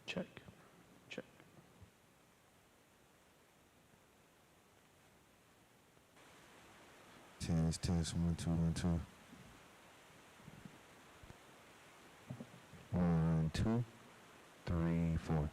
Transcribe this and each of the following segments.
Check. Check. Test, 1, 2, 1, 2. 1, 2, 3, 4.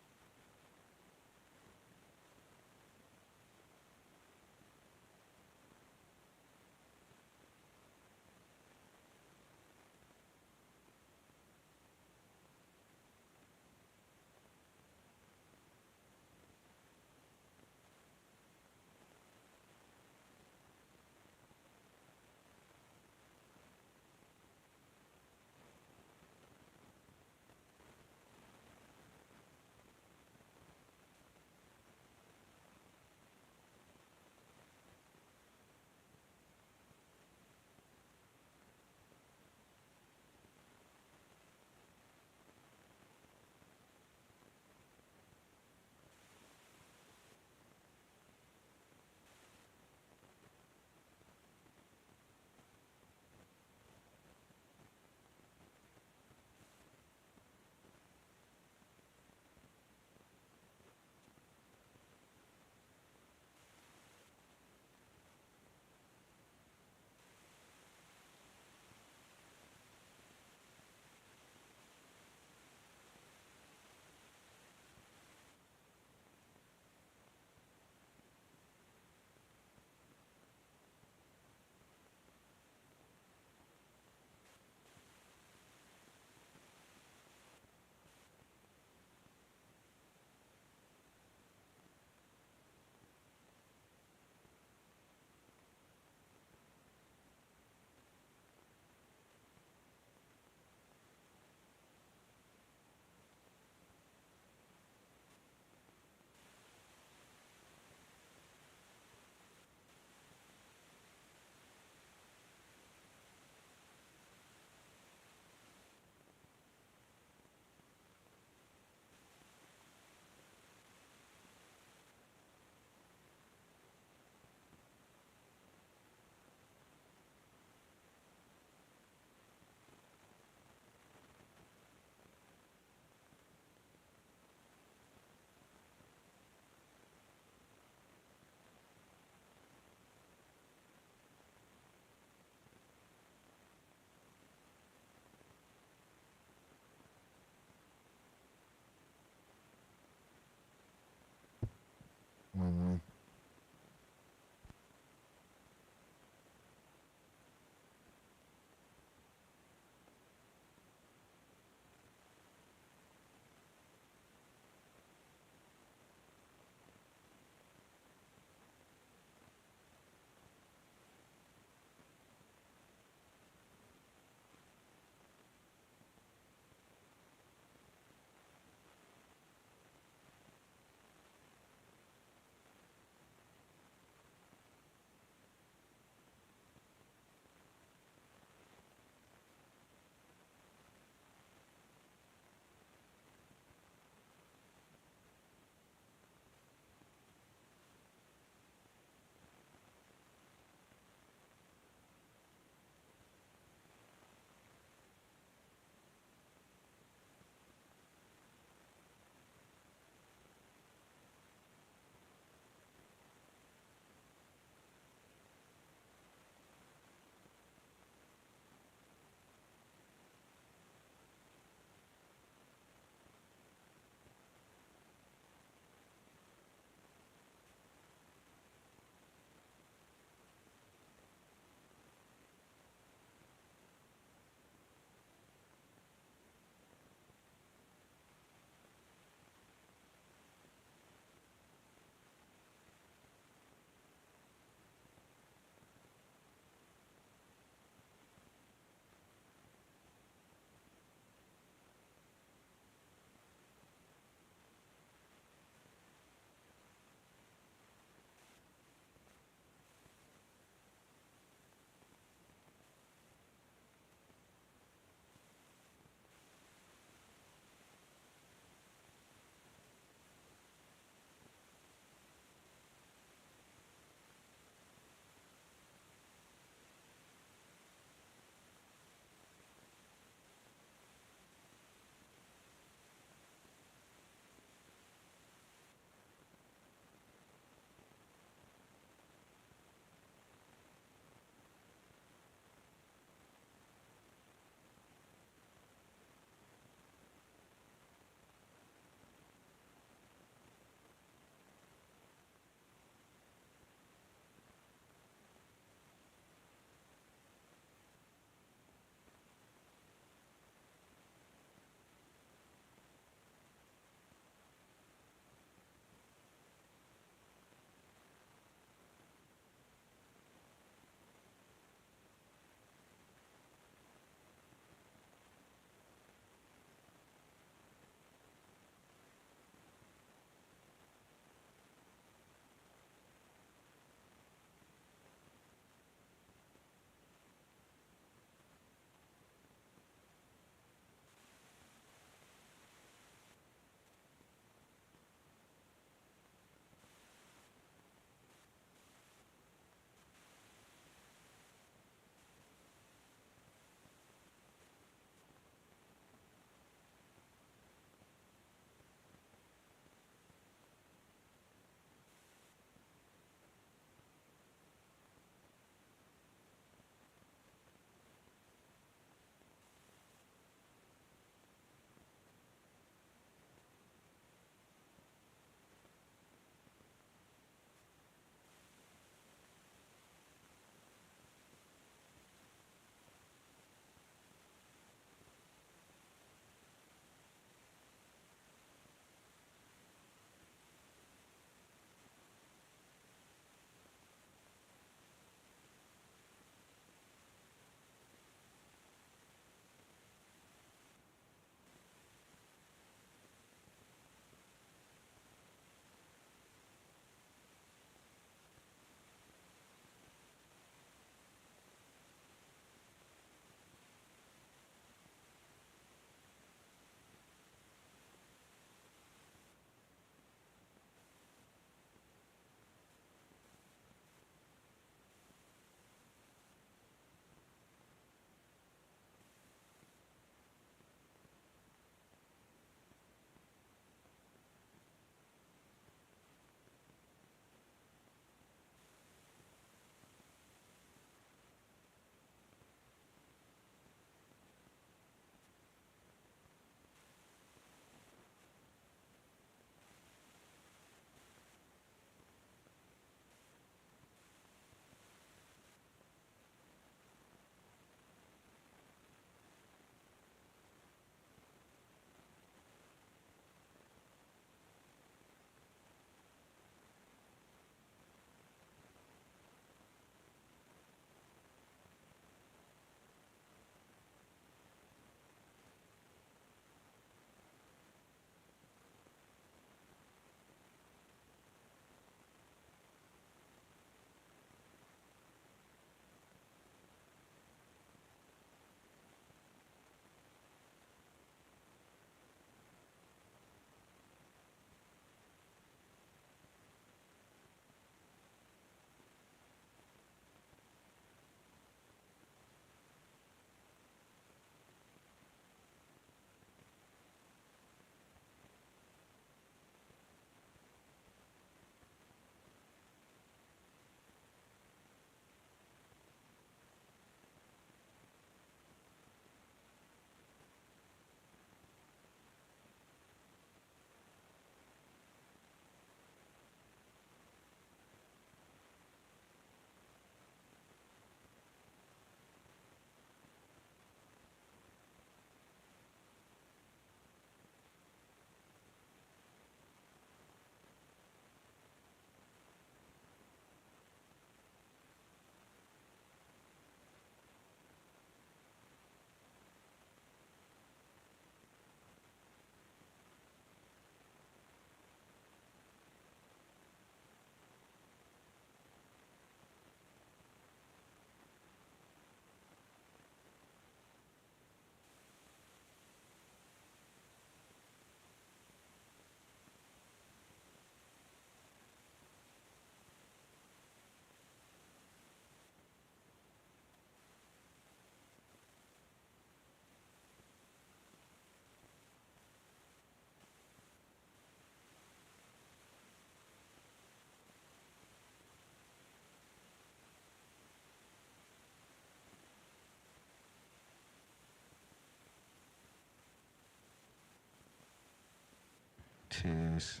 Cheers.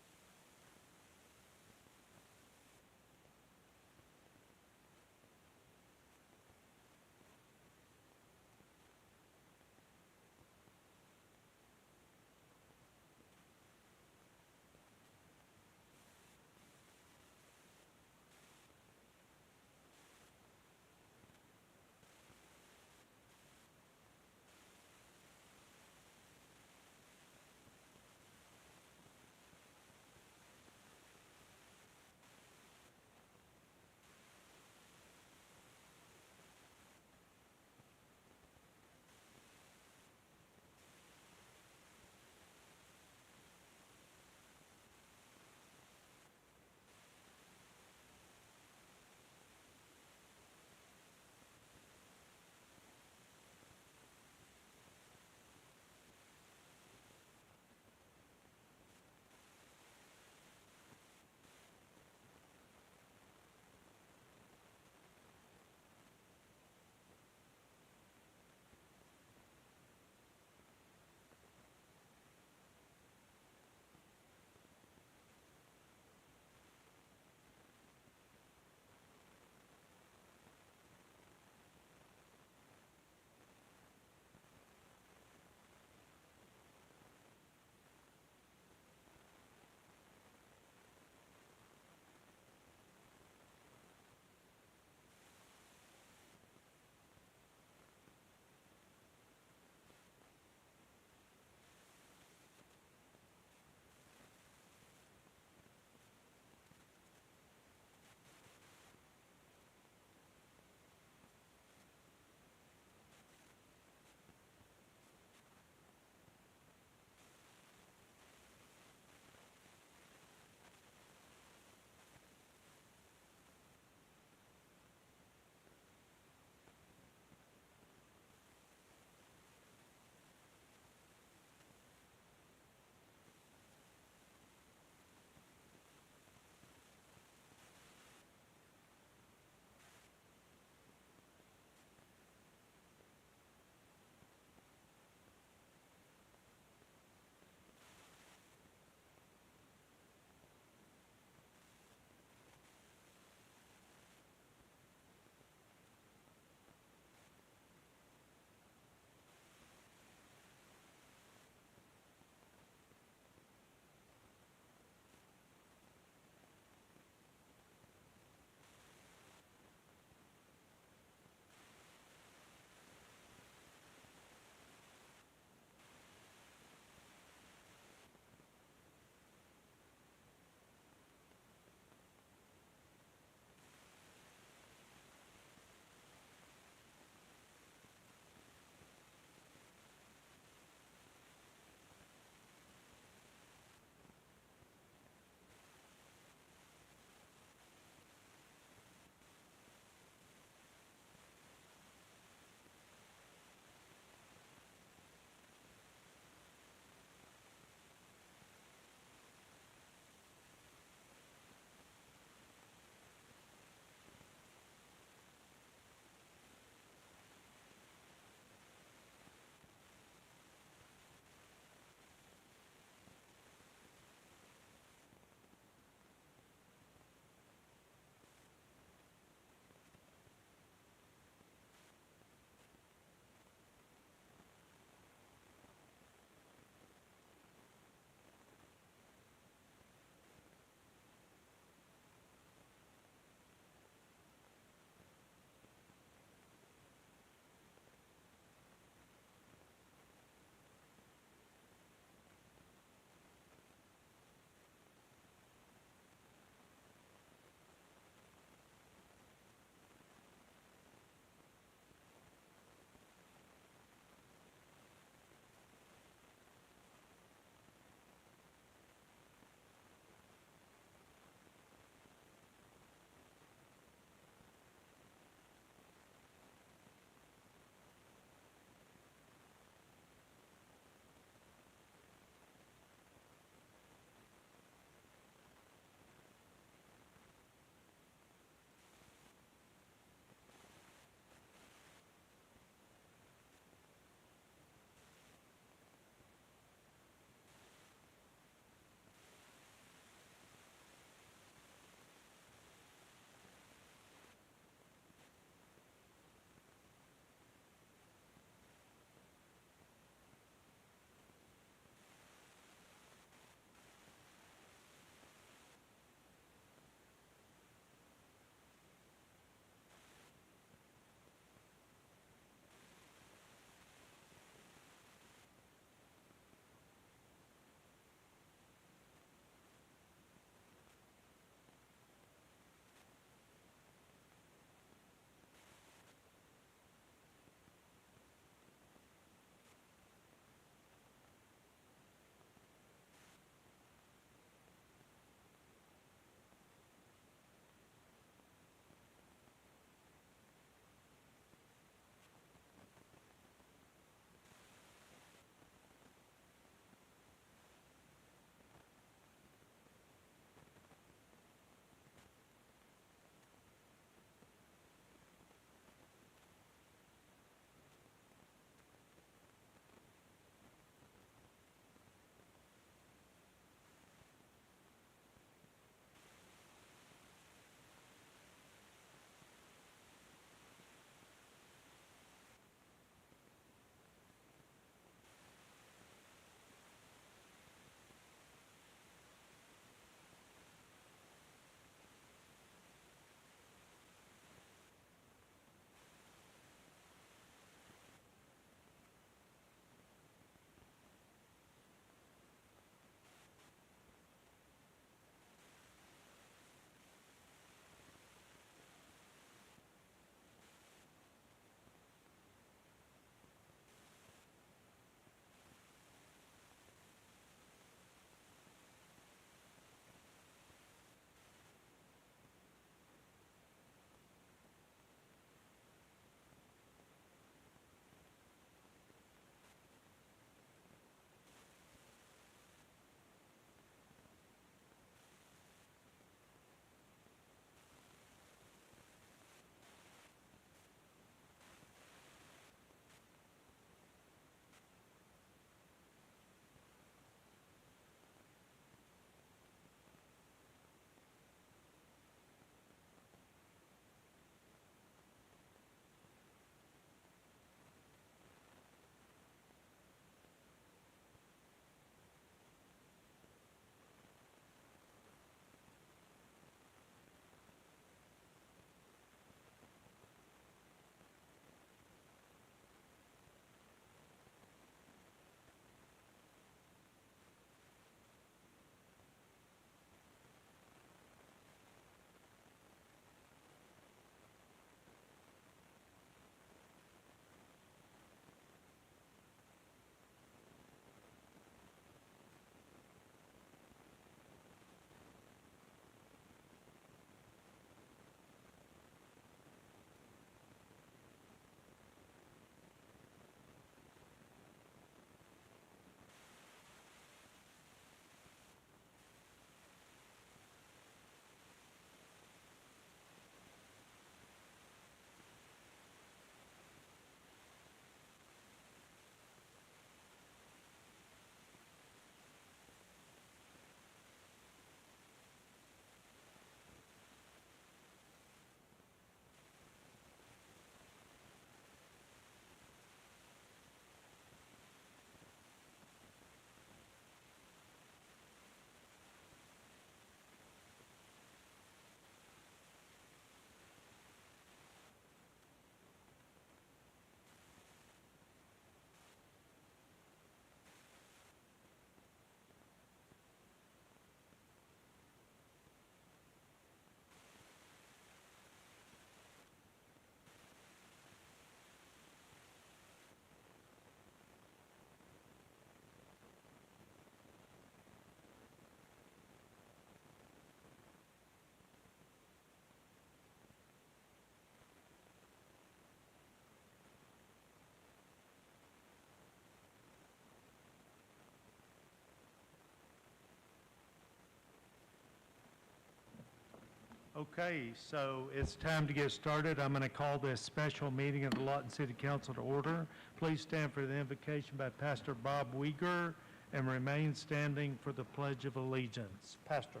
Okay, so it's time to get started. I'm going to call this special meeting of the Lawton City Council to order. Please stand for the invocation by Pastor Bob Weger and remain standing for the Pledge of Allegiance. Pastor.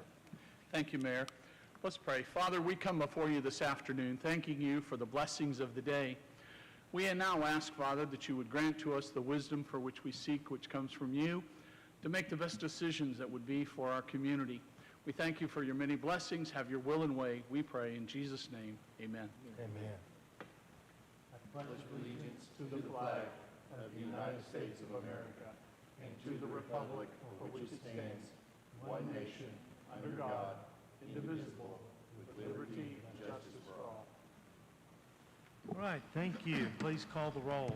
Thank you, Mayor. Let's pray. Father, we come before you this afternoon, thanking you for the blessings of the day. We now ask, Father, that you would grant to us the wisdom for which we seek, which comes from you, to make the best decisions that would be for our community. We thank you for your many blessings. Have your will and way, we pray. In Jesus' name, amen. Amen. I pledge allegiance to the flag of the United States of America and to the republic for which it stands, one nation, under God, indivisible, with liberty and justice for all. All right, thank you. Please call the roll.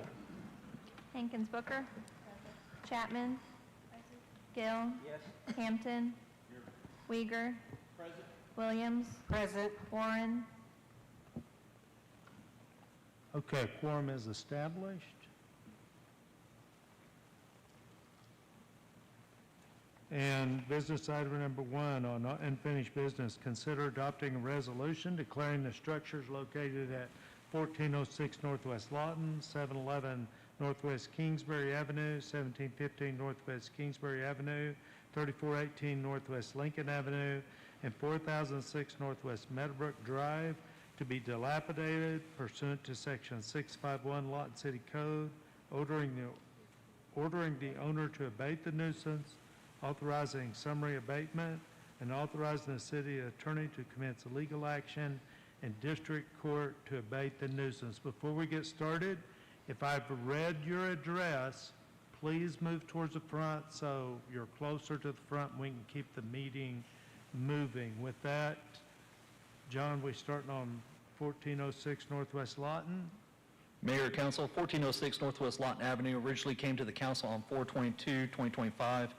Hankins Booker. Chapman. Gill. Hampton. Weeger. Williams. Present. Warren. Okay, quorum is established. And business item number 1 on unfinished business, consider adopting a resolution declaring the structures located at 1406 Northwest Lawton, 711 Northwest Kingsbury Avenue, 1715 Northwest Kingsbury Avenue, 3418 Northwest Lincoln Avenue, and 4006 Northwest Meadowbrook Drive to be dilapidated pursuant to Section 651 Lawton City Code, ordering the owner to abate the nuisance, authorizing summary abatement, and authorizing the city attorney to commence legal action in district court to abate the nuisance. Before we get started, if I've read your address, please move towards the front so you're closer to the front and we can keep the meeting moving. With that, John, we're starting on 1406 Northwest Lawton. Mayor, Council, 1406 Northwest Lawton Avenue originally came to the council on 4/22/2025,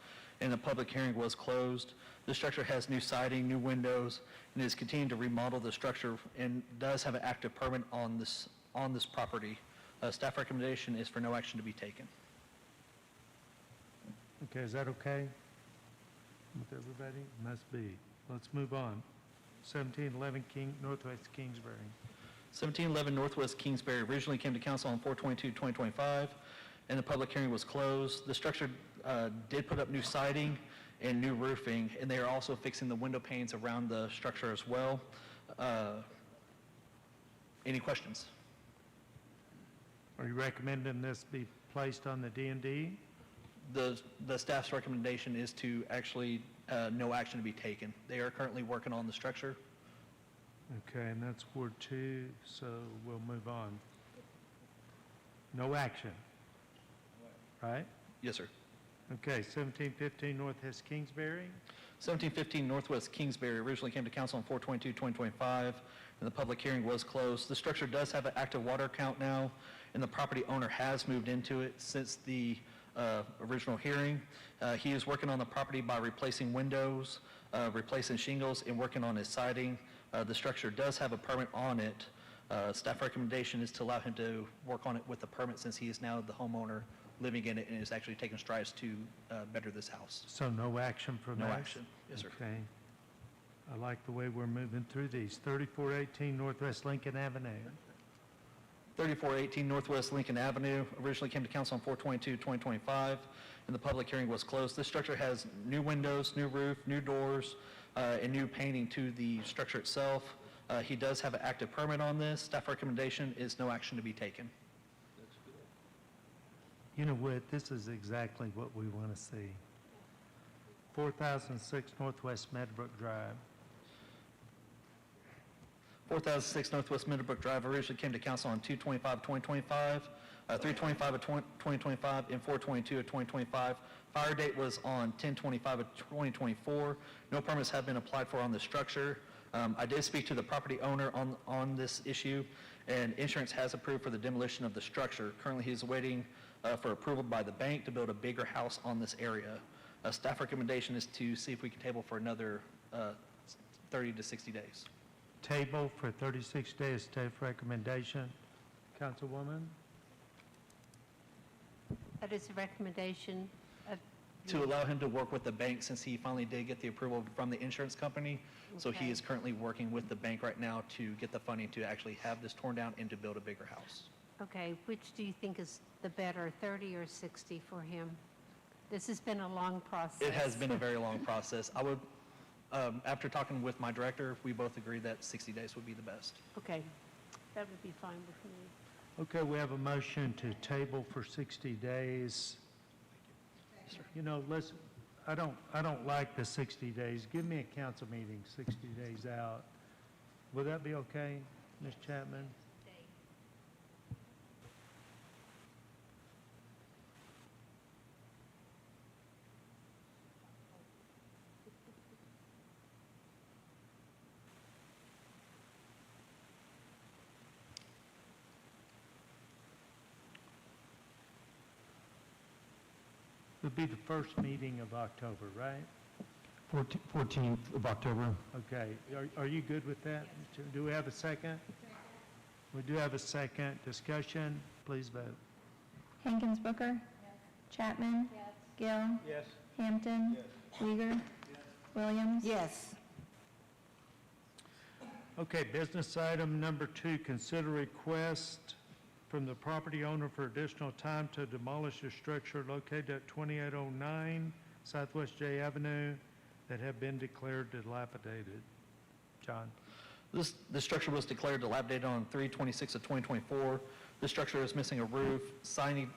and the public hearing was closed. The structure has new siding, new windows, and is continuing to remodel the structure and does have an active permit on this property. Staff recommendation is for no action to be taken. Okay, is that okay with everybody? Must be. Let's move on. 1711 Northwest Kingsbury. 1711 Northwest Kingsbury originally came to council on 4/22/2025, and the public hearing was closed. The structure did put up new siding and new roofing, and they are also fixing the window panes around the structure as well. Any questions? Are you recommending this be placed on the D&D? The staff's recommendation is to actually no action to be taken. They are currently working on the structure. Okay, and that's Ward 2, so we'll move on. No action, right? Yes, sir. Okay, 1715 Northwest Kingsbury. 1715 Northwest Kingsbury originally came to council on 4/22/2025, and the public hearing was closed. The structure does have an active water count now, and the property owner has moved into it since the original hearing. He is working on the property by replacing windows, replacing shingles, and working on his siding. The structure does have a permit on it. Staff recommendation is to allow him to work on it with the permit since he is now the homeowner living in it and is actually taking strides to better this house. So no action from No us? action. Yes, sir. Okay. I like the way we're moving through these. 3418 Northwest Lincoln Avenue. 3418 Northwest Lincoln Avenue originally came to council on 4/22/2025, and the public hearing was closed. This structure has new windows, new roof, new doors, and new painting to the structure itself. He does have an active permit on this. Staff recommendation is no action to be taken. You know what? This is exactly what we want to see. 4006 Northwest Meadowbrook Drive. 4006 Northwest Meadowbrook Drive originally came to council on 2/25/2025, 3/25/2025, and 4/22/2025. Fire date was on 10/25/2024. No permits have been applied for on the structure. I did speak to the property owner on this issue, and insurance has approved for the demolition of the structure. Currently, he is waiting for approval by the bank to build a bigger house on this area. Staff recommendation is to see if we can table for another 30 to 60 days. Table for 36 days, staff recommendation. Councilwoman? That is a recommendation of to allow him to work with the bank since he finally did get the approval from the insurance company. So he Okay. is currently working with the bank right now to get the funding to actually have this torn down and to build a bigger house. Okay, which do you think is the better, 30 or 60 for him? This has been a long process. It has been a very long process. I would, after talking with my director, we both agreed that 60 days would be the best. Okay, that would be fine with me. Okay, we have a motion to table for 60 days. You know, listen, I don't like the 60 days. Give me a council meeting 60 days out. Would that be okay, Ms. Chapman? Would be the first meeting of October, right? 14th of October. Okay, are you good with that? Do we have a second? We do have a second. Discussion, please vote. Hankins Booker. Chapman. Gill. Hampton. Weider. Williams. Yes. Okay, business item number 2, consider request from the property owner for additional time to demolish a structure located at 2809 Southwest J Avenue that have been declared dilapidated. John? This structure was declared dilapidated on 3/26 of 2024. This structure is missing a roof, siding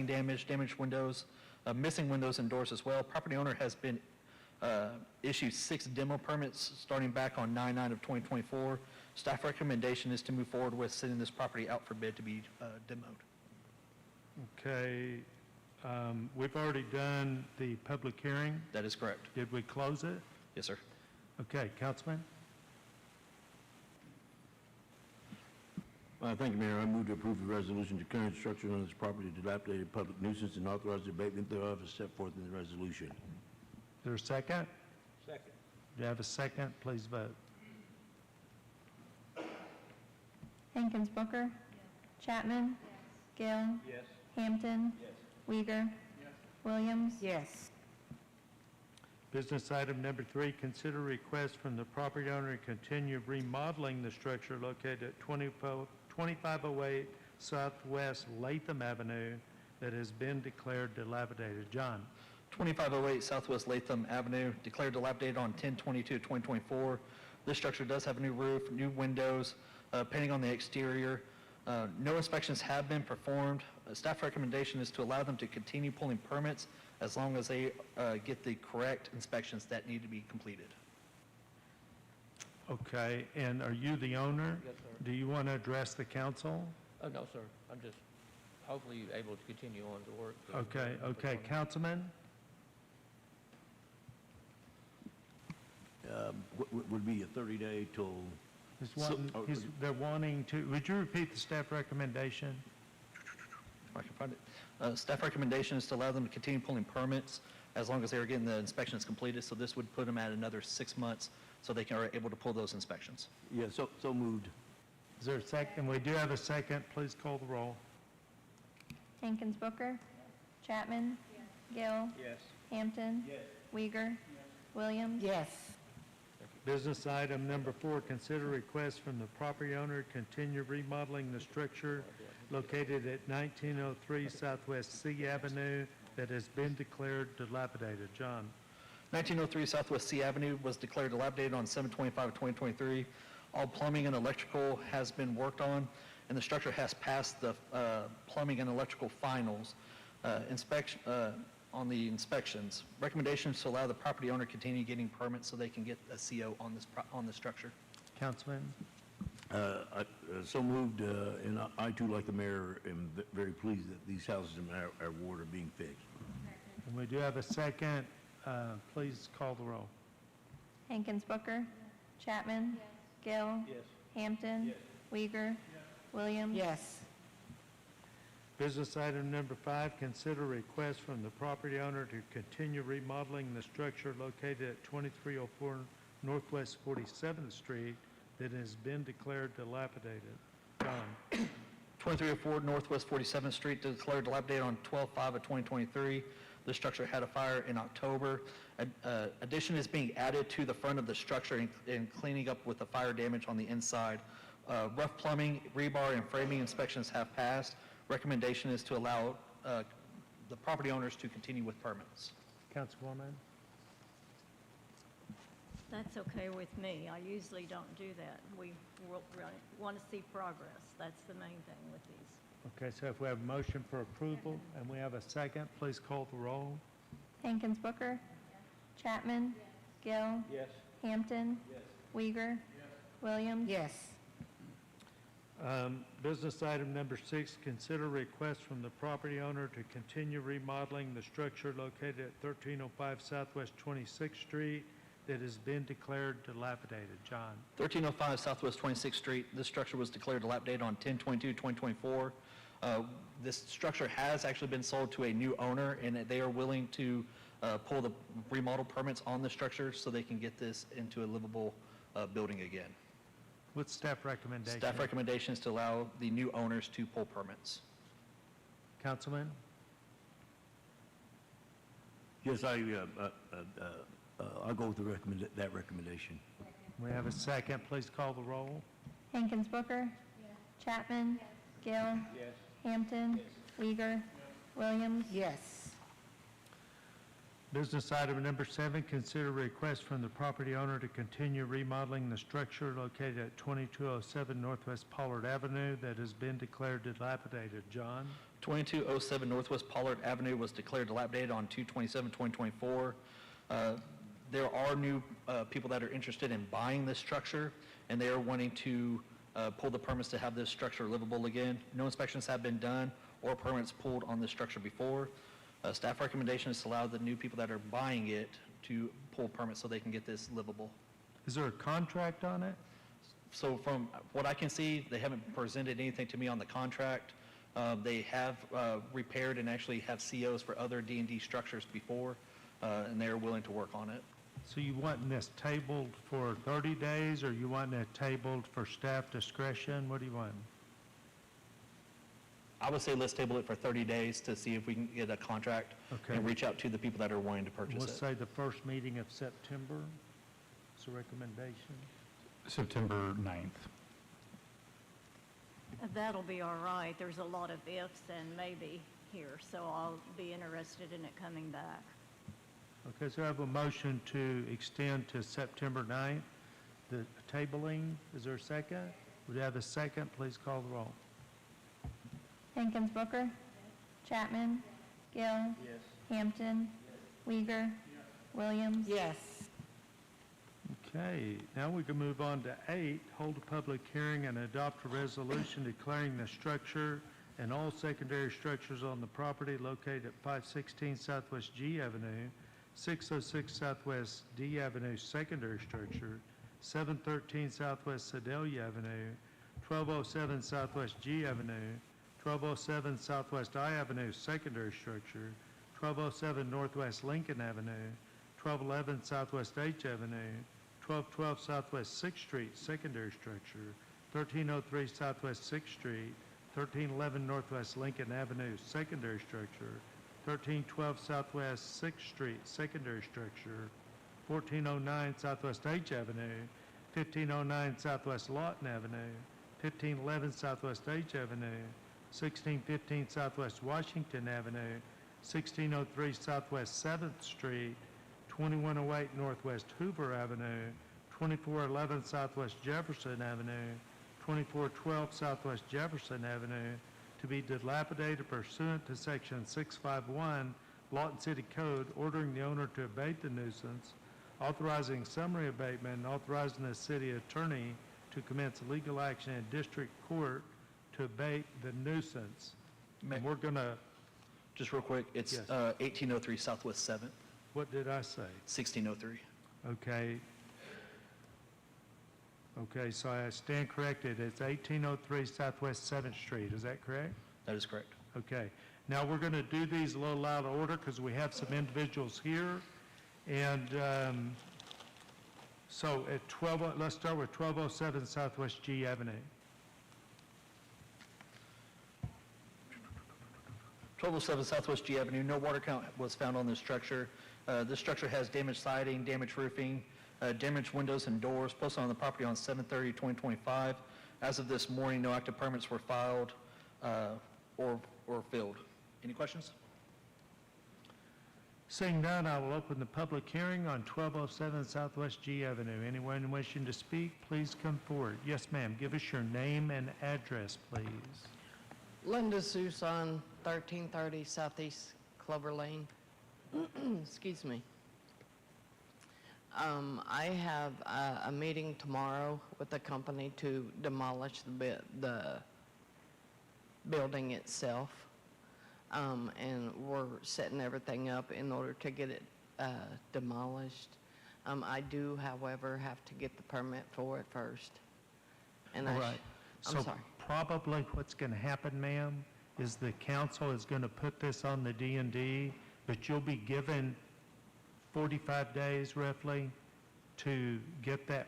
damage, damaged windows, missing windows and doors as well. Property owner has been issued 6 demo permits starting back on 9/9 of 2024. Staff recommendation is to move forward with sending this property out for bid to be demoed. Okay, we've already done the public hearing. That is correct. Did we close it? Yes, sir. Okay, Councilman? Thank you, Mayor. I move to approve the resolution declaring structure on this property dilapidated public nuisance and authorize the abatement thereof as set forth in the resolution. Is there a second? Second. Do you have a second? Please vote. Hankins Booker. Chapman. Gill. Hampton. Weider. Williams. Yes. Business item number 3, consider request from the property owner to continue remodeling the structure located at 2508 Southwest Latham Avenue that has been declared dilapidated. John? 2508 Southwest Latham Avenue, declared dilapidated on 10/22/2024. This structure does have a new roof, new windows, painting on the exterior. No inspections have been performed. Staff recommendation is to allow them to continue pulling permits as long as they get the correct inspections that need to be completed. Okay, and are you the owner? Yes, sir. Do you want to address the council? Oh, no, sir. I'm just hopefully able to continue on to work. Okay, Councilman? Would be a 30-day till, They're wanting to, would you repeat the staff recommendation? If I can find it. Staff recommendation is to allow them to continue pulling permits as long as they are getting the inspections completed. So this would put them at another 6 months so they are able to pull those inspections. yeah, so moved. Is there a second? We do have a second. Please call the roll. Hankins Booker. Chapman. Gill. Hampton. Weider. Williams. Yes. Business item number 4, consider request from the property owner to continue remodeling the structure located at 1903 Southwest C Avenue that has been declared dilapidated. John? 1903 Southwest C Avenue was declared dilapidated on 7/25/2023. All plumbing and electrical has been worked on, and the structure has passed the plumbing and electrical finals on the inspections. Recommendations to allow the property owner to continue getting permits so they can get a CO on this structure. Councilman? So moved, and I too, like the mayor, am very pleased that these houses in our ward are being fixed. And we do have a second. Please call the roll. Hankins Booker. Chapman. Gill. Hampton. Weider. Williams. Yes. Business item number 5, consider request from the property owner to continue remodeling the structure located at 2304 Northwest 47th Street that has been declared dilapidated. John? 2304 Northwest 47th Street declared dilapidated on 12/5/2023. The structure had a fire in October. Addition is being added to the front of the structure and cleaning up with the fire damage on the inside. Rough plumbing, rebar, and framing inspections have passed. Recommendation is to allow the property owners to continue with permits. Councilwoman? That's okay with me. I usually don't do that. We want to see progress. That's the main thing with these. Okay, so if we have a motion for approval and we have a second, please call the roll. Hankins Booker. Chapman. Gill. Yes. Hampton. Weiger. Williams. Yes. Business item number 6, consider request from the property owner to continue remodeling the structure located at 1305 Southwest 26th Street that has been declared dilapidated. John? 1305 Southwest 26th Street. This structure was declared dilapidated on 10/22/2024. This structure has actually been sold to a new owner, and they are willing to pull the remodel permits on the structure so they can get this into a livable building again. What's staff recommendation? Staff recommendation is to allow the new owners to pull permits. Councilman? Yes, I'll go with that recommendation. We have a second. Please call the roll. Hankins Booker. Chapman. Gill. Hampton. Weiger. Williams. Yes. Business item number 7, consider request from the property owner to continue remodeling the structure located at 2207 Northwest Pollard Avenue that has been declared dilapidated. John? 2207 Northwest Pollard Avenue was declared dilapidated on 2/27/2024. There are new people that are interested in buying this structure, and they are wanting to pull the permits to have this structure livable again. No inspections have been done or permits pulled on this structure before. Staff recommendation is to allow the new people that are buying it to pull permits so they can get this livable. Is there a contract on it? So from what I can see, they haven't presented anything to me on the contract. They have repaired and actually have COs for other D&D structures before, and they're willing to work on it. So you wanting this tabled for 30 days, or you wanting it tabled for staff discretion? What do you want? I would say let's table it for 30 days to see if we can get a contract Okay. and reach out to the people that are wanting to purchase We'll it. say the first meeting of September. It's a recommendation. September 9th. That'll be all right. There's a lot of ifs and maybe here, so I'll be interested in it coming back. Okay, so I have a motion to extend to September 9th, the tabling. Is there a second? Would you have a second? Please call the roll. Hankins Booker. Chapman. Gill. Hampton. Weiger. Williams. Yes. Okay, now we can move on to 8, hold a public hearing and adopt a resolution declaring the structure and all secondary structures on the property located at 516 Southwest G Avenue, 606 Southwest D Avenue secondary structure, 713 Southwest Sedalia Avenue, 1207 Southwest G Avenue, 1207 Southwest I Avenue secondary structure, 1207 Northwest Lincoln Avenue, 1211 Southwest H Avenue, 1212 Southwest 6th Street secondary structure, 1303 Southwest 6th Street, 1311 Northwest Lincoln Avenue secondary structure, 1312 Southwest 6th Street secondary structure, 1409 Southwest H Avenue, 1509 Southwest Lawton Avenue, 1511 Southwest H Avenue, 1615 Southwest Washington Avenue, 1603 Southwest 7th Street, 2108 Northwest Hoover Avenue, 2411 Southwest Jefferson Avenue, 2412 Southwest Jefferson Avenue, to be dilapidated pursuant to Section 651 Lawton City Code, ordering the owner to abate the nuisance, authorizing summary abatement, and authorizing the city attorney to commence legal action in district court to abate the nuisance. And we're going to, Just real quick, it's Yes. 1803 Southwest 7th, what did I say? 1603. Okay. Okay, so I stand corrected. It's 1803 Southwest 7th Street. Is that correct? That is correct. Okay. Now, we're going to do these a little out of order because we have some individuals here. And so at 12, let's start with 1207 Southwest G Avenue. 1207 Southwest G Avenue, no water count was found on this structure. This structure has damaged siding, damaged roofing, damaged windows and doors, posted on the property on 7/30/2025. As of this morning, no active permits were filed or filled. Any questions? Seeing none, I will open the public hearing on 1207 Southwest G Avenue. Anyone wishing to speak, please come forward. Yes, ma'am. Give us your name and address, please. Linda Susan, 1330 Southeast Clover Lane. Excuse me. I have a meeting tomorrow with the company to demolish the building itself. And we're setting everything up in order to get it demolished. I do, however, have to get the permit for it first. And All right. I'm sorry. Probably what's going to happen, ma'am, is the council is going to put this on the D&D, but you'll be given 45 days roughly to get that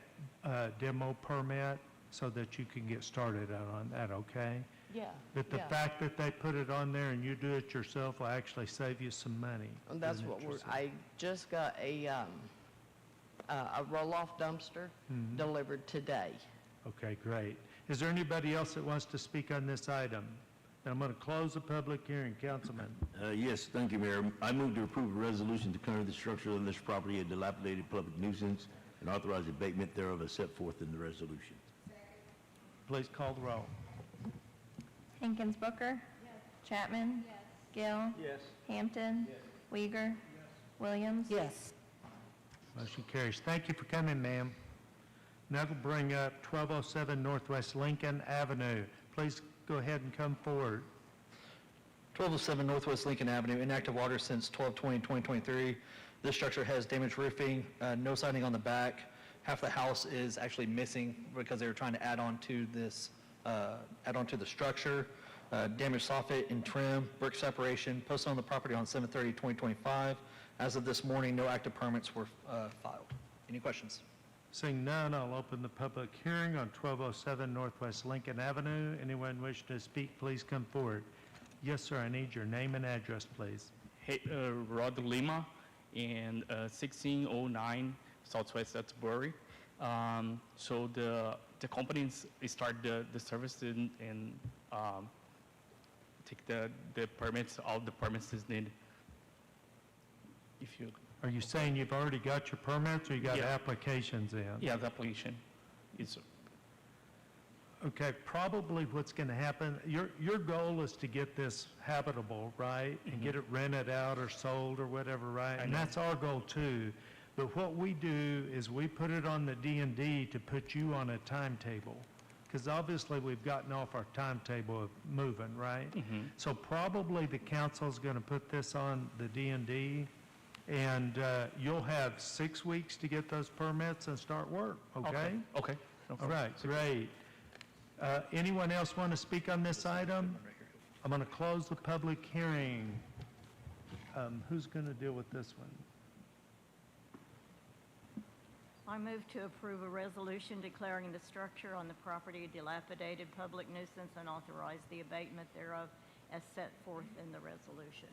demo permit so that you can get started on that, okay? Yeah. But the fact that they put it on there and you do it yourself will actually save you some money. And that's doing it what yourself. I just got a roll-off dumpster delivered today. Okay, great. Is there anybody else that wants to speak on this item? And I'm going to close the public hearing. Councilman. Yes, thank you, Mayor. I move to approve a resolution declaring the structure on this property a dilapidated public nuisance and authorize abatement thereof as set forth in the resolution. Please call the roll. Hankins Booker. Chapman. Gill. Hampton. Weiger. Williams. Yes. Motion carries. Thank you for coming, ma'am. Now we'll bring up 1207 Northwest Lincoln Avenue. Please go ahead and come forward. 1207 Northwest Lincoln Avenue, inactive water since 12/20/2023. This structure has damaged roofing, no siding on the back. Half the house is actually missing because they were trying to add on to this, add on to the structure. Damaged soffit and trim, brick separation, posted on the property on 7/30/2025. As of this morning, no active permits were filed. Any questions? Seeing none, I'll open the public hearing on 1207 Northwest Lincoln Avenue. Anyone wishing to speak, please come forward. Yes, sir, I need your name and address, please. Hey, Rod Lima, and 1609 Southwest Atterbury. So the company start the service and take the permits, all the permits is needed. If you, Are you saying you've already got your permits or you got Yeah. applications in? yeah, the application is, Okay, probably what's going to happen, your goal is to get this habitable, right? And get it rented out or sold or whatever, right? And know. that's our goal too. But what we do is we put it on the D&D to put you on a timetable. Because obviously we've gotten off our timetable of moving, right? So probably the council's going to put this on the D&D and you'll have 6 weeks to get those permits and start work, okay? okay. No All problem. right, great. Anyone else want to speak on this item? I'm going to close the public hearing. Who's going to deal with this one? I move to approve a resolution declaring the structure on the property a dilapidated public nuisance and authorize the abatement thereof as set forth in the resolution.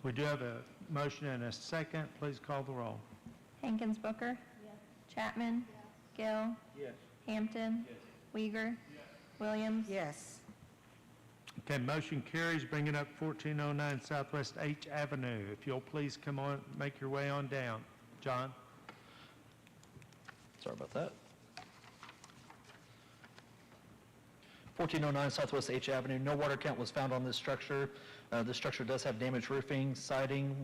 We do have a motion and a second. Please call the roll. Hankins Booker. Chapman. Gill. Hampton. Weiger. Williams. Yes. Okay, motion carries. Bring it up 1409 Southwest H Avenue. If you'll please come on, make your way on down. John? Sorry about that. 1409 Southwest H Avenue, no water count was found on this structure. This structure does have damaged roofing, siding,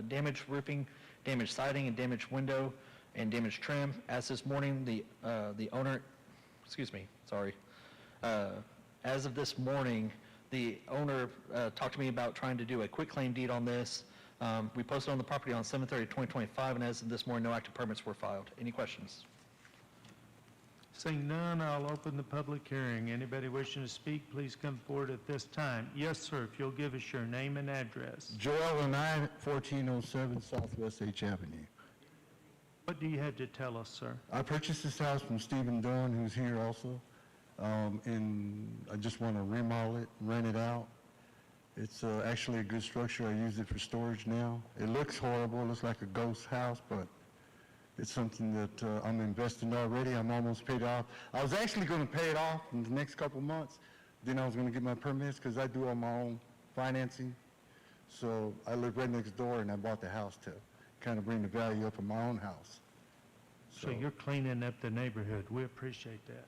damaged roofing, damaged siding, and damaged window, and damaged trim. As this morning, the owner, as of this morning, the owner talked to me about trying to do a quitclaim deed on this. We posted on the property on 7/30/2025, and as of this morning, no active permits were filed. Any questions? Seeing none, I'll open the public hearing. Anybody wishing to speak, please come forward at this time. Yes, sir, if you'll give us your name and address. Joel and I, 1407 Southwest H Avenue. What do you have to tell us, sir? I purchased this house from Stephen Dunn, who's here also, and I just want to remodel it, rent it out. It's actually a good structure. I use it for storage now. It looks horrible. It looks like a ghost house, but it's something that I'm investing already. I'm almost paid off. I was actually going to pay it off in the next couple months. Then I was going to get my permits because I do all my own financing. So I live right next door, and I bought the house to kind of bring the value up of my own house. So you're cleaning up the neighborhood. We appreciate that.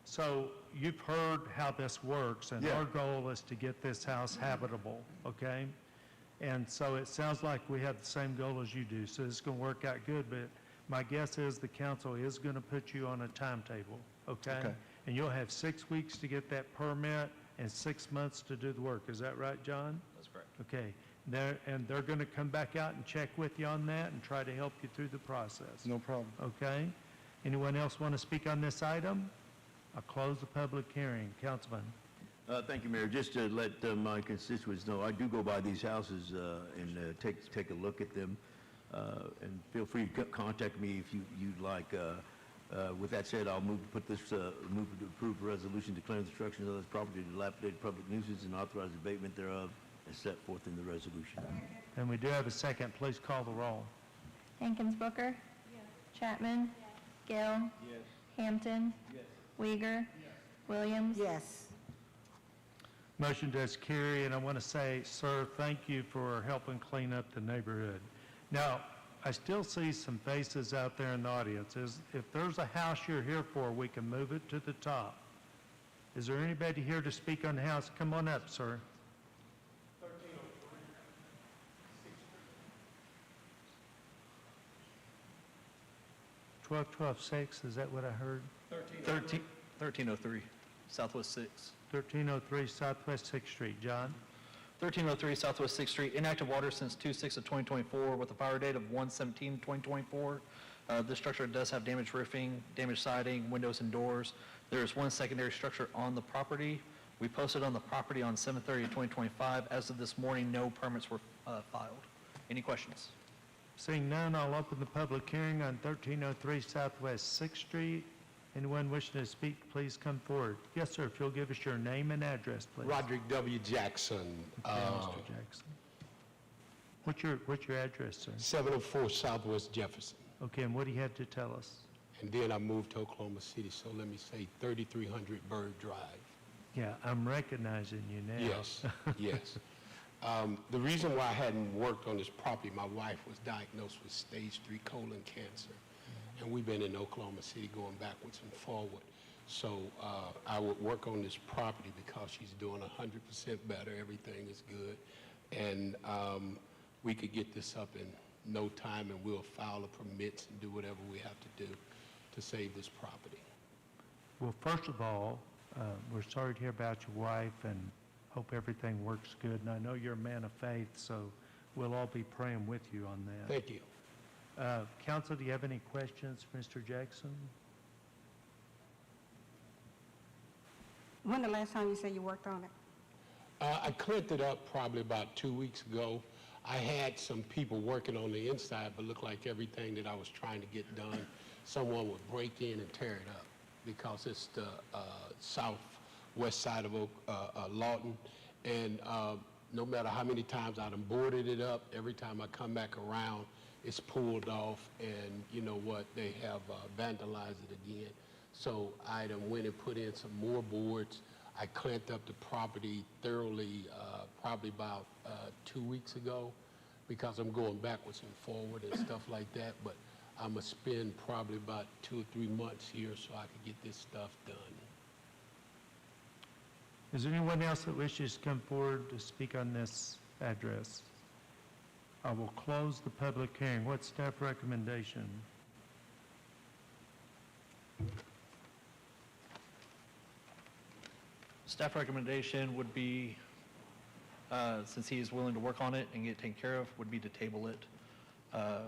So you've heard how this works, and Yeah. our goal is to get this house habitable, okay? And so it sounds like we have the same goal as you do, so it's going to work out good, but my guess is the council is going to put you on a timetable, okay? Okay. And you'll have 6 weeks to get that permit and 6 months to do the work. Is that right, John? That's correct. Okay. They're going to come back out and check with you on that and try to help you through the process. No problem. Okay? Anyone else want to speak on this item? I'll close the public hearing. Councilman? Thank you, Mayor. Just to let my constituents know, I do go by these houses and take a look at them. And feel free to contact me if you'd like. With that said, I'll move to approve a resolution declaring the destruction of this property a dilapidated public nuisance and authorize abatement thereof as set forth in the resolution. And we do have a second. Please call the roll. Hankins Booker? Chapman? Gill? Hampton? Uyghur? Williams? Yes. Motion does carry, and I want to say, sir, thank you for helping clean up the neighborhood. Now, I still see some faces out there in the audience. If there's a house you're here for, we can move it to the top. Is there anybody here to speak on the house? Come on up, sir. 12126, is that what I heard? 1303 Southwest 6. 1303 Southwest 6th Street. John? 1303 Southwest 6th Street, inactive water since 2/6 of 2024 with a fire date of 1/17/2024. This structure does have damaged roofing, damaged siding, windows and doors. There is one secondary structure on the property. We posted on the property on 7/30/2025. As of this morning, no permits were filed. Any questions? Seeing none, I'll open the public hearing on 1303 Southwest 6th Street. Anyone wishing to speak, please come forward. Yes, sir, if you'll give us your name and address, please. Roderick W. Jackson, Okay, Mr. Jackson. What's your address, sir? 704 Southwest Jefferson. Okay, and what do you have to tell us? And then I moved to Oklahoma City, so let me say 3300 Bird Drive. Yeah, I'm recognizing you now. Yes, yes. The reason why I hadn't worked on this property, my wife was diagnosed with stage 3 colon cancer. And we've been in Oklahoma City going backwards and forward. So I would work on this property because she's doing 100% better. Everything is good. And we could get this up in no time, and we'll file the permits and do whatever we have to do to save this property. Well, first of all, we're sorry to hear about your wife and hope everything works good. And I know you're a man of faith, so we'll all be praying with you on that. Thank you. Council, do you have any questions for Mr. Jackson? When the last time you said you worked on it? I cleared it up probably about 2 weeks ago. I had some people working on the inside, but looked like everything that I was trying to get done, someone would break in and tear it up because it's the southwest side of Lawton. And no matter how many times I done boarded it up, every time I come back around, it's pulled off, and you know what, they have vandalized it again. So I done went and put in some more boards. I cleaned up the property thoroughly probably about 2 weeks ago because I'm going backwards and forward and stuff like that, but I'm gonna spend probably about 2 or 3 months here so I can get this stuff done. Is there anyone else that wishes to come forward to speak on this address? I will close the public hearing. What's staff recommendation? Staff recommendation would be, since he is willing to work on it and get it taken care of, would be to table it. I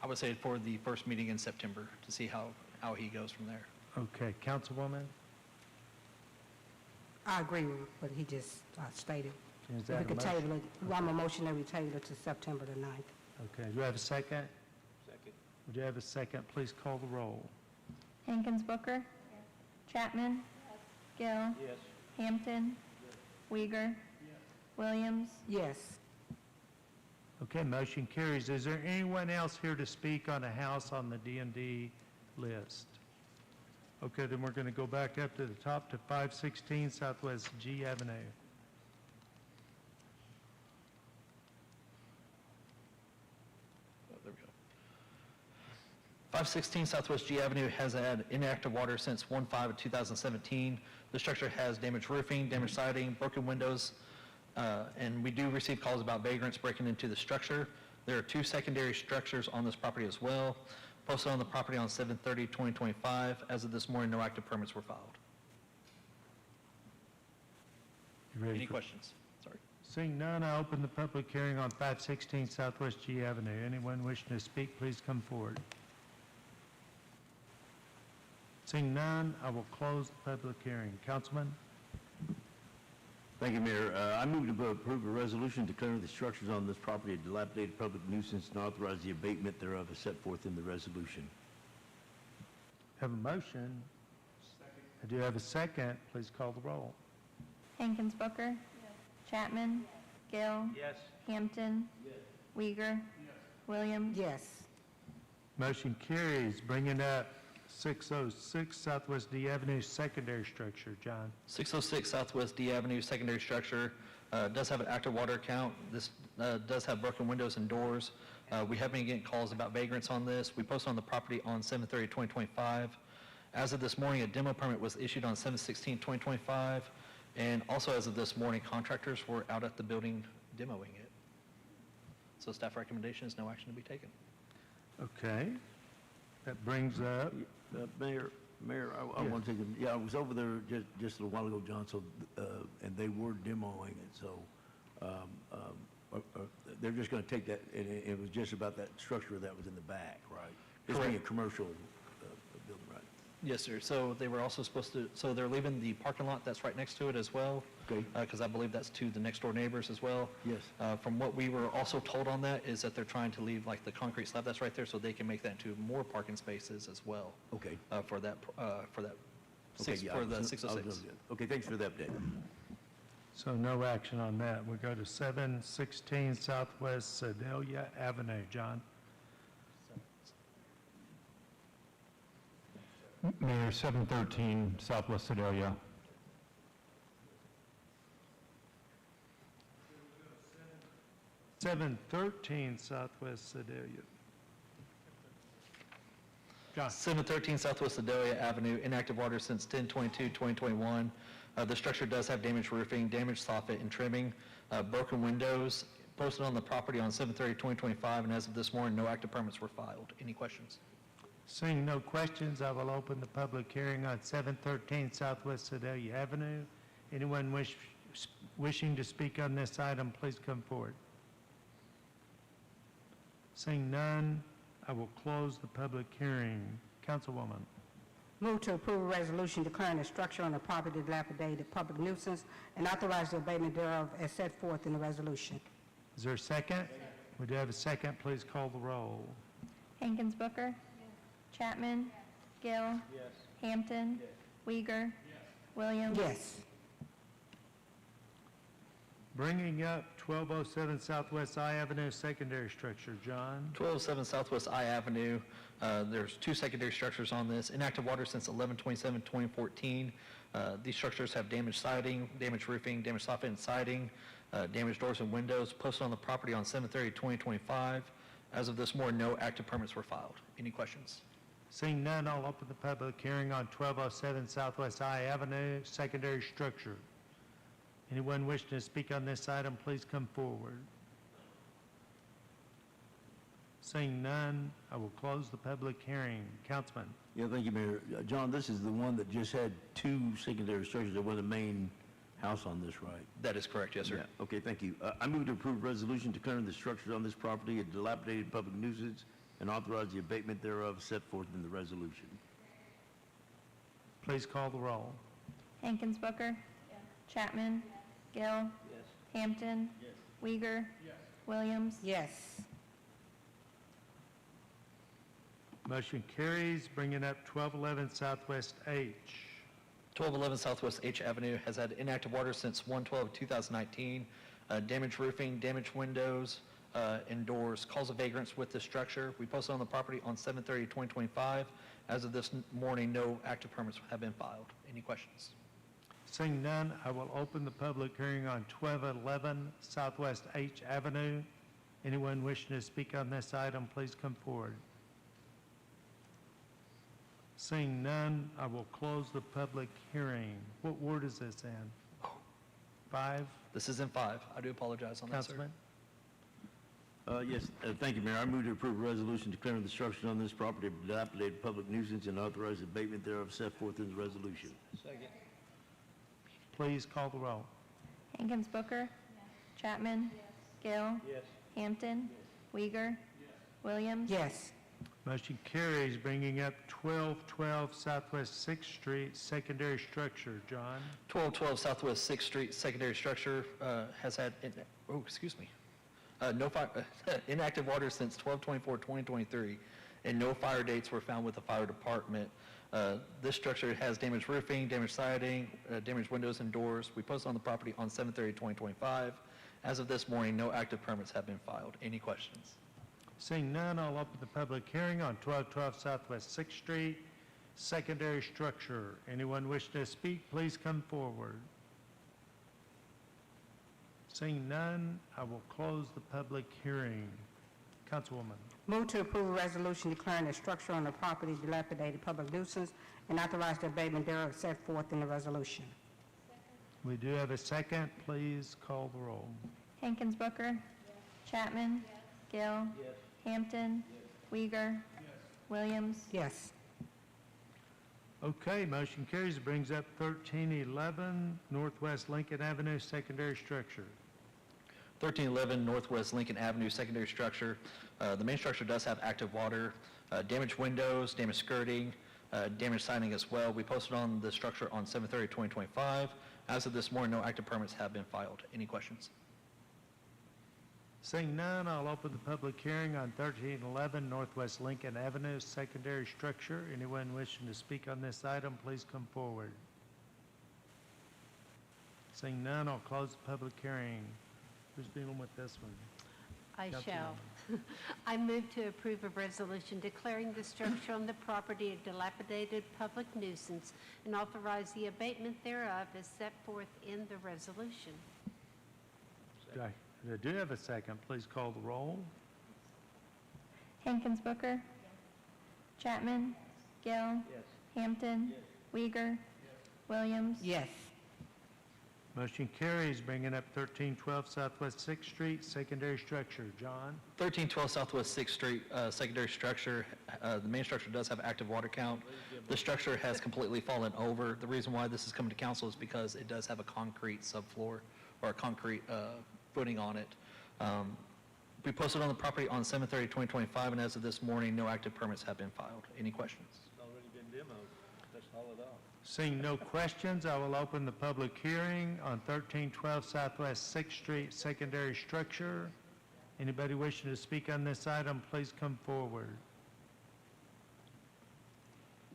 would say for the first meeting in September to see how he goes from there. Okay, Councilwoman? I agree with what he just stated. Is If that we a could motion? table it, I'm a motion that we table it to September the 9th. Okay, do I have a second? Second. Would you have a second? Please call the roll. Hankins Booker? Chapman? Gill? Hampton? Uyghur? Williams, Yes. Okay, motion carries. Is there anyone else here to speak on a house on the D&D list? Okay, then we're going to go back up to the top to 516 Southwest G Avenue. Oh, there we go. 516 Southwest G Avenue has had inactive water since 1/5 of 2017. The structure has damaged roofing, damaged siding, broken windows, and we do receive calls about vagrants breaking into the structure. There are 2 secondary structures on this property as well. Posted on the property on 7/30/2025. As of this morning, no active permits were filed. You ready Any for- questions? Sorry. Seeing none, I open the public hearing on 516 Southwest G Avenue. Anyone wishing to speak, please come forward. Seeing none, I will close the public hearing. Councilman? Thank you, Mayor. I move to approve a resolution declaring the structures on this property a dilapidated public nuisance and authorize the abatement thereof as set forth in the resolution. Have a motion. I do have a second. Please call the roll. Hankins Booker, Chapman, Gill, Hampton, Weiger, Williams, Yes. Motion carries. Bringing up 606 Southwest D Avenue, secondary structure. John? 606 Southwest D Avenue, secondary structure, does have an active water account. This does have broken windows and doors. We have been getting calls about vagrants on this. We posted on the property on 7/30/2025. As of this morning, a demo permit was issued on 7/16/2025, and also as of this morning, contractors were out at the building demoing it. So staff recommendation is no action to be taken. Okay. That brings up, Mayor, I want to take, I was over there just a little while ago, John, so, and they were demoing it, so, they're just going to take that, and it was just about that structure that was in the back, right? It's being a commercial building, right? Yes, sir. So they were also supposed to, so they're leaving the parking lot that's right next to it as well. Okay. Because I believe that's to the next door neighbors as well. Yes. From what we were also told on that is that they're trying to leave like the concrete slab that's right there so they can make that into more parking spaces as well. Okay. For that, for the Okay, yeah, I was 606. good. Okay, thanks for the update. so no action on that. We go to 716 Southwest Sedalia Avenue. John? Mayor, 713 Southwest Sedalia. – 713 Southwest Sedalia. John? 713 Southwest Sedalia Avenue, inactive water since 10/22/2021. The structure does have damaged roofing, damaged soffit and trimming, broken windows. Posted on the property on 7/30/2025, and as of this morning, no active permits were filed. Any questions? Seeing no questions, I will open the public hearing on 713 Southwest Sedalia Avenue. Anyone wishing to speak on this item, please come forward. Seeing none, I will close the public hearing. Councilwoman? Move to approve a resolution declaring the structure on the property dilapidated public nuisance and authorize the abatement thereof as set forth in the resolution. Is there a second? We do have a second. Please call the roll. Hankins Booker, Chapman, Gill, Hampton, Weiger, Williams, Yes. Bringing up 1207 Southwest I Avenue, secondary structure. John? 1207 Southwest I Avenue, there's 2 secondary structures on this. Inactive water since 11/27/2014. These structures have damaged siding, damaged roofing, damaged soffit and siding, damaged doors and windows. Posted on the property on 7/30/2025. As of this morning, no active permits were filed. Any questions? Seeing none, I'll open the public hearing on 1207 Southwest I Avenue, secondary structure. Anyone wishing to speak on this item, please come forward. Seeing none, I will close the public hearing. Councilman? Yeah, thank you, Mayor. John, this is the one that just had 2 secondary structures. There wasn't a main house on this, right? That is correct, yes, sir. Yeah, okay, thank you. I move to approve a resolution declaring the structures on this property a dilapidated public nuisance and authorize the abatement thereof set forth in the resolution. Please call the roll. Hankins Booker, Chapman, Gill, Hampton, Weiger, Williams, Yes. Motion carries. Bringing up 1211 Southwest H. 1211 Southwest H Avenue has had inactive water since 1/12/2019. damaged roofing, damaged windows, and doors, cause of vagrants with the structure. We posted on the property on 7/30/2025. As of this morning, no active permits have been filed. Any questions? Seeing none, I will open the public hearing on 1211 Southwest H Avenue. Anyone wishing to speak on this item, please come forward. Seeing none, I will close the public hearing. What ward is this in? 5? This is in 5. I do apologize on that, sir. Councilman? Yes, thank you, Mayor. I move to approve a resolution declaring the structure on this property a dilapidated public nuisance and authorize abatement thereof set forth in the resolution. Second. Please call the roll. Hankins Booker? Chapman? Gill? Yes. Hampton? Uyghur? Williams? Yes. Motion carries, bringing up 1212 Southwest 6th Street, secondary structure. John? 1212 Southwest 6th Street, secondary structure, has had, no fire, inactive water since 12/24/2023, and no fire dates were found with the fire department. This structure has damaged roofing, damaged siding, damaged windows and doors. We posted on the property on 7/30/2025. As of this morning, no active permits have been filed. Any questions? Seeing none, I'll open the public hearing on 1212 Southwest 6th Street, secondary structure. Anyone wishing to speak, please come forward. Seeing none, I will close the public hearing. Councilwoman. Move to approve a resolution declaring the structure on the property dilapidated public nuisance and authorize the abatement thereof set forth in the resolution. We do have a second. Please call the roll. Hankins Booker? Chapman? Gill? Hampton? Uyghur? Williams? Yes. Okay, motion carries. It brings up 1311 Northwest Lincoln Avenue, secondary structure. 1311 Northwest Lincoln Avenue, secondary structure. The main structure does have active water, damaged windows, damaged skirting, damaged siding as well. We posted on the structure on 7/30/2025. As of this morning, no active permits have been filed. Any questions? Seeing none, I'll open the public hearing on 1311 Northwest Lincoln Avenue, secondary structure. Anyone wishing to speak on this item, please come forward. Seeing none, I'll close the public hearing. Who's dealing with this one? I Councilwoman. shall. I move to approve a resolution declaring the structure on the property a dilapidated public nuisance and authorize the abatement thereof as set forth in the resolution. I do have a second. Please call the roll. Hankins Booker? Chapman? Gill? Hampton? Uyghur? Williams? Yes. Motion carries, bringing up 1312 Southwest 6th Street, secondary structure. John? 1312 Southwest 6th Street, secondary structure. The main structure does have active water count. The structure has completely fallen over. The reason why this is coming to council is because it does have a concrete subfloor or a concrete footing on it. We posted on the property on 7/30/2025, and as of this morning, no active permits have been filed. Any questions? It's already been demoed. Let's haul it off. Seeing no questions, I will open the public hearing on 1312 Southwest 6th Street, secondary structure. Anybody wishing to speak on this item, please come forward.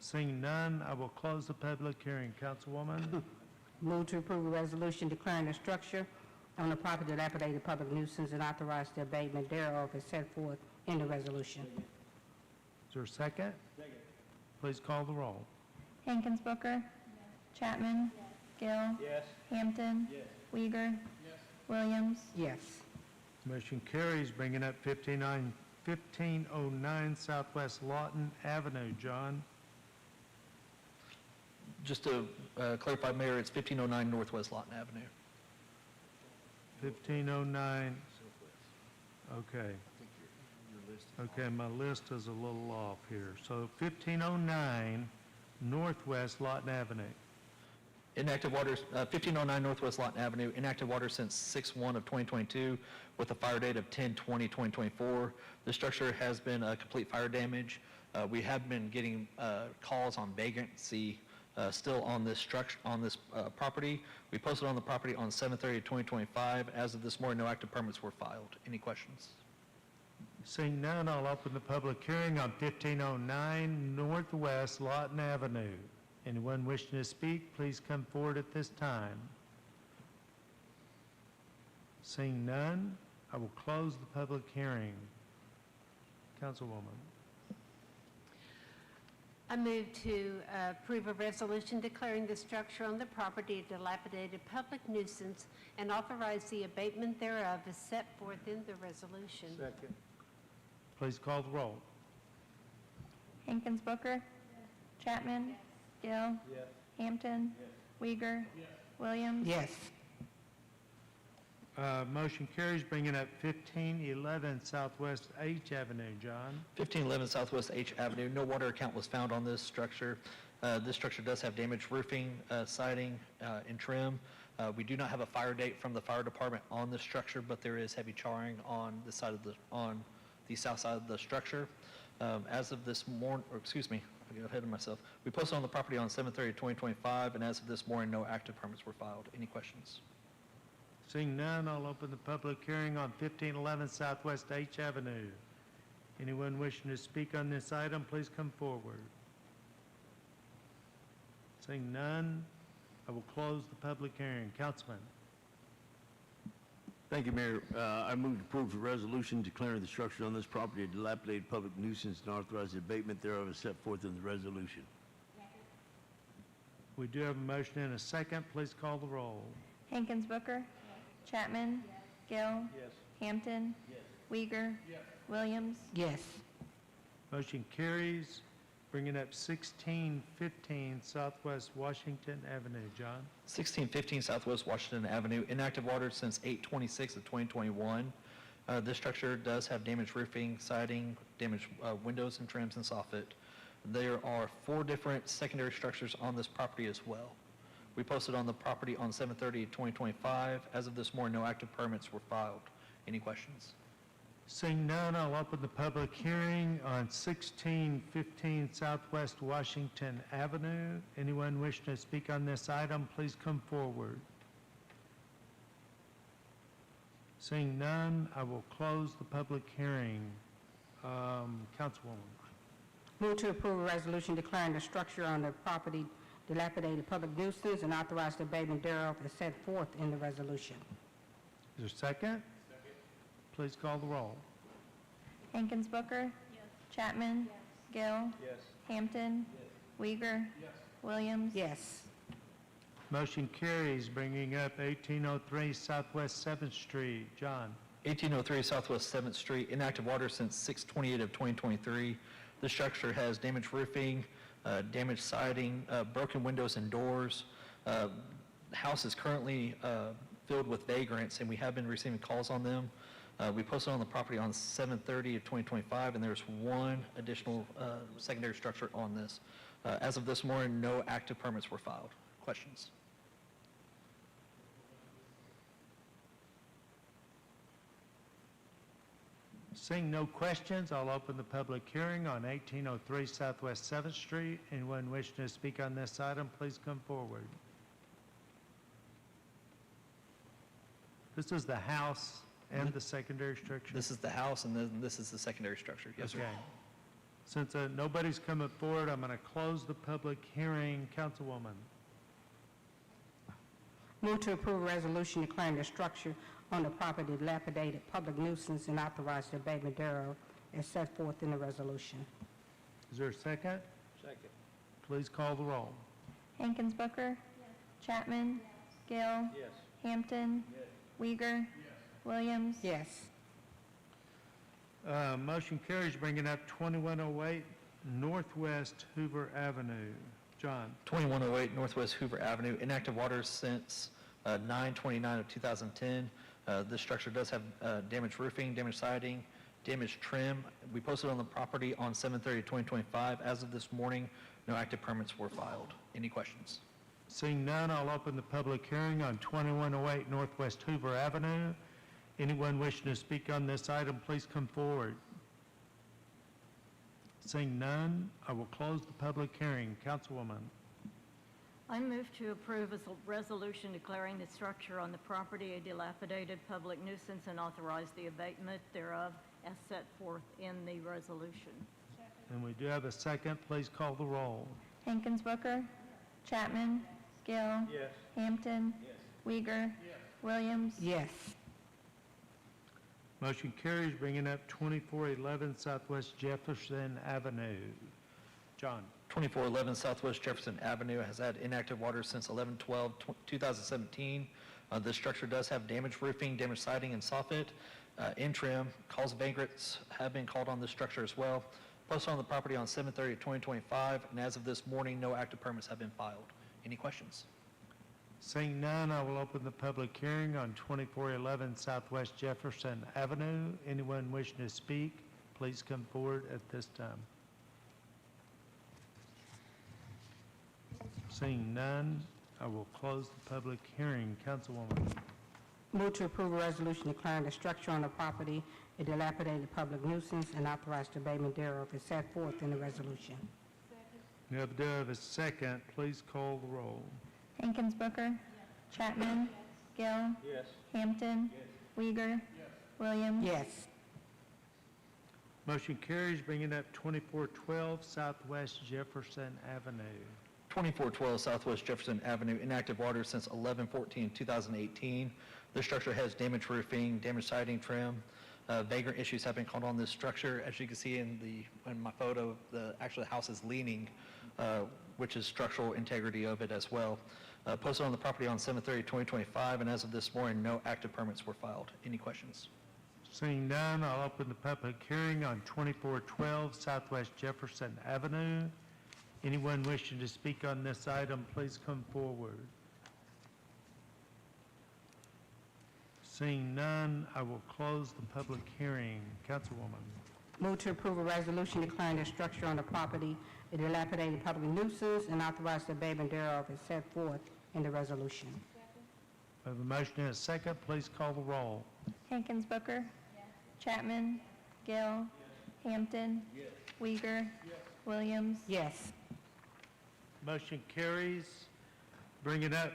Seeing none, I will close the public hearing. Councilwoman? Move to approve a resolution declaring the structure on the property dilapidated public nuisance and authorize the abatement thereof as set forth in the resolution. Is there a second? Second. Please call the roll. Hankins Booker? Chapman? Gill? Yes. Hampton? Uyghur? Williams? Yes. Motion carries, bringing up 1509 Southwest Lawton Avenue. John? Just to clarify, Mayor, it's 1509 Northwest Lawton Avenue. 1509. Okay. Okay, my list is a little off here. So 1509 Northwest Lawton Avenue. Inactive water, 1509 Northwest Lawton Avenue, inactive water since 6/1/2022 with a fire date of 10/20/2024. The structure has been complete fire damage. We have been getting calls on vagrancy still on this structure, on this property. We posted on the property on 7/30/2025. As of this morning, no active permits were filed. Any questions? Seeing none, I'll open the public hearing on 1509 Northwest Lawton Avenue. Anyone wishing to speak, please come forward at this time. Seeing none, I will close the public hearing. Councilwoman. I move to approve a resolution declaring the structure on the property a dilapidated public nuisance and authorize the abatement thereof as set forth in the resolution. Second. Please call the roll. Hankins Booker. Chapman. Gill. Hampton. Weiger. Williams. Yes. Motion carries, bringing up 1511 Southwest H Avenue. John? 1511 Southwest H Avenue, no water account was found on this structure. This structure does have damaged roofing, siding, and trim. We do not have a fire date from the fire department on the structure, but there is heavy charring on the side of on the south side of the structure. As of this morning, or excuse me, I got ahead of myself. We posted on the property on 7/30/2025, and as of this morning, no active permits were filed. Any questions? Seeing none, I'll open the public hearing on 1511 Southwest H Avenue. Anyone wishing to speak on this item, please come forward. Seeing none, I will close the public hearing. Councilman? Thank you, Mayor. I move to approve a resolution declaring the structure on this property a dilapidated public nuisance and authorize the abatement thereof as set forth in the resolution. We do have a motion and a second. Please call the roll. Hankins Booker. Chapman. Gill. Hampton. Weiger. Williams. Yes. Motion carries, bringing up 1615 Southwest Washington Avenue. John? 1615 Southwest Washington Avenue, inactive water since 8/26 of 2021. This structure does have damaged roofing, siding, damaged windows and trims and soffit. There are 4 different secondary structures on this property as well. We posted on the property on 7/30/2025. As of this morning, no active permits were filed. Any questions? Seeing none, I'll open the public hearing on 1615 Southwest Washington Avenue. Anyone wishing to speak on this item, please come forward. Seeing none, I will close the public hearing. Councilwoman. Move to approve a resolution declaring the structure on the property dilapidated public nuisance and authorize the abatement thereof as set forth in the resolution. Is there a second? Please call the roll. Hankins Booker. Chapman. Gill. Hampton. Weiger. Williams. Yes. Motion carries, bringing up 1803 Southwest 7th Street. John? 1803 Southwest 7th Street, inactive water since 6/28 of 2023. The structure has damaged roofing, damaged siding, broken windows and doors. The house is currently filled with vagrants, and we have been receiving calls on them. We posted on the property on 7/30 of 2025, and there's 1 additional secondary structure on this. As of this morning, no active permits were filed. Questions? Seeing no questions, I'll open the public hearing on 1803 Southwest 7th Street. Anyone wishing to speak on this item, please come forward. This is the house and the secondary structure? This is the house, and then this is the secondary structure. Yes, sir. Okay. Since nobody's coming forward, I'm going to close the public hearing. Councilwoman. Move to approve a resolution declaring the structure on the property dilapidated public nuisance and authorize the abatement thereof as set forth in the resolution. Is there a second? Second. Please call the roll. Hankins Booker. Chapman. Gill. Hampton. Weiger. Williams. Yes. Motion carries, bringing up 2108 Northwest Hoover Avenue. John? 2108 Northwest Hoover Avenue, inactive water since 9/29 of 2010. This structure does have damaged roofing, damaged siding, damaged trim. We posted on the property on 7/30/2025. As of this morning, no active permits were filed. Any questions? Seeing none, I'll open the public hearing on 2108 Northwest Hoover Avenue. Anyone wishing to speak on this item, please come forward. Seeing none, I will close the public hearing. Councilwoman. I move to approve a resolution declaring the structure on the property a dilapidated public nuisance and authorize the abatement thereof as set forth in the resolution. And we do have a second. Please call the roll. Hankins Booker. Chapman. Gill. Hampton. Weiger. Williams. Yes. Motion carries, bringing up 2411 Southwest Jefferson Avenue. John? 2411 Southwest Jefferson Avenue has had inactive water since 11/12/2017. This structure does have damaged roofing, damaged siding, and soffit. In trim, calls of vagrants have been called on this structure as well. Posted on the property on 7/30/2025, and as of this morning, no active permits have been filed. Any questions? Seeing none, I will open the public hearing on 2411 Southwest Jefferson Avenue. Anyone wishing to speak, please come forward at this time. Seeing none, I will close the public hearing. Councilwoman. Move to approve a resolution declaring the structure on the property a dilapidated public nuisance and authorize the abatement thereof as set forth in the resolution. We have a second. Please call the roll. Hankins Booker. Chapman. Gill. Hampton. Weiger. Williams. Yes. Motion carries, bringing up 2412 Southwest Jefferson Avenue. 2412 Southwest Jefferson Avenue, inactive water since 11/14/2018. The structure has damaged roofing, damaged siding, trim. Vagrant issues have been called on this structure. As you can see in my photo, the house is leaning, which is structural integrity of it as well. Posted on the property on 7/30/2025, and as of this morning, no active permits were filed. Any questions? Seeing none, I'll open the public hearing on 2412 Southwest Jefferson Avenue. Anyone wishing to speak on this item, please come forward. Seeing none, I will close the public hearing. Councilwoman. Move to approve a resolution declaring the structure on the property a dilapidated public nuisance and authorize the abatement thereof as set forth in the resolution. I have a motion and a second. Please call the roll. Hankins Booker. Chapman. Gill. Hampton. Weiger. Williams. Yes. Motion carries. Bringing up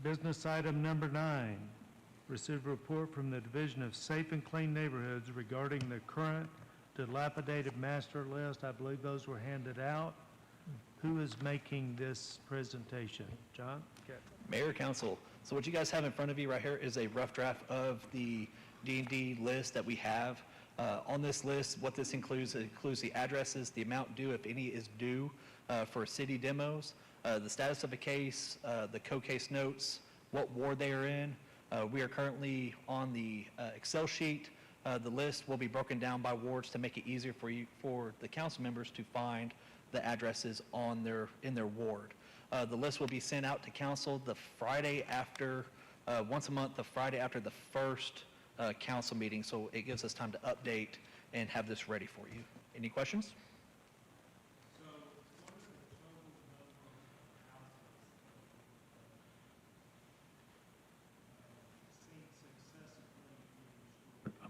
business item number 9. Receive a report from the Division of Safe and Clean Neighborhoods regarding the current dilapidated master list. I believe those were handed out. Who is making this presentation? John? Okay. Mayor, Council. So what you guys have in front of you right here is a rough draft of the D&D list that we have. On this list, what this includes, it includes the addresses, the amount due, if any is due, for city demos, the status of a case, the co-case notes, what ward they are in. We are currently on the Excel sheet. The list will be broken down by wards to make it easier for the council members to find the addresses in their ward. The list will be sent out to council the Friday after, once a month, the Friday after the first council meeting, so it gives us time to update and have this ready for you. Any questions?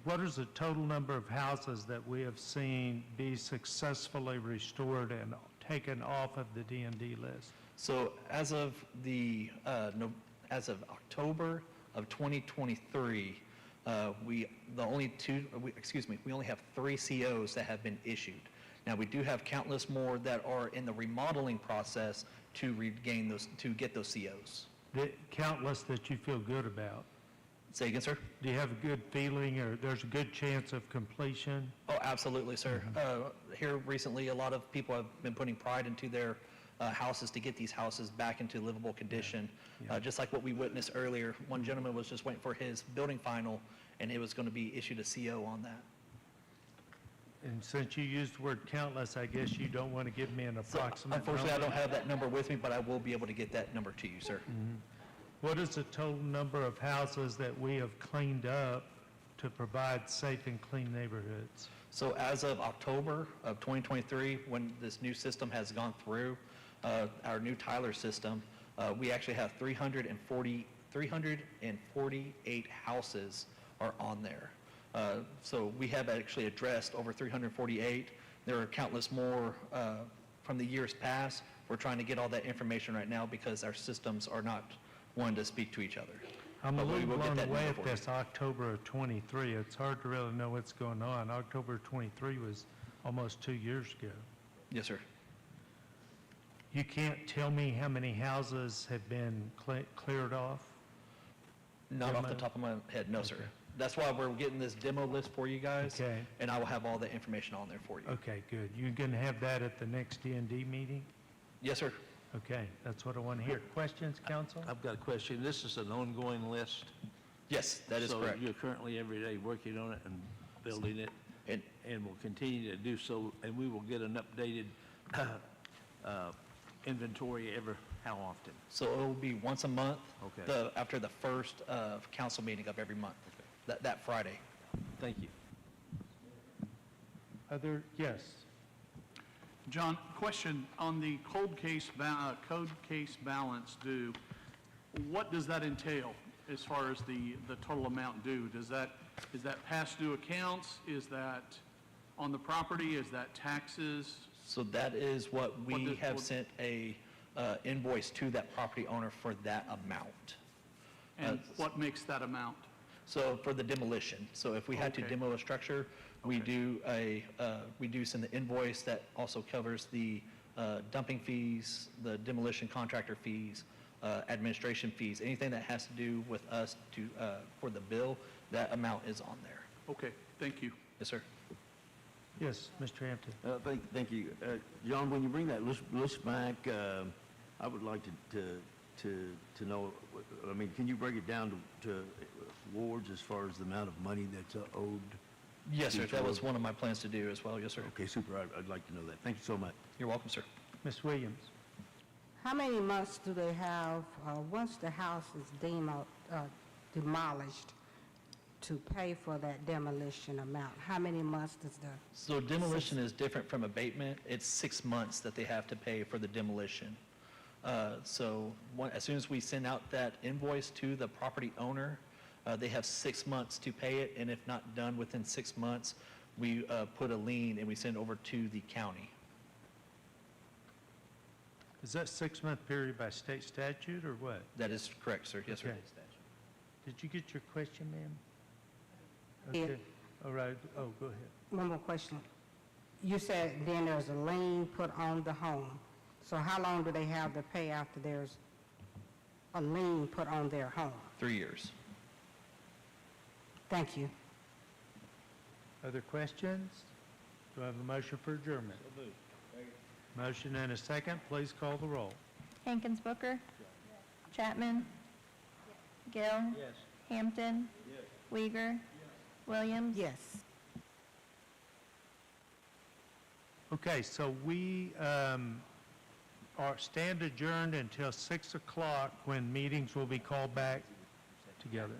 What is the total number of houses that we have seen be successfully restored and taken off of the D&D list? So as of October of 2023, we only have 3 COs that have been issued. Now we do have countless more that are in the remodeling process to get those COs. Countless that you feel good about? Say again, sir? Do you have a good feeling, or there's a good chance of completion? Oh, absolutely, sir. Here recently, a lot of people have been putting pride into their houses to get these houses back into livable condition. Just like what we witnessed earlier, one gentleman was just waiting for his building final, and it was going to be issued a CO on that. And since you used the word countless, I guess you don't want to give me an approximate Unfortunately, number? I don't have that number with me, but I will be able to get that number to you, sir. What is the total number of houses that we have cleaned up to provide safe and clean neighborhoods? So as of October of 2023, when this new system has gone through, our new Tyler system, we actually have 348 houses are on there. So we have actually addressed over 348. There are countless more from the years past. We're trying to get all that information right now because our systems are not one to speak to each other. I'm a But we little will get blown that away number at for you. this October of 23. It's hard to really know what's going on. October of 23 was almost 2 years ago. Yes, sir. You can't tell me how many houses have been cleared off? Not off the top of my head, no, sir. That's why we're getting this demo list for you guys. Okay. And I will have all the information on there for you. Okay, good. You going to have that at the next D&D meeting? Yes, sir. Okay, that's what I want to hear. Questions, council? I've got a question. This is an ongoing list? Yes, that is correct. So you're currently every day working on it and building it, and will continue to do so, and we will get an updated inventory how often? So it will be once a month. Okay. After the first council meeting of every month, that Friday. Thank you. Yes. John, question on the code case balance due, what does that entail as far as the total amount due? Is that past due accounts? Is that on the property? Is that taxes? So that is what we have sent a invoice to that property owner for that amount. And what makes that amount? So for the demolition, so if we had to Okay. demo a structure, we do send the invoice that also covers the dumping fees, the demolition contractor fees, administration fees, anything that has to do with us for the bill, that amount is on there. Okay, thank you. Yes, sir. Yes, Mr. Hampton. Thank you. John, when you bring that list back, I would like to know, I mean, can you break it down to wards as far as the amount of money that's owed? Yes, sir. each That was ward? one of my plans to do as well. Yes, sir. Okay, super. I'd like to know that. Thank you so much. You're welcome, sir. Ms. Williams? How many months do they have, once the house is demolished, to pay for that demolition amount? How many months does the... So demolition is different from abatement. It's 6 months that they have to pay for the demolition. As soon as we send out that invoice to the property owner, they have 6 months to pay it, and if not done within 6 months, we put a lien and we send it over to the county. Is that 6-month period by state statute or what? That is correct, sir. Yes, sir. Okay. Did you get your question, ma'am? Yeah. Okay. All right. Oh, go ahead. One more question. You said then there's a lien put on the home. So how long do they have to pay after there's a lien put on their home? 3 years. Thank you. Other questions? Do I have a motion for adjournment? Motion and a second. Please call the roll. Hankins Booker? Chapman? Gill? Hampton? Weiger? Williams? Yes. Okay, so we stand adjourned until 6 o'clock when meetings will be called back together.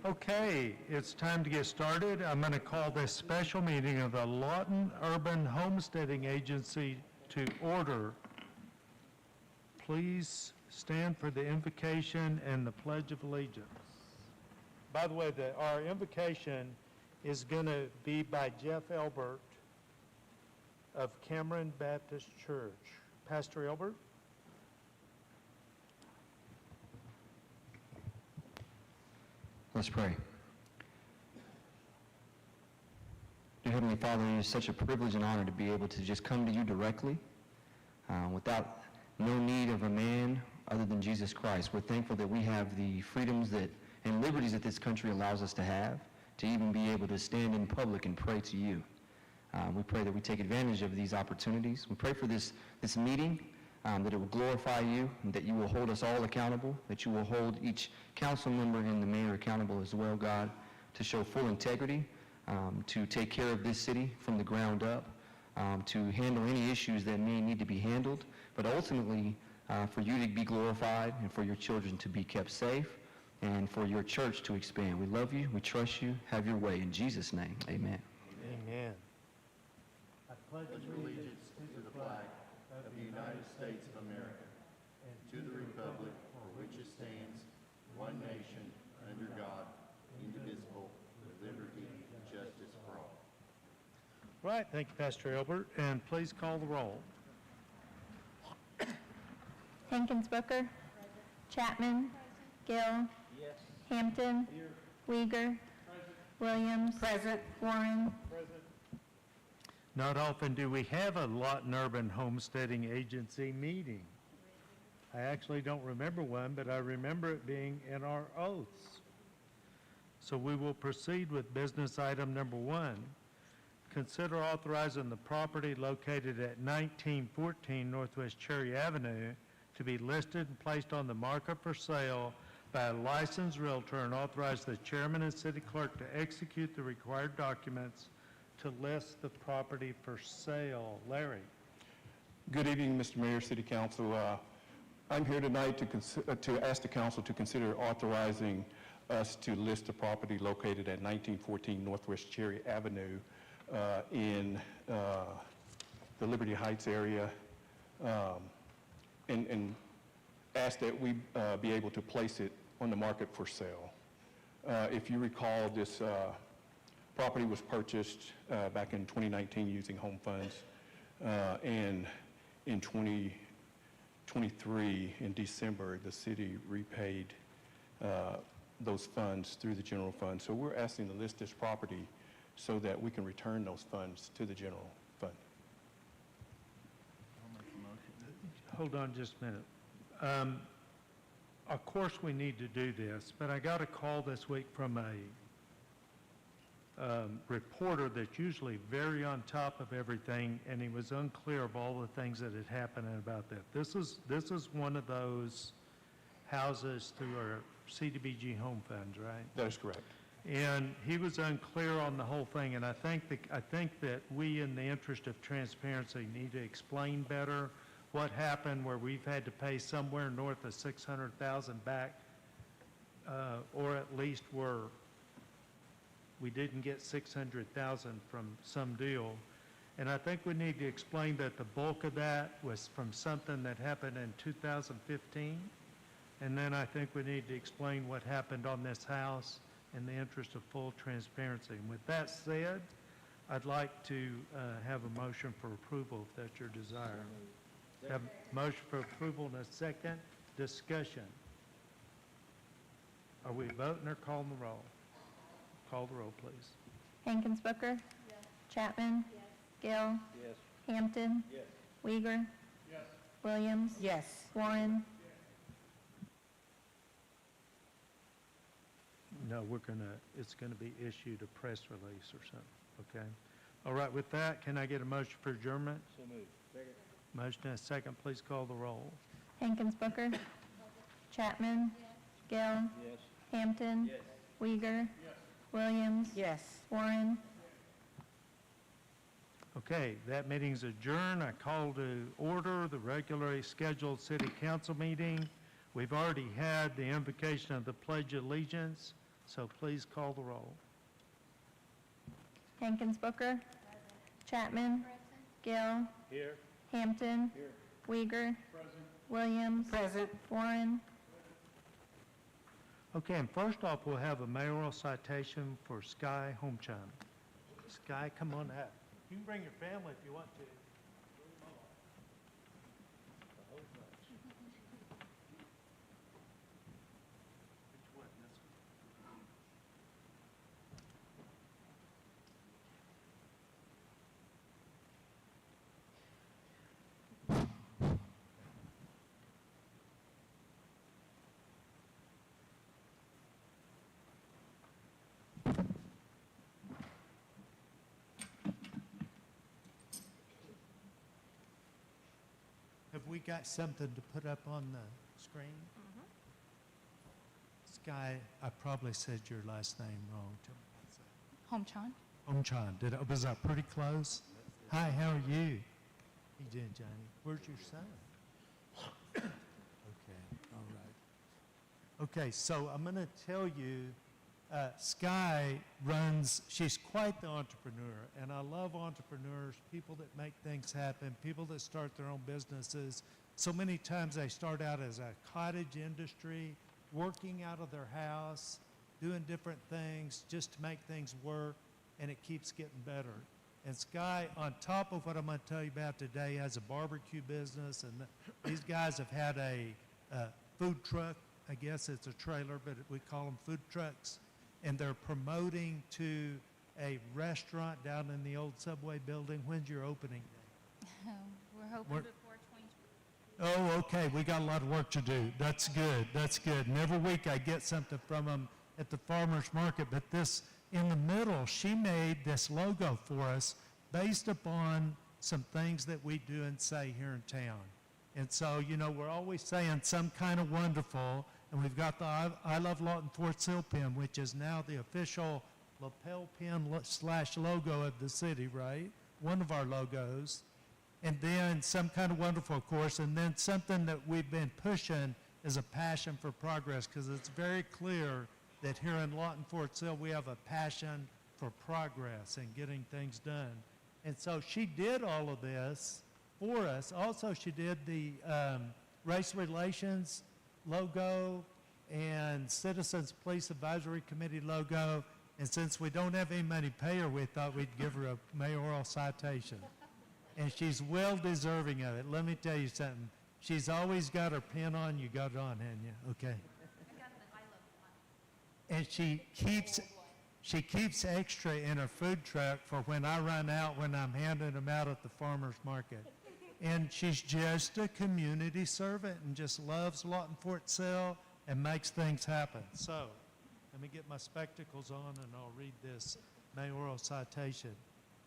Okay, it's time to get started. I'm going to call this special meeting of the Lawton Urban Homesteading Agency to order. Please stand for the invocation and the Pledge of Allegiance. By the way, our invocation is going to be by Jeff Elbert of Cameron Baptist Church. Pastor Elbert? Let's pray. Dear Heavenly Father, it is such a privilege and honor to be able to just come to you directly without no need of a man other than Jesus Christ. We're thankful that we have the freedoms and liberties that this country allows us to have, to even be able to stand in public and pray to you. We pray that we take advantage of these opportunities. We pray for this meeting, that it will glorify you, and that you will hold us all accountable, that you will hold each council member and the mayor accountable as well, God, to show full integrity, to take care of this city from the ground up, to handle any issues that may need to be handled, but ultimately for you to be glorified and for your children to be kept safe and for your church to expand. We love you. We trust you. Have your way. In Jesus' name, amen. Amen. I pledge allegiance to the flag of the United States of America and to the republic for which it stands, one nation, under God, indivisible, with liberty and justice for all. Right, thank you, Pastor Elbert, and please call the roll. Hankins Booker. Chapman. Gill. Hampton. Uyghur. Williams. Present. Warren. Not often do we have a Lawton Urban Homesteading Agency meeting. I actually don't remember one, but I remember it being in our oaths. So we will proceed with business item number 1. Consider authorizing the property located at 1914 Northwest Cherry Avenue to be listed and placed on the market for sale by a licensed realtor, and authorize the chairman and city clerk to execute the required documents to list the property for sale. Larry? Good evening, Mr. Mayor, City Council. I'm here tonight to ask the council to consider authorizing us to list the property located at 1914 Northwest Cherry Avenue in the Liberty Heights area, and ask that we be able to place it on the market for sale. If you recall, this property was purchased back in 2019 using home funds, and in 2023, in December, the city repaid those funds through the general fund. So we're asking to list this property so that we can return those funds to the general fund. Hold on just a minute. Of course we need to do this, but I got a call this week from a reporter that's usually very on top of everything, and he was unclear of all the things that had happened about that. This is one of those houses through our CDBG home funds, right? That is correct. And he was unclear on the whole thing, and I think that we, in the interest of transparency, need to explain better what happened where we've had to pay somewhere north of $600,000 back, or at least we didn't get $600,000 from some deal. And I think we need to explain that the bulk of that was from something that happened in 2015. And then I think we need to explain what happened on this house in the interest of full transparency. And with that said, I'd like to have a motion for approval, if that's your desire. Have a motion for approval and a second. Discussion. Are we voting or calling the roll? Call the roll, please. Hankins Booker. Chapman. Gill. Hampton. Uyghur. Williams. Yes. Warren. No, it's gonna be issued a press release or something, okay? All right, with that, can I get a motion for adjournment? So moved. Second. Motion and a second, please call the roll. Hankins Booker. Chapman. Gill. Hampton. Uyghur. Williams. Yes. Warren. Okay, that meeting's adjourned. I call to order the regularly scheduled city council meeting. We've already had the invocation of the Pledge of Allegiance. So please call the roll. Hankins Booker. Chapman. Gill. Here. Hampton. Weiger. Williams. Present. Warren. Okay, and first off, we'll have a mayoral citation for Sky Homechime. Sky, come on up. You can bring your family if you want to. Have we got something to put up on the screen? Sky, I probably said your last name wrong. Homechan. Homechan, was I pretty close? Hi, how are you? How you doing, Johnny? Where's your son? Okay, all right. Okay, so I'm going to tell you, Sky runs, she's quite the entrepreneur, and I love entrepreneurs, people that make things happen, people that start their own businesses. So many times they start out as a cottage industry, working out of their house, doing different things just to make things work, and it keeps getting better. And Sky, on top of what I'm going to tell you about today, has a barbecue business, and these guys have had a food truck. I guess it's a trailer, but we call them food trucks. And they're promoting to a restaurant down in the old Subway building. When's your opening day? We're hoping before 2020. Oh, okay, we got a lot of work to do. That's good, that's good. And every week I get something from them at the farmer's market, but this, in the middle, she made this logo for us based upon some things that we do and say here in town. And so, you know, we're always saying some kind of wonderful, and we've got the I Love Lawton Fort Sill pin, which is now the official lapel pin / logo of the city, right? One of our logos. And then some kind of wonderful, of course, and then something that we've been pushing is a passion for progress, because it's very clear that here in Lawton Fort Sill we have a passion for progress and getting things done. And so she did all of this for us. Also, she did the race relations logo and Citizens Police Advisory Committee logo. And since we don't have any money to pay her, we thought we'd give her a mayoral citation. And she's well deserving of it. Let me tell you something. She's always got her pin on. You got it on, haven't you? Okay. And she keeps extra in her food truck for when I run out, when I'm handing them out at the farmer's market. And she's just a community servant and just loves Lawton Fort Sill and makes things happen. So let me get my spectacles on and I'll read this mayoral citation.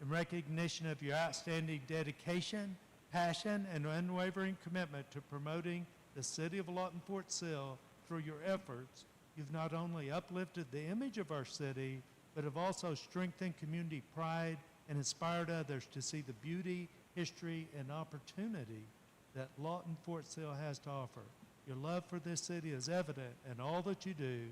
In recognition of your outstanding dedication, passion, and unwavering commitment to promoting the city of Lawton Fort Sill through your efforts, you've not only uplifted the image of our city, but have also strengthened community pride and inspired others to see the beauty, history, and opportunity that Lawton Fort Sill has to offer. Your love for this city is evident in all that you do,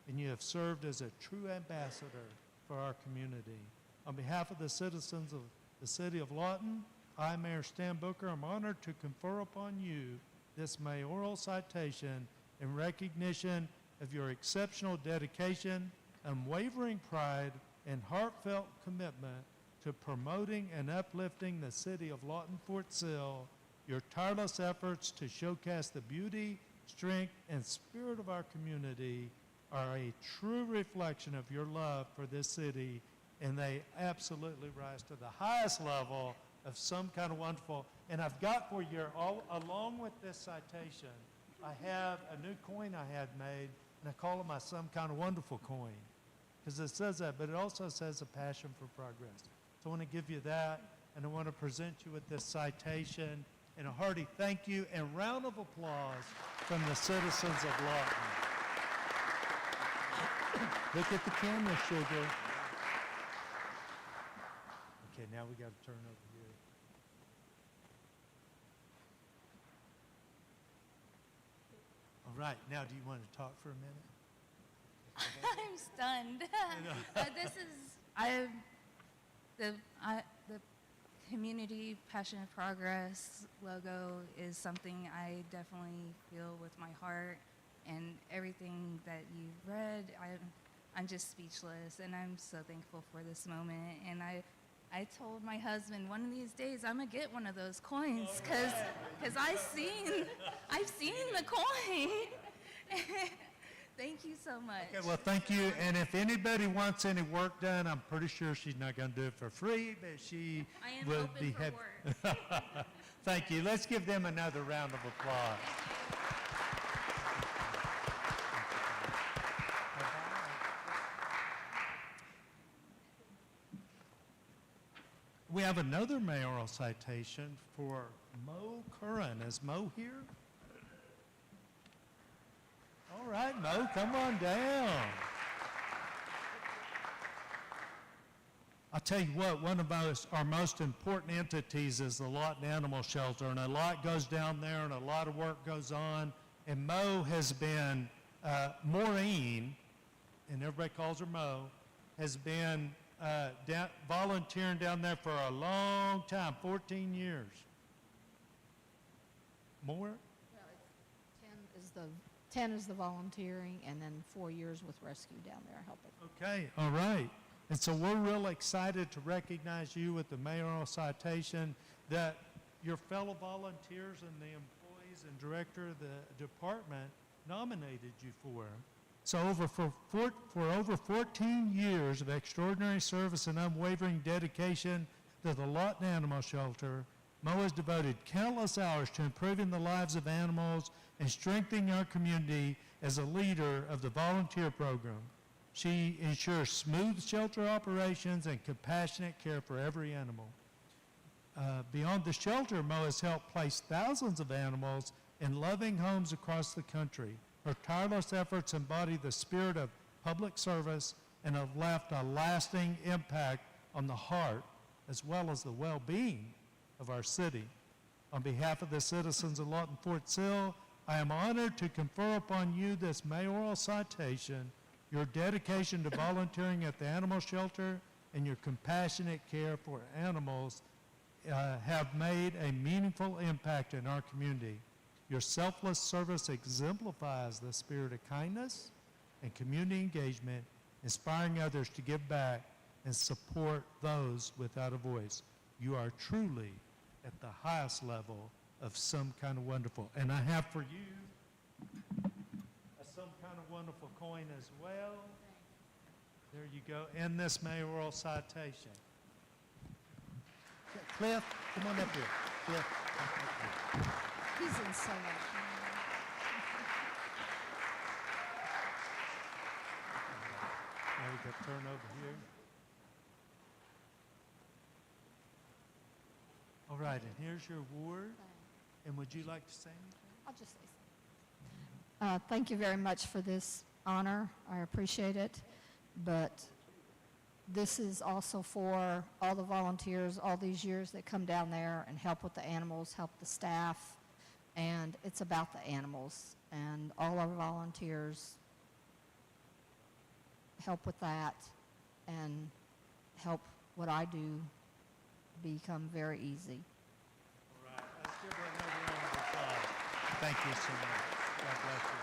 and you have served as a true ambassador for our community. On behalf of the citizens of the city of Lawton, I, Mayor Stan Booker, am honored to confer upon you this mayoral citation in recognition of your exceptional dedication, unwavering pride, and heartfelt commitment to promoting and uplifting the city of Lawton Fort Sill. Your tireless efforts to showcase the beauty, strength, and spirit of our community are a true reflection of your love for this city, and they absolutely rise to the highest level of some kind of wonderful. And I've got for you, along with this citation, I have a new coin I had made, and I call it my some kind of wonderful coin, because it says that, but it also says a passion for progress. So I want to give you that, and I want to present you with this citation, and a hearty thank you and round of applause from the citizens of Lawton. Look at the camera, sugar. Okay, now we got to turn over here. All right, now do you want to talk for a minute? I'm stunned. This is, the Community Passion of Progress logo is something I definitely feel with my heart, and everything that you've read, I'm just speechless, and I'm so thankful for this moment. And I told my husband one of these days I'm gonna get one of those coins because I've seen the coin. Thank you so much. Okay, well, thank you. And if anybody wants any work done, I'm pretty sure she's not going to do it for free, but she I am will open be for happy. Thank you. Let's give them another round of applause. We have another mayoral citation for Mo Curran. Is Mo here? All right, Mo, come on down. I'll tell you what, one of our most important entities is the Lawton Animal Shelter, and a lot goes down there and a lot of work goes on. And Mo has been, Maureen, and everybody calls her Mo, has been volunteering down there for a long time, 14 years. More? 10 is the volunteering, and then 4 years with rescue down there helping. Okay, all right. And so we're real excited to recognize you with the mayoral citation that your fellow volunteers and the employees and director of the department nominated you for. So for over 14 years of extraordinary service and unwavering dedication to the Lawton Animal Shelter, Mo has devoted countless hours to improving the lives of animals and strengthening our community as a leader of the volunteer program. She ensures smooth shelter operations and compassionate care for every animal. Beyond the shelter, Mo has helped place thousands of animals in loving homes across the country. Her tireless efforts embody the spirit of public service and have left a lasting impact on the heart as well as the well-being of our city. On behalf of the citizens of Lawton Fort Sill, I am honored to confer upon you this mayoral citation. Your dedication to volunteering at the animal shelter and your compassionate care for animals have made a meaningful impact in our community. Your selfless service exemplifies the spirit of kindness and community engagement, inspiring others to give back and support those without a voice. You are truly at the highest level of Some Kind of Wonderful. And I have for you a Some Kind of Wonderful coin as well. There you go, and this mayoral citation. Cliff, come on up here. Cliff. He's in so much. Now we can turn over here. All right, and here's your award. And would you like to say anything? I'll just say something. Thank you very much for this honor. I appreciate it. But this is also for all the volunteers all these years that come down there and help with the animals, help the staff, and it's about the animals. And all our volunteers help with that and help what I do become very easy. All right, let's give her another round of applause. Thank you so much. God bless you.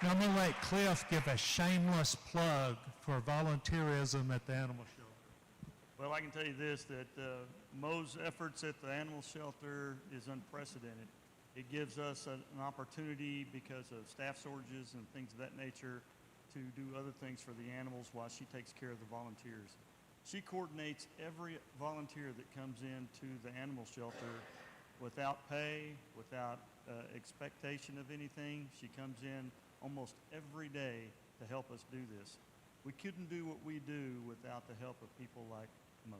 Now I'm going to let Cliff give a shameless plug for volunteerism at the animal shelter. Well, I can tell you this, that Mo's efforts at the animal shelter is unprecedented. It gives us an opportunity because of staff shortages and things of that nature to do other things for the animals while she takes care of the volunteers. She coordinates every volunteer that comes into the animal shelter without pay, without expectation of anything. She comes in almost every day to help us do this. We couldn't do what we do without the help of people like Mo.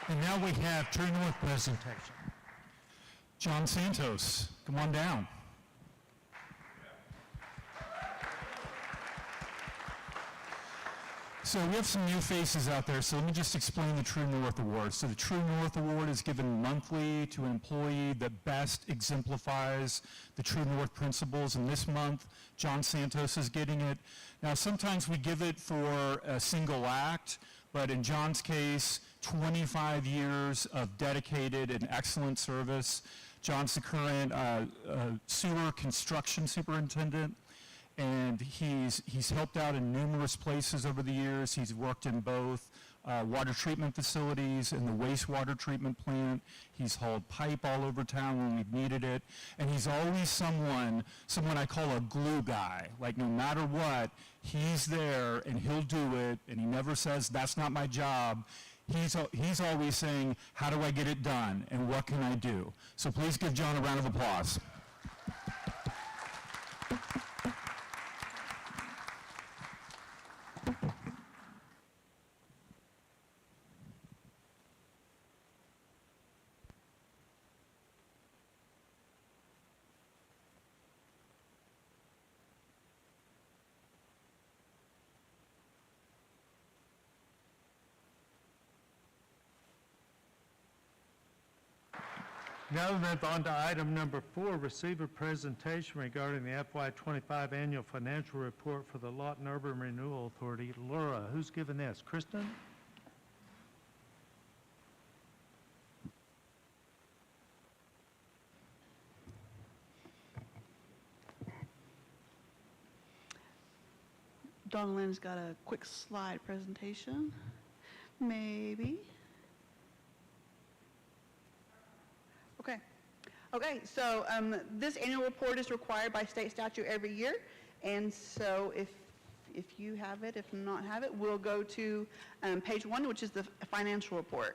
And now we have True North presentation. John Santos, come on down. So we have some new faces out there, so let me just explain the True North Award. So the True North Award is given monthly to an employee that best exemplifies the True North principles, and this month, John Santos is getting it. Now, sometimes we give it for a single act, but in John's case, 25 years of dedicated and excellent service. John's the current sewer construction superintendent, and he's helped out in numerous places over the years. He's worked in both water treatment facilities and the wastewater treatment plant. He's hauled pipe all over town when we've needed it, and he's always someone I call a glue guy. Like, no matter what, he's there and he'll do it, and he never says, that's not my job. He's always saying, how do I get it done, and what can I do? So please give John a round of applause. Now we move on to item number 4, receive a presentation regarding the FY25 annual financial report for the Lawton Urban Renewal Authority. Laura, who's giving this? Kristen? Donalyn's got a quick slide presentation. Maybe. Okay, so this annual report is required by state statute every year, and so if you have it, if not have it, we'll go to page 1, which is the financial report.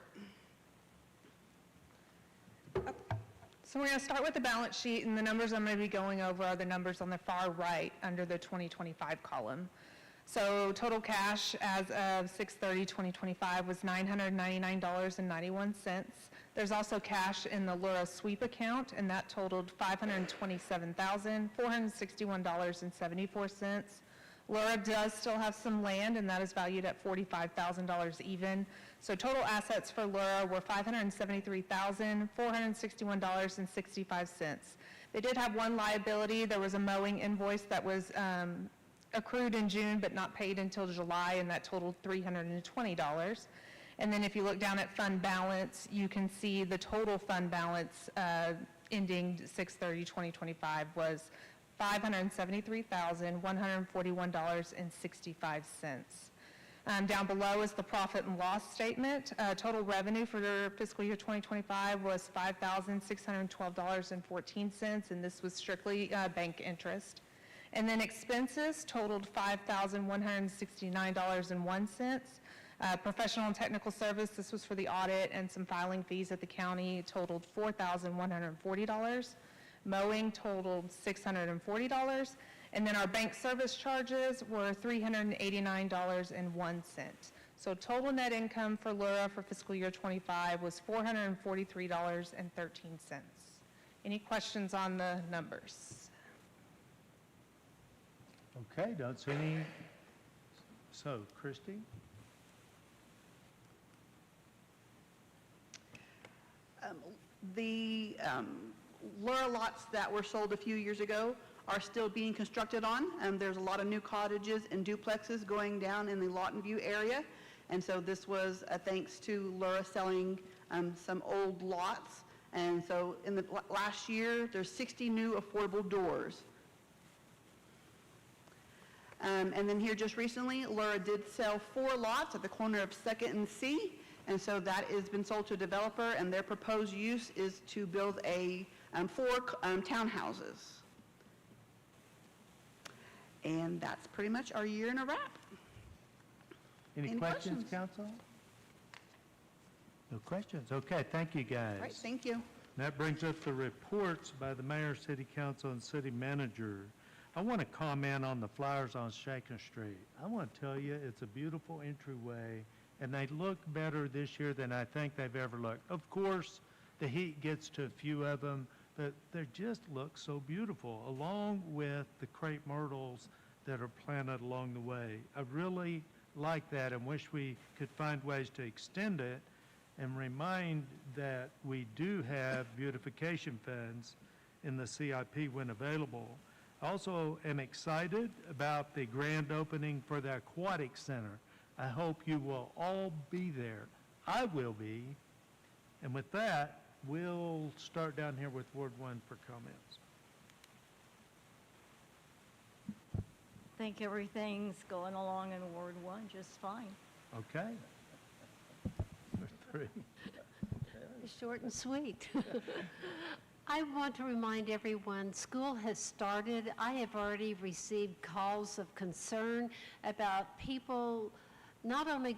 So we're going to start with the balance sheet, and the numbers I'm going to be going over are the numbers on the far right under the 2025 column. So total cash as of 6/30/2025 was $999.91. There's also cash in the Lura sweep account, and that totaled $527,461.74. Lura does still have some land, and that is valued at $45,000 even. So total assets for Lura were $573,461.65. They did have one liability. There was a mowing invoice that was accrued in June but not paid until July, and that totaled $320. And then if you look down at fund balance, you can see the total fund balance ending 6/30/2025 was $573,141.65. Down below is the profit and loss statement. Total revenue for the fiscal year 2025 was $5,612.14, and this was strictly bank interest. And then expenses totaled $5,169.01. Professional and technical service, this was for the audit and some filing fees at the county, totaled $4,140. Mowing totaled $640. And then our bank service charges were $389.01. So total net income for Lura for fiscal year 25 was $443.13. Any questions on the numbers? Okay, don't see any. So, Christie? The Lura lots that were sold a few years ago are still being constructed on. There's a lot of new cottages and duplexes going down in the Lawton View area. And so this was thanks to Lura selling some old lots. And so in the last year, there's 60 new affordable doors. And then here just recently, Lura did sell 4 lots at the corner of 2nd and C. And so that has been sold to a developer, and their proposed use is to build 4 townhouses. And that's pretty much our year in a wrap. Any questions, council? No questions. Okay, thank you, guys. All right, thank you. That brings up the reports by the mayor, city council, and city manager. I want to comment on the flowers on Shakin Street. I want to tell you, it's a beautiful entryway, and they look better this year than I think they've ever looked. Of course, the heat gets to a few of them, but they just look so beautiful, along with the crepe myrtles that are planted along the way. I really like that and wish we could find ways to extend it, and remind that we do have beautification funds in the CIP when available. Also am excited about the grand opening for the Aquatic Center. I hope you will all be there. I will be. And with that, we'll start down here with Ward 1 for comments. I think everything's going along in Ward 1 just fine. Okay. Number 3. Short and sweet. I want to remind everyone, school has started. I have already received calls of concern about people not only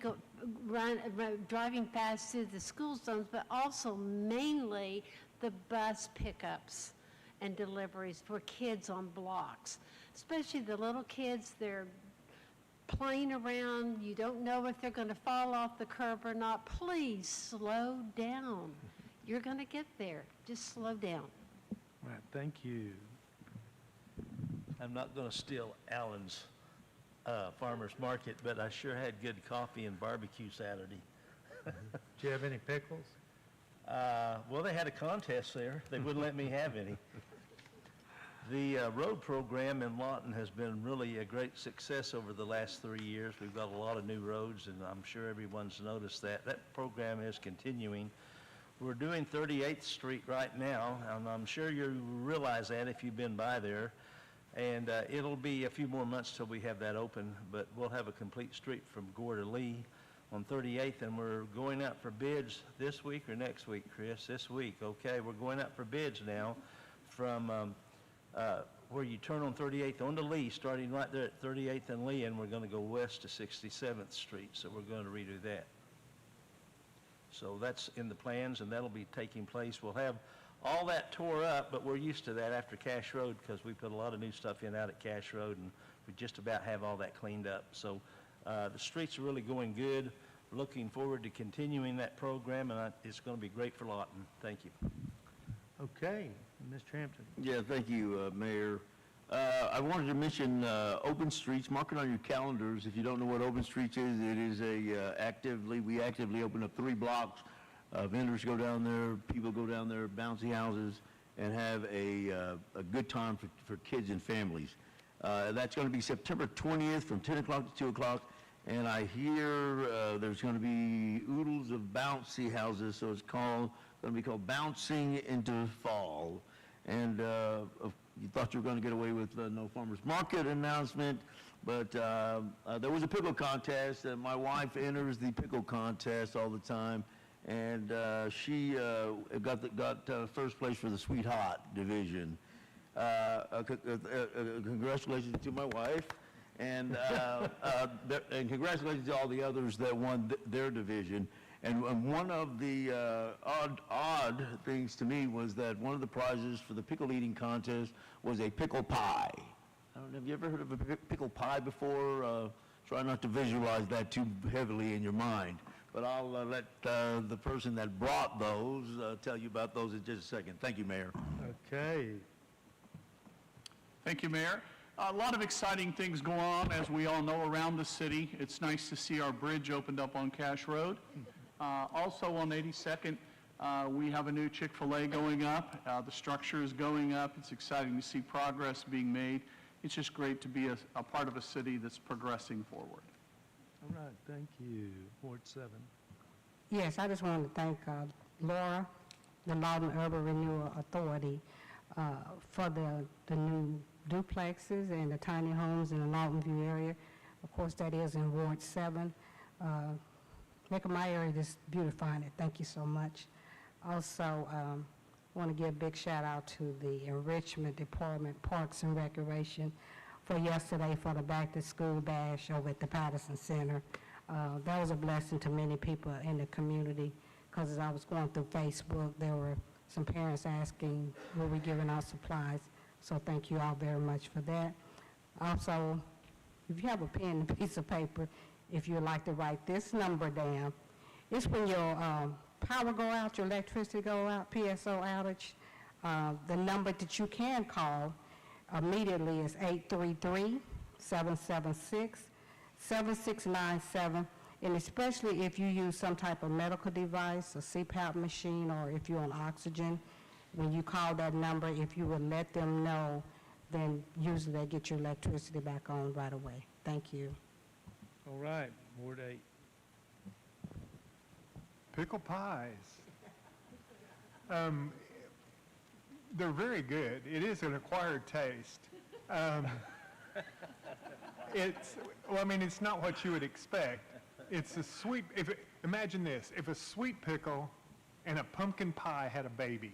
driving fast through the school zones, but also mainly the bus pickups and deliveries for kids on blocks, especially the little kids. They're playing around. You don't know if they're going to fall off the curb or not. Please slow down. You're going to get there. Just slow down. All right, thank you. I'm not going to steal Alan's farmer's market, but I sure had good coffee and barbecue Saturday. Do you have any pickles? Well, they had a contest there. They wouldn't let me have any. The road program in Lawton has been really a great success over the last 3 years. We've got a lot of new roads, and I'm sure everyone's noticed that. That program is continuing. We're doing 38th Street right now, and I'm sure you realize that if you've been by there. And it'll be a few more months till we have that open, but we'll have a complete street from Gore to Lee on 38th, and we're going out for bids this week or next week, Chris? This week, okay. We're going out for bids now from where you turn on 38th onto Lee, starting right there at 38th and Lee, and we're going to go west to 67th Street, so we're going to redo that. So that's in the plans, and that'll be taking place. We'll have all that tore up, but we're used to that after Cash Road because we put a lot of new stuff in out at Cash Road, and we just about have all that cleaned up. So the streets are really going good. Looking forward to continuing that program, and it's going to be great for Lawton. Thank you. Okay, Mr. Hampton. Yeah, thank you, Mayor. I wanted to mention Open Streets. Mark it on your calendars. If you don't know what Open Streets is, it is we actively open up 3 blocks. Vendors go down there, people go down there, bouncy houses, and have a good time for kids and families. That's going to be September 20th from 10 o'clock to 2 o'clock. And I hear there's going to be oodles of bouncy houses, so it's going to be called Bouncing into Fall. And you thought you were going to get away with no farmer's market announcement, but there was a pickle contest, and my wife enters the pickle contest all the time, and she got first place for the Sweet Hot division. Congratulations to my wife, and congratulations to all the others that won their division. And one of the odd things to me was that one of the prizes for the pickle eating contest was a pickle pie. I don't know, have you ever heard of a pickle pie before? Try not to visualize that too heavily in your mind. But I'll let the person that brought those tell you about those in just a second. Thank you, Mayor. Okay. Thank you, Mayor. A lot of exciting things go on, as we all know, around the city. It's nice to see our bridge opened up on Cash Road. Also on 82nd, we have a new Chick-fil-A going up. The structure is going up. It's exciting to see progress being made. It's just great to be a part of a city that's progressing forward. All right, thank you. Ward 7. Yes, I just wanted to thank Laura, the Lawton Urban Renewal Authority, for the new duplexes and the tiny homes in the Lawton View area. Of course, that is in Ward 7. Making my area just beautifying it. Thank you so much. Also, want to give a big shout out to the Enrichment Department, Parks and Recreation, for yesterday for the Back to School Bash over at the Patterson Center. That was a blessing to many people in the community, because as I was going through Facebook, there were some parents asking, were we giving out supplies? So thank you all very much for that. Also, if you have a pen and a piece of paper, if you'd like to write this number down, it's when your power go out, your electricity go out, PSO outage. The number that you can call immediately is 7697, and especially if you use some type of medical device, a CPAP machine, or if you're on oxygen, when you call that number, if you would let them know, then usually they get your electricity back on right away. Thank you. All right, Ward 8. Pickle pies. They're very good. It is an acquired taste. It's not what you would expect. It's a sweet, imagine this, if a sweet pickle and a pumpkin pie had a baby.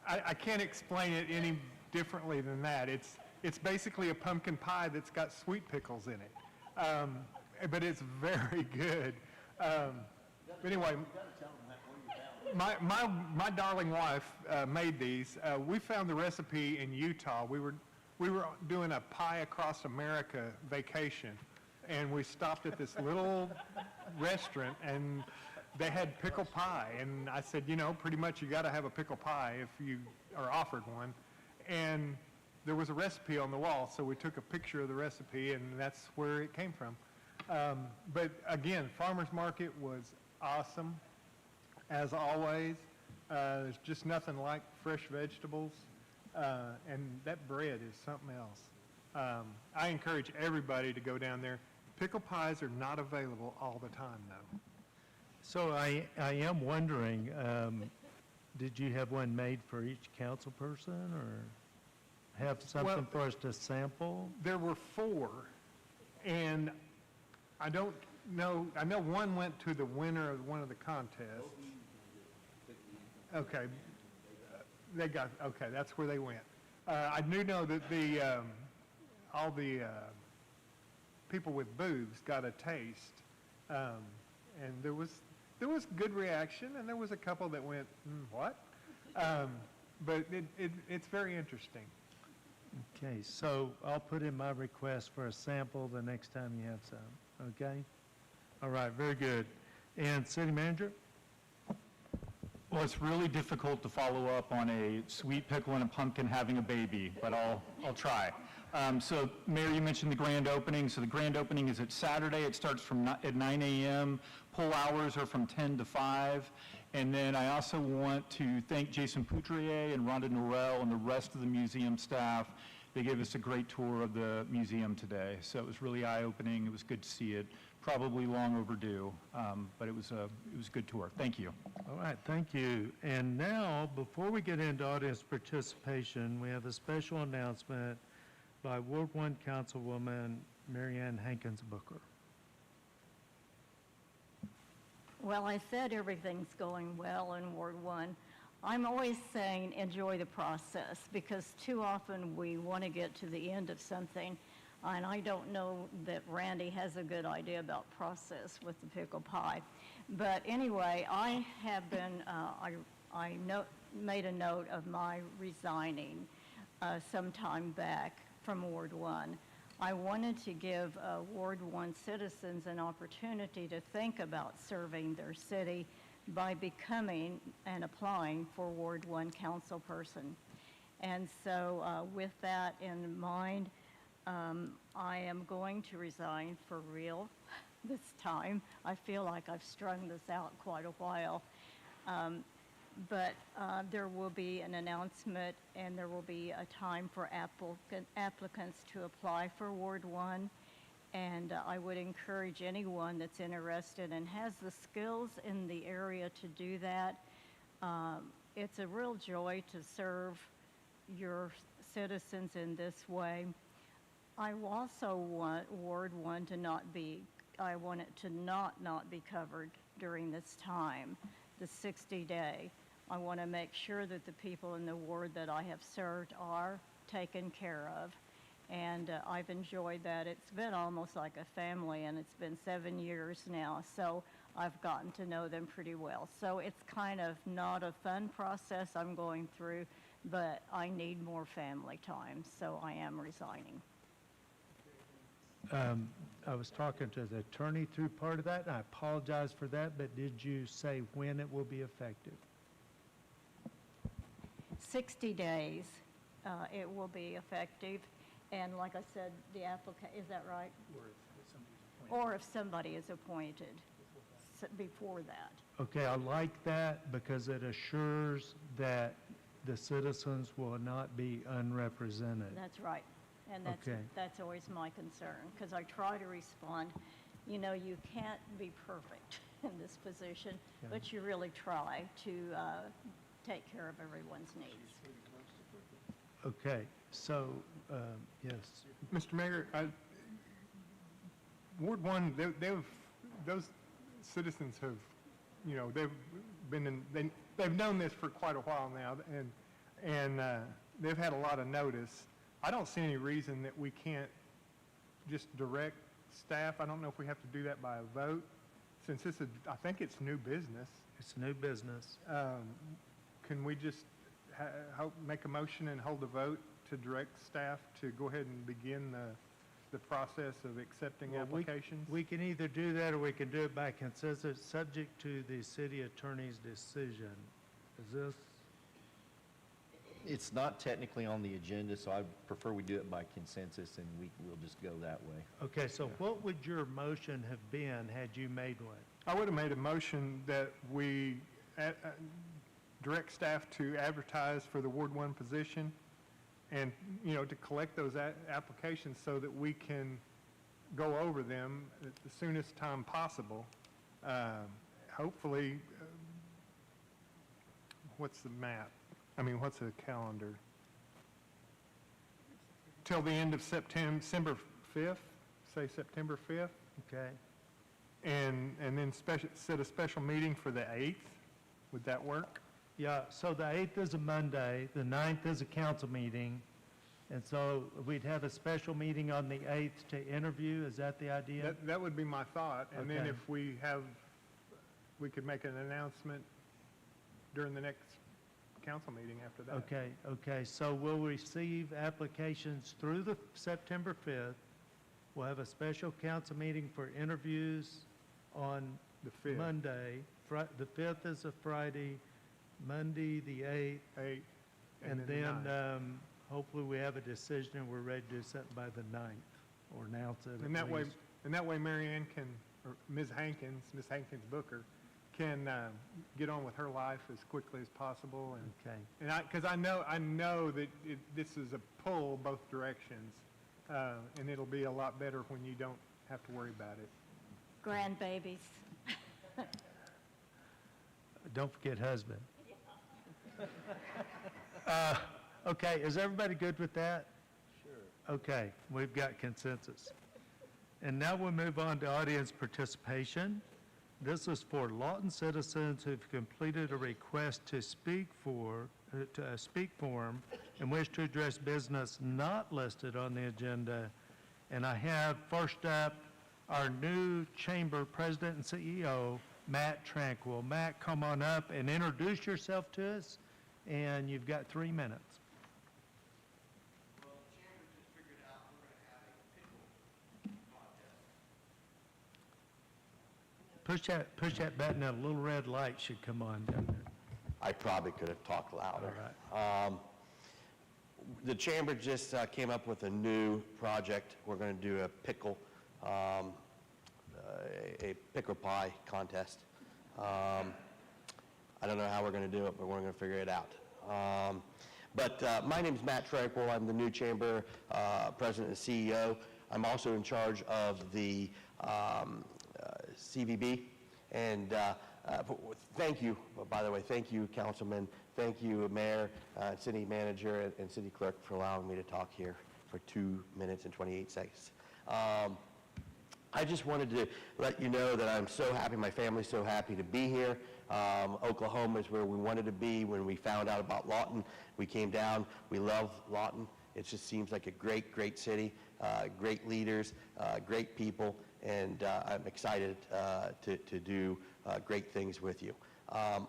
I can't explain it any differently than that. It's basically a pumpkin pie that's got sweet pickles in it. But it's very good. Anyway, my darling wife made these. We found the recipe in Utah. We were doing a Pie Across America vacation, and we stopped at this little restaurant, and they had pickle pie. And I said, pretty much you got to have a pickle pie if you are offered one. And there was a recipe on the wall, so we took a picture of the recipe, and that's where it came from. But again, farmer's market was awesome, as always. There's just nothing like fresh vegetables, and that bread is something else. I encourage everybody to go down there. Pickle pies are not available all the time, though. So I am wondering, did you have one made for each council person, or have something for us to sample? There were 4, and I don't know. I know one went to the winner of one of the contests. Okay, that's where they went. I do know that all the people with booths got a taste, and there was good reaction, and there was a couple that went, what? But it's very interesting. Okay, so I'll put in my request for a sample the next time you have some, okay? All right, very good. And City Manager? Well, it's really difficult to follow up on a sweet pickle and a pumpkin having a baby, but I'll try. So, Mayor, you mentioned the grand opening. So the grand opening is at Saturday. It starts at 9 a.m. Poll hours are from 10 to 5. And then I also want to thank Jason Poutrier and Rhonda Norell and the rest of the museum staff. They gave us a great tour of the museum today. So it was really eye-opening. It was good to see it. Probably long overdue, but it was a good tour. Thank you. All right, thank you. And now, before we get into audience participation, we have a special announcement by Ward 1 Councilwoman Marianne Hankins Booker. Well, I said everything's going well in Ward 1. I'm always saying enjoy the process, because too often we want to get to the end of something, and I don't know that Randy has a good idea about process with the pickle pie. But anyway, I have been, made a note of my resigning some time back from Ward 1. I wanted to give Ward 1 citizens an opportunity to think about serving their city by becoming and applying for Ward 1 council person. And so with that in mind, I am going to resign for real this time. I feel like I've strung this out quite a while. But there will be an announcement, and there will be a time for applicants to apply for Ward 1. And I would encourage anyone that's interested and has the skills in the area to do that. It's a real joy to serve your citizens in this way. I also want Ward 1 to not be, I want it to not be covered during this time, the 60-day. I want to make sure that the people in the ward that I have served are taken care of. And I've enjoyed that. It's been almost like a family, and it's been 7 years now, so I've gotten to know them pretty well. So it's kind of not a fun process I'm going through, but I need more family time, so I am resigning. I was talking to the attorney through part of that, and I apologize for that, but did you say when it will be effective? 60 days it will be effective, And like I said, the applicant, is that right? Or if somebody is appointed before that. Okay, I like that because it assures that the citizens will not be unrepresented. That's right. And Okay. that's always my concern, because I try to respond. You know, you can't be perfect in this position, but you really try to take care of everyone's needs. Okay, so, yes. Mr. Mayor, Ward 1, those citizens have, you know, they've been they've known this for quite a while now, and they've had a lot of notice. I don't see any reason that we can't just direct staff. I don't know if we have to do that by a vote, since this is, I think it's new business. It's new business. Can we just make a motion and hold a vote to direct staff to go ahead and begin the process of accepting Well, applications? We can either do that or we can do it by consensus, subject to the city attorney's decision. Is this? It's not technically on the agenda, so I prefer we do it by consensus, and we'll just go that way. Okay, so what would your motion have been had you made one? I would have made a motion that we direct staff to advertise for the Ward 1 position and, you know, to collect those applications so that we can go over them at the soonest time possible. Hopefully, what's the map? I mean, what's the calendar? Till the end of December 5th, say September 5th. Okay. And then set a special meeting for the 8th. Would that work? Yeah, so the 8th is a Monday, the 9th is a council meeting, and so we'd have a special meeting on the 8th to interview, is that the idea? That would be my thought. And then Okay. if we could make an announcement during the next council meeting after that. Okay, so we'll receive applications through the September 5th. We'll have a special council meeting for interviews on The 5th. Monday. The 5th is a Friday, Monday, the 8th. And the then 9th. hopefully we have a decision and we're ready to do something by the 9th, or announce it And at that way, least. Mary Ann can, or Ms. Hankins Booker, can get on with her life as quickly as possible. And Okay. and because I know that this is a pull both directions, and it'll be a lot better when you don't have to worry about it. Grandbabies. Don't forget husband. Okay, is everybody good with that? Sure. Okay, we've got consensus. And now we'll move on to audience participation. This is for Lawton citizens who've completed a request to speak form and wish to address business not listed on the agenda. And I have first up our new chamber president and CEO, Matt Tranquil. Matt, come on up and introduce yourself to us, and you've got 3 minutes. Push that button, and a little red light should come on down there. I probably could have talked louder. All The chamber just came up with a new project. We're going to do a pickle pie contest. I don't know how we're going to do it, but we're going to figure it out. My name is Matt Tranquil. I'm the new chamber president and CEO. I'm also in charge of the CVB. And thank you, by the way, thank you, Councilman. Thank you, Mayor, City Manager, and City Clerk for allowing me to talk here for 2 minutes and 28 seconds. I just wanted to let you know that I'm so happy, my family's so happy to be here. Oklahoma is where we wanted to be when we found out about Lawton. We came down, we love Lawton. It just seems like a great, great city, great leaders, great people, and I'm excited to do great things with you.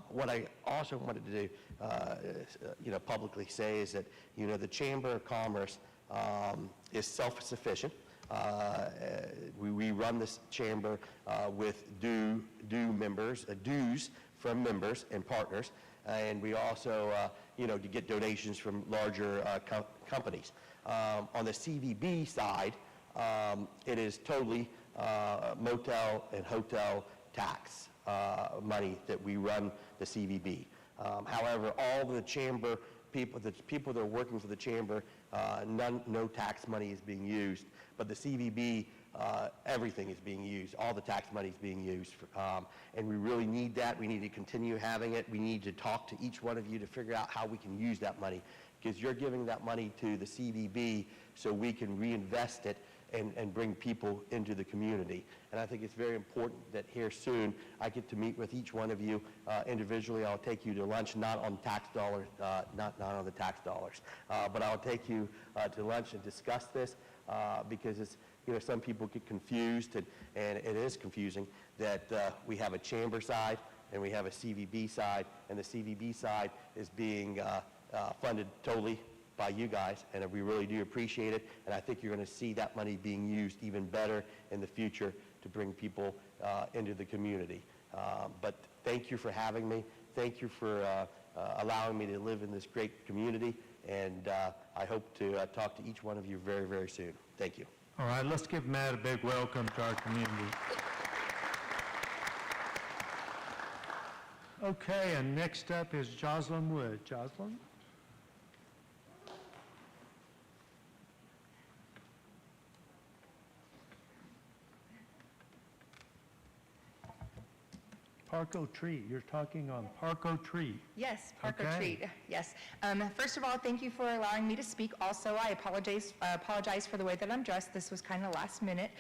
What I also wanted to do, publicly say is that, the Chamber of Commerce is self-sufficient. We run this chamber with dues from members and partners. and we also, to get donations from larger companies. On the CVB side, it is totally motel and hotel tax money that we run the CVB. However, all the chamber people, the people that are working for the chamber, no tax money is being used, but the CVB, everything is being used. All the tax money is being used, and we really need that. We need to continue having it. We need to talk to each one of you to figure out how we can use that money, because you're giving that money to the CVB so we can reinvest it and bring people into the community. And I think it's very important that here soon I get to meet with each one of you individually. I'll take you to lunch, not on tax dollars, not on the tax dollars, but I'll take you to lunch and discuss this because it's, some people get confused, and it is confusing that we have a chamber side and we have a CVB side, and the CVB side is being funded totally by you guys, and we really do appreciate it, and I think you're going to see that money being used even better in the future to bring people into the community. But thank you for having me. Thank you for allowing me to live in this great community, and I hope to talk to each one of you very, very soon. Thank you. All right, let's give Matt a big welcome to our community. Okay, and next up is Jocelyn Wood. Jocelyn? Parco Treat. You're talking on Parco Treat. Yes, Parco Okay. Treat, yes. First of all, thank you for allowing me to speak. Also, I apologize for the way that I'm dressed. This was kind of a last-minute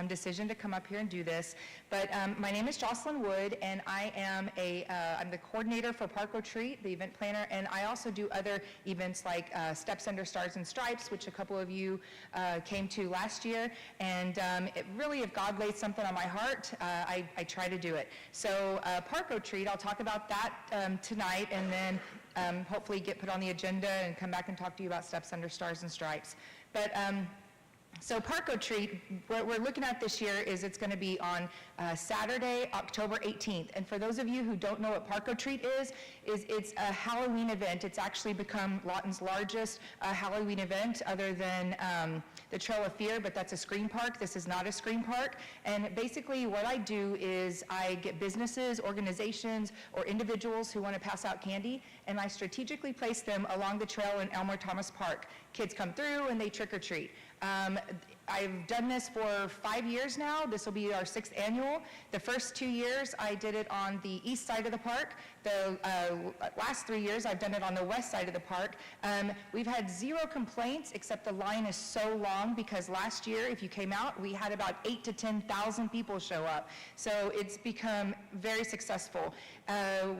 decision to come up here and do this. But my name is Jocelyn Wood, and I am I'm the coordinator for Parco Treat, the event planner, and I also do other events like Steps Under Stars and Stripes, which a couple of you came to last year. And it really, if God laid something on my heart, I try to do it. So Parco Treat, I'll talk about that tonight, and then hopefully get put on the agenda and come back and talk to you about Steps Under Stars and Stripes. But so Parco Treat, what we're looking at this year is it's going to be on Saturday, October 18th. And for those of you who don't know what Parco Treat is it's a Halloween event. It's actually become Lawton's largest Halloween event, other than the Trail of Fear, but that's a scream park. This is not a scream park. And basically what I do is I get businesses, organizations, or individuals who want to pass out candy, and I strategically place them along the trail in Elmer Thomas Park. Kids come through and they trick or treat. I've done this for 5 years now. This will be our 6th annual. The first 2 years, I did it on the east side of the park. The last 3 years, I've done it on the west side of the park. We've had 0 complaints, except the line is so long, because last year, if you came out, we had about 8,000 to 10,000 people show up. So it's become very successful.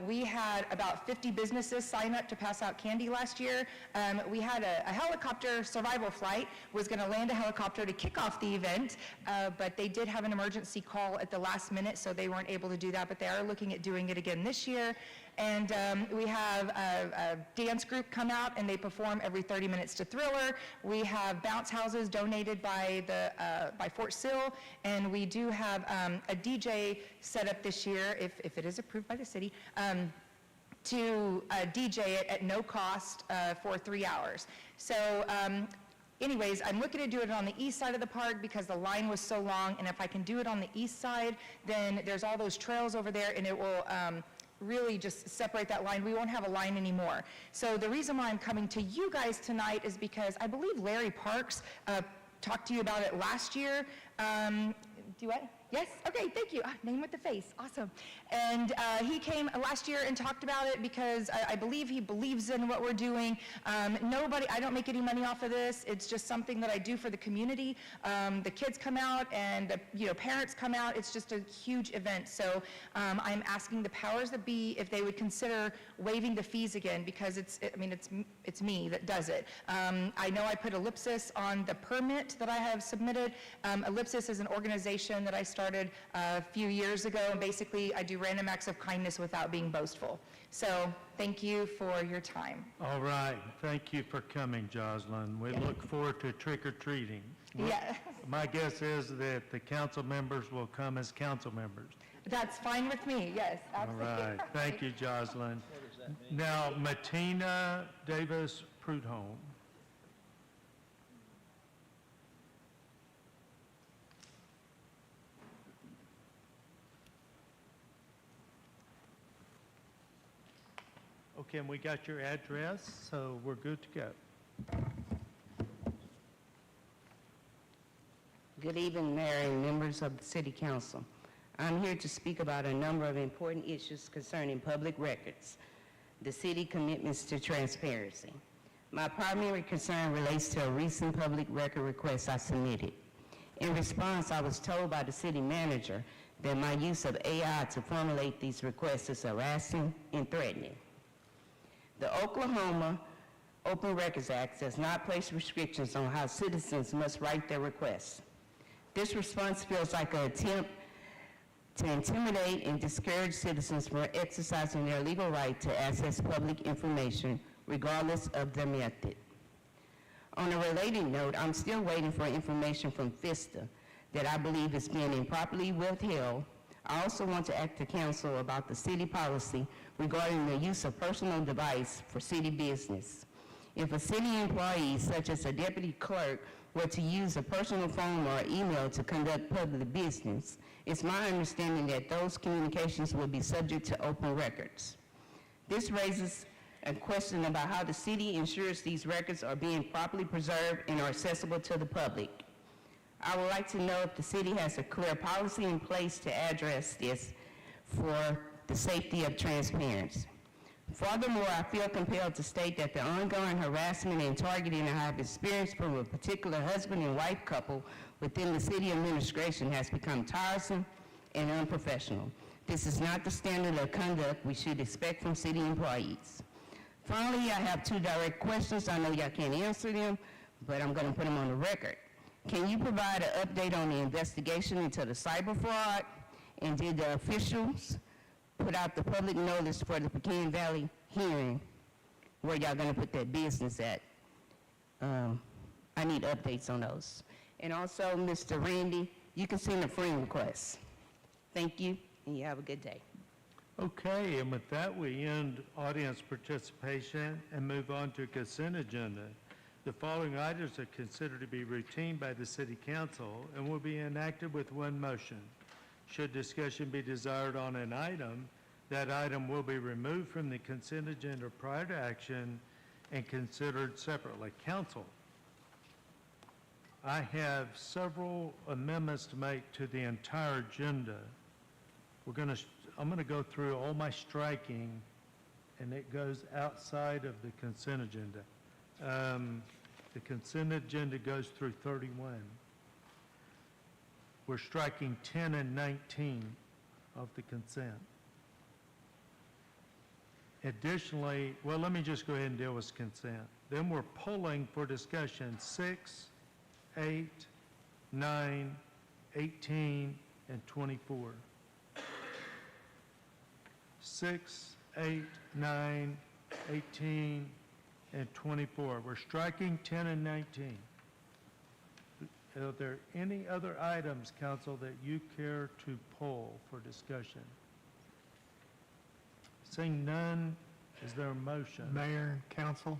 We had about 50 businesses sign up to pass out candy last year. We had a helicopter survival flight, was going to land a helicopter to kick off the event, but they did have an emergency call at the last minute, so they weren't able to do that, but they are looking at doing it again this year. And we have a dance group come out, and they perform every 30 minutes to Thriller. We have bounce houses donated by Fort Sill, and we do have a DJ set up this year, if it is approved by the city, to DJ it at no cost for 3 hours. So anyways, I'm looking to do it on the east side of the park because the line was so long, and if I can do it on the east side, then there's all those trails over there, and it will really just separate that line. We won't have a line anymore. So the reason why I'm coming to you guys tonight is because I believe Larry Parks talked to you about it last year. Do what? Yes? Okay, thank you. Name with the face. Awesome. And he came last year and talked about it because I believe he believes in what we're doing. I don't make any money off of this. It's just something that I do for the community. The kids come out, and the parents come out. It's just a huge event. So I'm asking the powers that be if they would consider waiving the fees again, because it's me that does it. I know I put Ellipsis on the permit that I have submitted. Ellipsis is an organization that I started a few years ago, and basically I do random acts of kindness without being boastful. So thank you for your time. All right, thank you for coming, Jocelyn. We look forward to trick-or-treating. Yeah. My guess is that the council members will come as council members. That's fine with me, yes, absolutely. All right, thank you, Jocelyn. Now, Matina Davis Prudhomme. Okay, and we got your address, so we're good to go. Good evening, Mayor and members of the City Council. I'm here to speak about a number of important issues concerning public records, the city commitments to transparency. My primary concern relates to a recent public record request I submitted. In response, I was told by the city manager that my use of AI to formulate these requests is harassing and threatening. The Oklahoma Open Records Act does not place restrictions on how citizens must write their requests. This response feels like an attempt to intimidate and discourage citizens from exercising their legal right to access public information, regardless of the method. On a related note, I'm still waiting for information from FISTA that I believe is being improperly withheld. I also want to ask the council about the city policy regarding the use of personal device for city business. If a city employee, such as a deputy clerk, were to use a personal phone or email to conduct public business, it's my understanding that those communications will be subject to open records. This raises a question about how the city ensures these records are being properly preserved and are accessible to the public. I would like to know if the city has a clear policy in place to address this for the safety of transparency. Furthermore, I feel compelled to state that the ongoing harassment and targeting I have experienced from a particular husband and wife couple within the city administration has become tiresome and unprofessional. This is not the standard of conduct we should expect from city employees. Finally, I have two direct questions. I know y'all can't answer them, but I'm going to put them on the record. Can you provide an update on the investigation into the cyber fraud? And did the officials put out the public notice for the Pecan Valley hearing where y'all going to put that business at? I need updates on those. And also, Mr. Randy, you can send a friend request. Thank you, and you have a good day. Okay, and with that, we end audience participation and move on to consent agenda. The following items are considered to be routine by the City Council and will be enacted with one motion. Should discussion be desired on an item, that item will be removed from the consent agenda prior to action and considered separately. Council, I have several amendments to make to the entire agenda. I'm going to go through all my striking, and it goes outside of the consent agenda. The consent agenda goes through 31. We're striking 10 and 19 of the consent. Additionally, well, let me just go ahead and deal with consent. Then we're pulling for discussion 6, 8, 9, 18, and 24. 6, 8, 9, 18, and 24. We're striking 10 and 19. Are there any other items, Council, that you care to pull for discussion? Seeing none, is there a motion? Mayor, Council,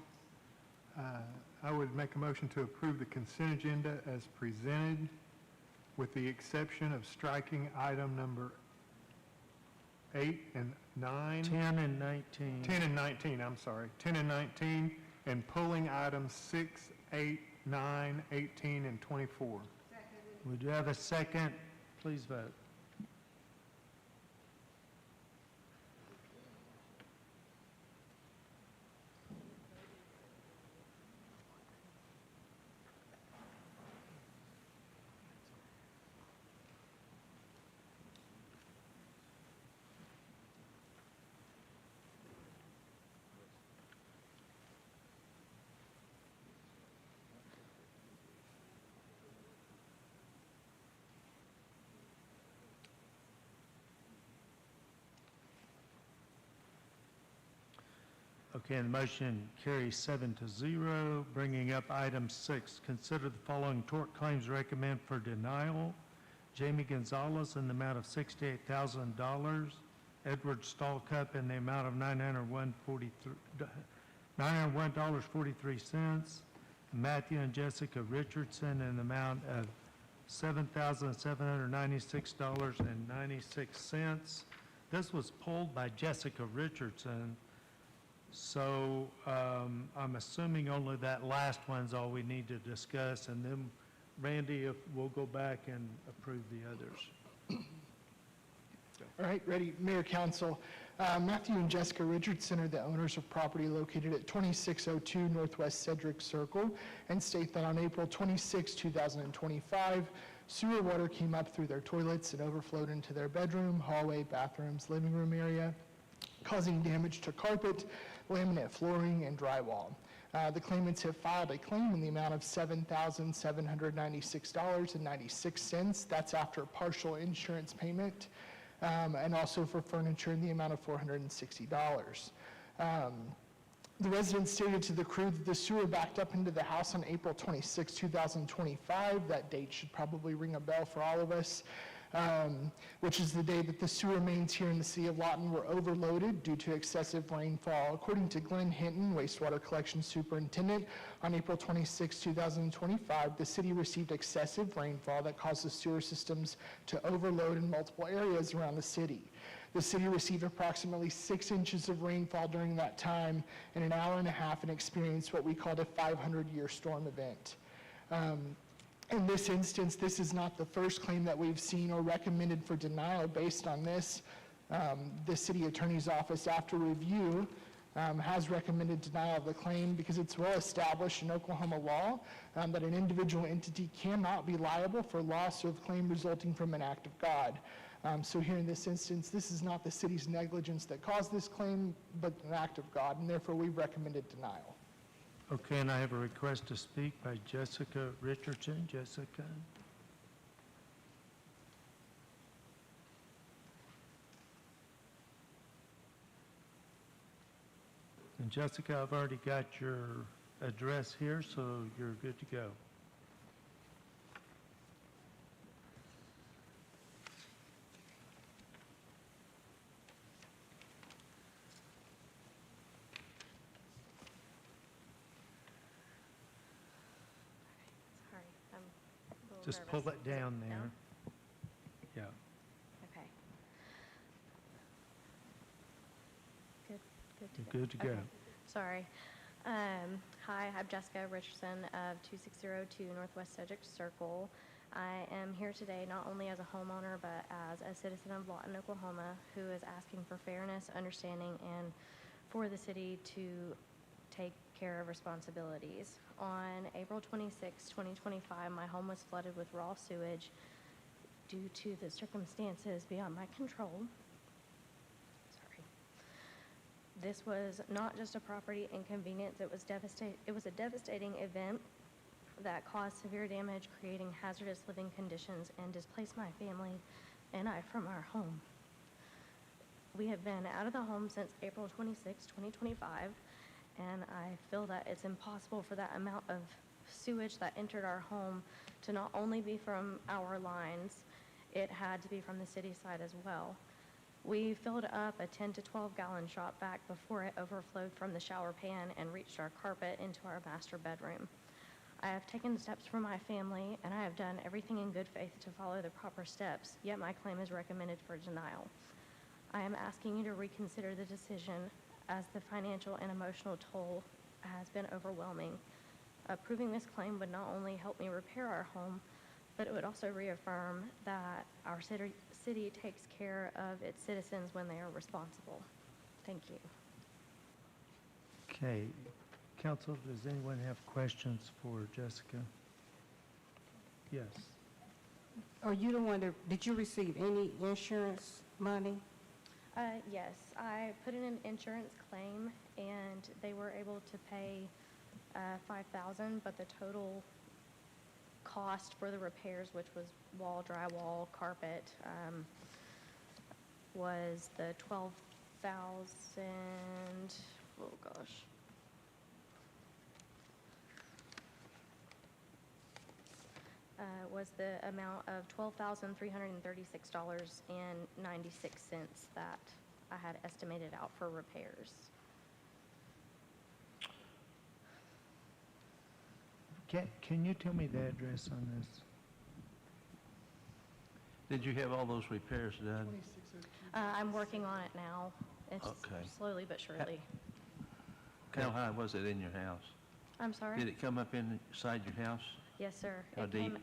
I would make a motion to approve the consent agenda as presented, with the exception of striking item number 8 and 9. 10 and 19. 10 and 19, I'm sorry. 10 and 19, and pulling items 6, 8, 9, 18, and 24. Would you have a second? Please vote. Okay, and the motion carries 7-0. Bringing up item 6, consider the following tort claims recommend for denial. Jamie Gonzalez in the amount of $68,000 Edward Stallcup in the amount of $901.43. Matthew and Jessica Richardson in the amount of $7,796.96. This was pulled by Jessica Richardson, so I'm assuming only that last one's all we need to discuss, and then, Randy, if we'll go back and approve the others. All right, ready, Mayor, Council. Matthew and Jessica Richardson are the owners of property located at 2602 Northwest Cedric Circle, and state that on April 26, 2025, sewer water came up through their toilets and overflowed into their bedroom, hallway, bathrooms, living room area, causing damage to carpet, laminate flooring, and drywall. The claimants have filed a claim in the amount of $7,796.96. That's after partial insurance payment, and also for furniture in the amount of $460. The residents stated to the crew that the sewer backed up into the house on April 26, 2025. That date should probably ring a bell for all of us, which is the day that the sewer mains here in the city of Lawton were overloaded due to excessive rainfall. According to Glenn Hinton, wastewater collection superintendent, on April 26, 2025, the city received excessive rainfall that caused the sewer systems to overload in multiple areas around the city. The city received approximately 6 inches of rainfall during that time in an hour and a half, and experienced what we called a 500-year storm event. In this instance, this is not the first claim that we've seen or recommended for denial based on this. The city attorney's office, after review, has recommended denial of the claim because it's well established in Oklahoma law that an individual entity cannot be liable for loss of claim resulting from an act of God. So here in this instance, this is not the city's negligence that caused this claim, but an act of God, and therefore we've recommended denial. Okay, and I have a request to speak by Jessica Richardson. Jessica? And Jessica, I've already got your address here, so you're good to go. Sorry, I'm a little Just nervous. pull it down there. Down? Yeah. Okay. Good You're to go. good to go. Okay. Sorry. Hi, I'm Jessica Richardson of 2602 Northwest Cedric Circle. I am here today not only as a homeowner, but as a citizen of Lawton, Oklahoma, who is asking for fairness, understanding, and for the city to take care of responsibilities. On April 26, 2025, my home was flooded with raw sewage due to the circumstances beyond my control. Sorry. This was not just a property inconvenience, it was a devastating event that caused severe damage, creating hazardous living conditions, and displaced my family and I from our home. We have been out of the home since April 26, 2025, and I feel that it's impossible for that amount of sewage that entered our home to not only be from our lines, it had to be from the city side as well. We filled up a 10 to 12 gallon shop vac before it overflowed from the shower pan and reached our carpet into our master bedroom. I have taken steps for my family, and I have done everything in good faith to follow the proper steps, yet my claim is recommended for denial. I am asking you to reconsider the decision, as the financial and emotional toll has been overwhelming. Approving this claim would not only help me repair our home, but it would also reaffirm that our city takes care of its citizens when they are responsible. Thank you. Okay. Council, does anyone have questions for Jessica? Yes. Are you the one that, did you receive any insurance money? Yes, I put in an insurance claim, and they were able to pay $5,000, but the total cost for the repairs, which was wall, drywall, carpet, was the $12,000. Oh gosh. Was the amount of $12,336.96 that I had estimated out for repairs. Can you tell me the address on this? Did you have all those repairs done? I'm working on it now. It's Okay. slowly but surely. How high was it in your house? I'm sorry? Did it come up inside your house? Yes, sir. How It came, deep?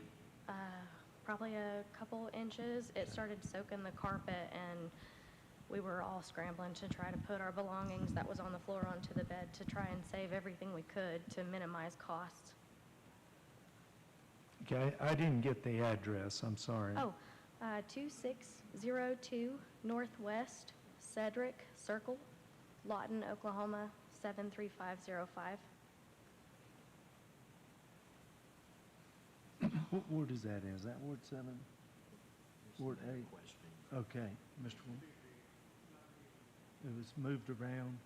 probably a couple inches. It started soaking the carpet, and we were all scrambling to try to put our belongings that was on the floor onto the bed to try and save everything we could to minimize costs. Okay, I didn't get the address, I'm sorry. Oh, 2602 Northwest Cedric Circle, Lawton, Oklahoma, 73505. What ward is that in? Is that Ward 7? Ward 8? Okay, Mr. Wood. It was moved around.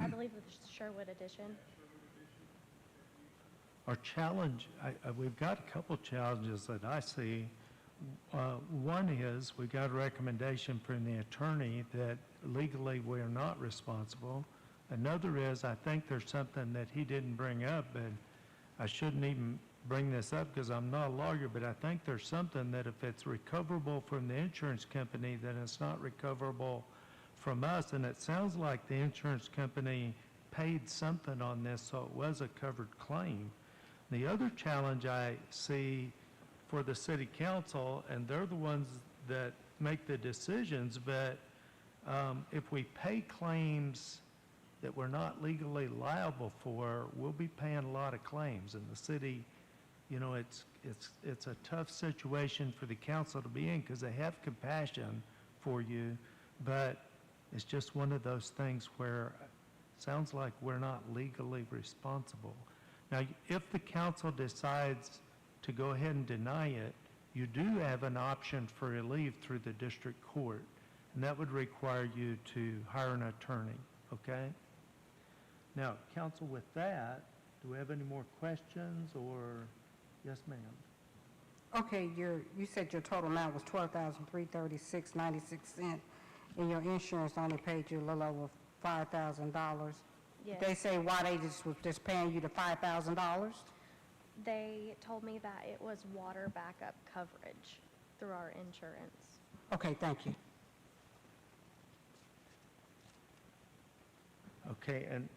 I believe it's Sherwood Edition. Our challenge, we've got a couple challenges that I see. One is, we got a recommendation from the attorney that legally we are not responsible. Another is, I think there's something that he didn't bring up, and I shouldn't even bring this up because I'm not a lawyer, but I think there's something that if it's recoverable from the insurance company, then it's not recoverable from us, and it sounds like the insurance company paid something on this, so it was a covered claim. The other challenge I see for the city council, and they're the ones that make the decisions, but if we pay claims that we're not legally liable for, we'll be paying a lot of claims, and the city, you know, it's a tough situation for the council to be in because they have compassion for you, but it's just one of those things where it sounds like we're not legally responsible. Now, if the council decides to go ahead and deny it, you do have an option for relief through the district court, and that would require you to hire an attorney, okay? Now, council, with that, do we have any more questions, or, yes, ma'am? Okay, you said your total amount was $12,336.96, and your insurance only paid you a little over $5,000. Yes. They say why they was just paying you the $5,000? They told me that it was water backup coverage through our insurance. Okay, thank you. Okay, and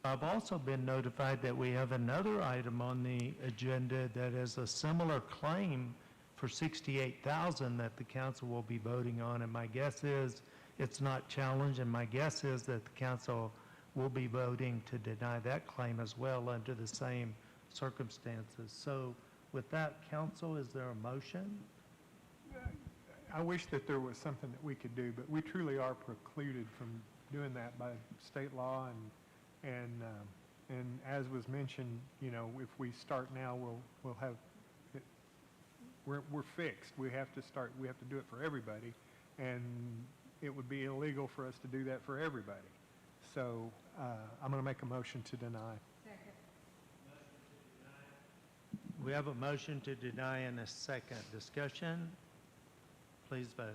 I've also been notified that we have another item on the agenda that is a similar claim for $68,000 that the council will be voting on, and my guess is it's not challenged, and my guess is that the council will be voting to deny that claim as well under the same circumstances. So with that, council, is there a motion? I wish that there was something that we could do, but we truly are precluded from doing that by state law, and as was mentioned, you know, if we start now, we'll have it, we're fixed. We have to do it for everybody, and it would be illegal for us to do that for everybody. So I'm going to make a motion to deny. We have a motion to deny and a second. Discussion? Please vote.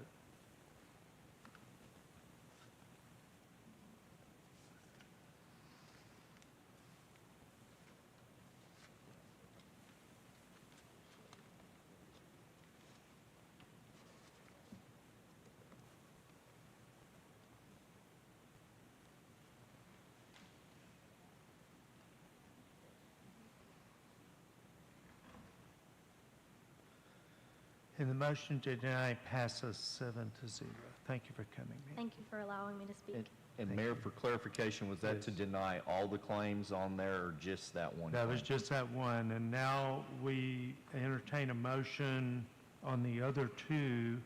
And the motion to deny passes 7-0. Thank you for coming. Thank you for allowing me to speak. And Mayor, for clarification, was that to deny all the claims on there or just that one? That was claim? just that one, and now we entertain a motion on the other two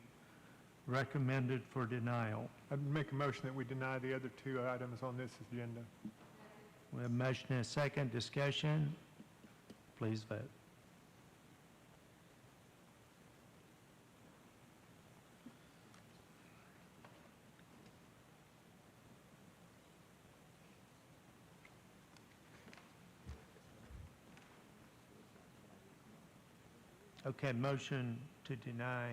recommended for denial. I'd make a motion that we deny the other two items on this agenda. We have a motion and a second. Discussion? Please vote. Okay, motion to deny.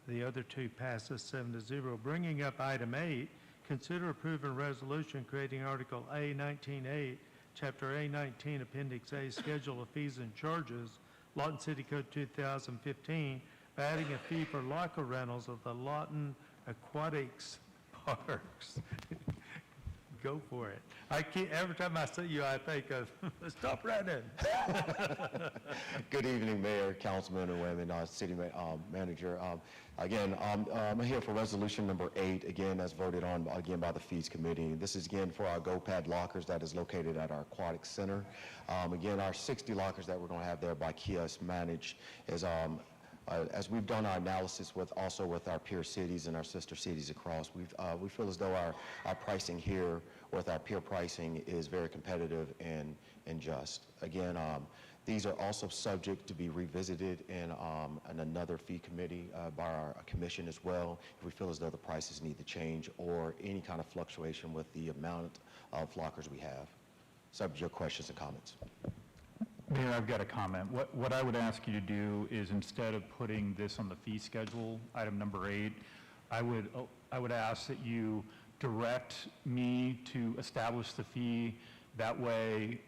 The other two passes 7-0. Bringing up item 8, consider approving a resolution creating Article A-19-8, Chapter A-19, Appendix A, Schedule of Fees and Charges, Lawton City Code 2015, by adding a fee for locker rentals of the Lawton Aquatics Parks. Go for it. Every time I see you, I think of, stop right in. Good evening, Mayor, Councilmen and women, City Manager. Again, I'm here for resolution number 8, again, as voted on again by the Fees Committee. This is again for our GoPad lockers that is located at our Aquatic Center. Again, our 60 lockers that we're going to have there by Kiosk managed is as we've done our analysis also with our peer cities and our sister cities across, we feel as though our pricing here with our peer pricing is very competitive and just. Again, these are also subject to be revisited in another fee committee by our commission as well, if we feel as though the prices need to change or any kind of fluctuation with the amount of lockers we have. Subject to your questions and comments. Mayor, I've got a comment. What I would ask you to do is, instead of putting this on the fee schedule, item number 8, I would ask that you direct me to establish the fee. That way,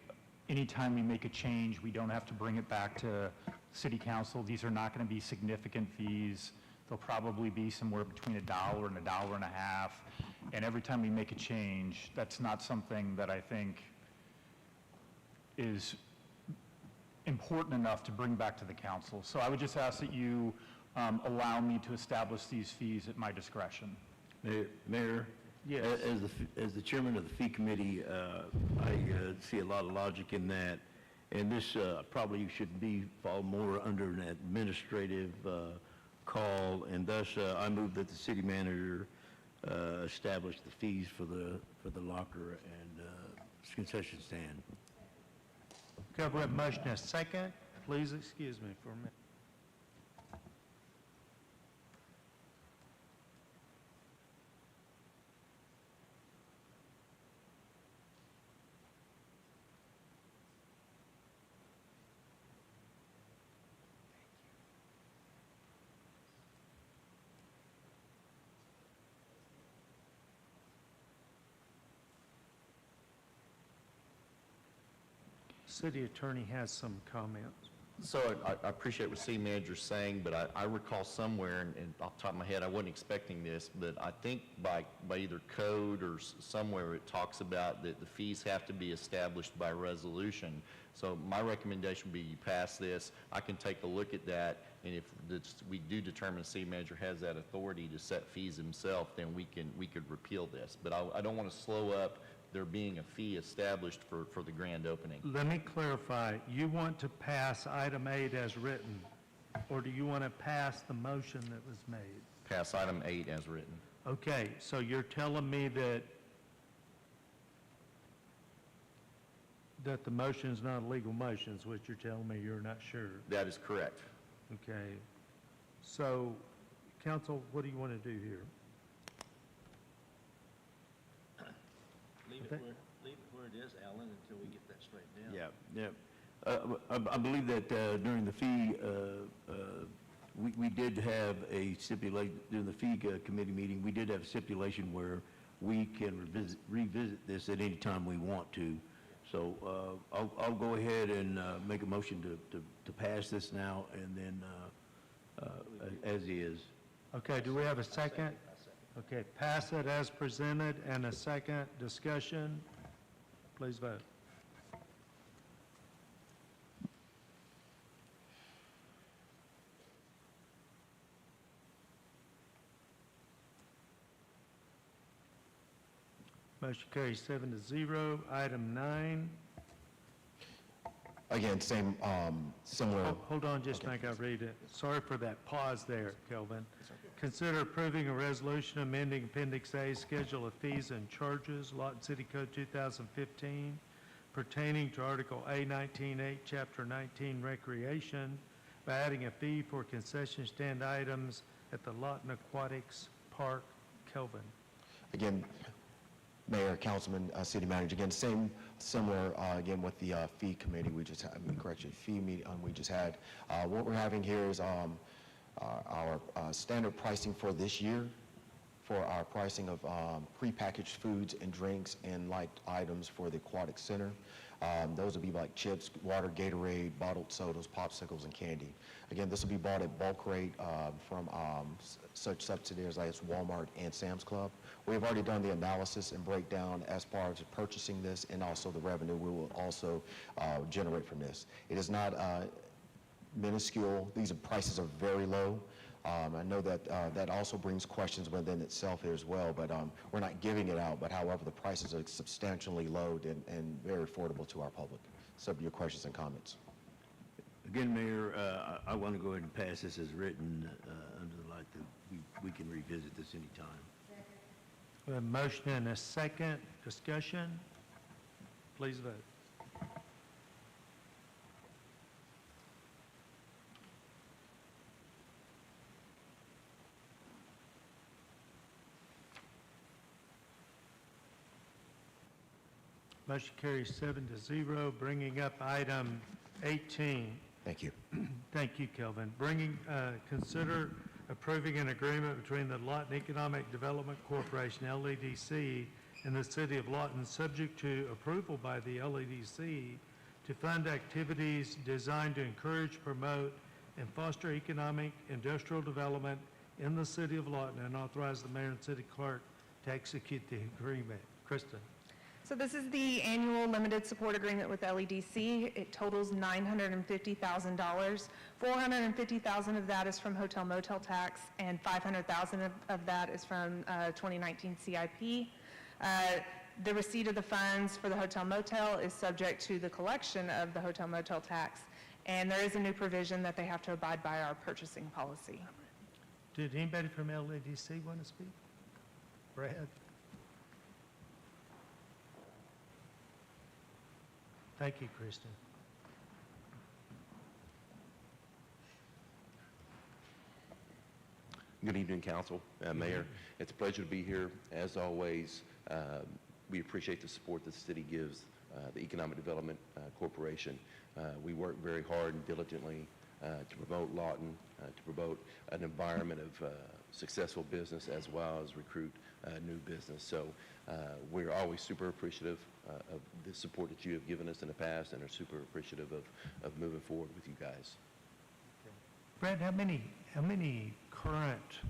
anytime we make a change, we don't have to bring it back to City Council. These are not going to be significant fees. They'll probably be somewhere between $1 and $1.50. And every time we make a change, that's not something that I think is important enough to bring back to the council. So I would just ask that you allow me to establish these fees at my discretion. Mayor? Yes. As the chairman of the fee committee, I see a lot of logic in that. And this probably should fall more under an administrative call. And thus, I move that the city manager establish the fees for the locker and concession stand. Okay, we have a motion and a second. Please excuse me for a minute. City Attorney has some comments. So I appreciate what city manager's saying, but I recall somewhere, and off the top of my head, I wasn't expecting this, but I think by either code or somewhere it talks about that the fees have to be established by resolution. So my recommendation would be you pass this. I can take a look at that, and if we do determine the city manager has that authority to set fees himself, then we could repeal this. But I don't want to slow up there being a fee established for the grand opening. Let me clarify. You want to pass item 8 as written, or do you want to pass the motion that was made? Pass item 8 as written. Okay, so you're telling me that the motion is not a legal motion, is what you're telling me. You're not sure. That is correct. Okay. So, council, what do you want to do here? Leave it where it is, Alan, until we get that straightened out. Yeah. I believe that during the fee, we did have a stipulation, during the fee committee meeting, we did have a stipulation where we can revisit this at any time we want to. So I'll go ahead and make a motion to pass this now and then as is. Okay, do we have a second? Okay, pass it as presented and a second. Discussion. Please vote. Motion carries 7-0. Item 9. Again, same, similar. Hold on, just make I read it. Sorry for that pause there, Kelvin. Consider approving a resolution amending Appendix A, Schedule of Fees and Charges, Lawton City Code 2015, pertaining to Article A-19-8, Chapter 19, Recreation, by adding a fee for concession stand items at the Lawton Aquatics Park. Kelvin. Again, Mayor, Councilman, City Manager, again, similar, again, with the fee committee we just had, fee meeting we just had. What we're having here is our standard pricing for this year for our pricing of prepackaged foods and drinks and light items for the Aquatic Center. Those would be like chips, water, Gatorade, bottled sodas, popsicles, and candy. Again, this will be bought at bulk rate from such subsidiaries as Walmart and Sam's Club. We have already done the analysis and breakdown as far as purchasing this and also the revenue we will also generate from this. It is not minuscule. These prices are very low. I know that that also brings questions within itself here as well, but we're not giving it out, but however, the prices are substantially low and very affordable to our public. So your questions and comments. Again, Mayor, I want to go ahead and pass this as written under the light that we can revisit this anytime. We have a motion and a second. Discussion? Please vote. Motion carries 7-0, bringing up item 18. Thank you. Thank you, Kelvin. Consider approving an agreement between the Lawton Economic Development Corporation, LEDC, and the City of Lawton, subject to approval by the LEDC, to fund activities designed to encourage, promote, and foster economic industrial development in the City of Lawton, and authorize the mayor and city clerk to execute the agreement. Kristen. So this is the annual limited support agreement with LEDC. It totals $950,000. $450,000 of that is from hotel motel tax, and $500,000 of that is from 2019 CIP. The receipt of the funds for the hotel motel is subject to the collection of the hotel motel tax, and there is a new provision that they have to abide by our purchasing policy. Did anybody from LEDC want to speak? Brad? Thank you, Kristen. Good evening, Council, Mayor. It's a pleasure to be here. As always, we appreciate the support that the city gives the Economic Development Corporation. We work very hard and diligently to promote Lawton, to promote an environment of successful business as well as recruit new business. So we're always super appreciative of the support that you have given us in the past, and are super appreciative of moving forward with you guys. Brad, how many current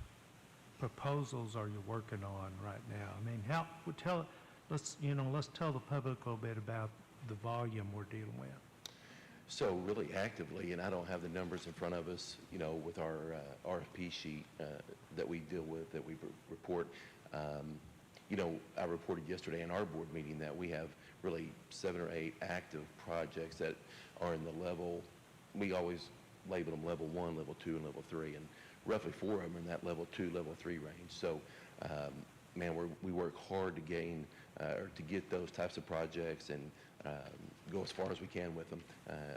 proposals are you working on right now? I mean, let's tell the public a little bit about the volume we're dealing with. So really actively, and I don't have the numbers in front of us, with our RFP sheet that we deal with, that we report. I reported yesterday in our board meeting that we have really 7 or 8 active projects that are in the level, we always label them level 1, level 2, and level 3, and roughly 4 of them are in that level 2, level 3 range. So, man, we work hard to gain, or to get those types of projects and go as far as we can with them.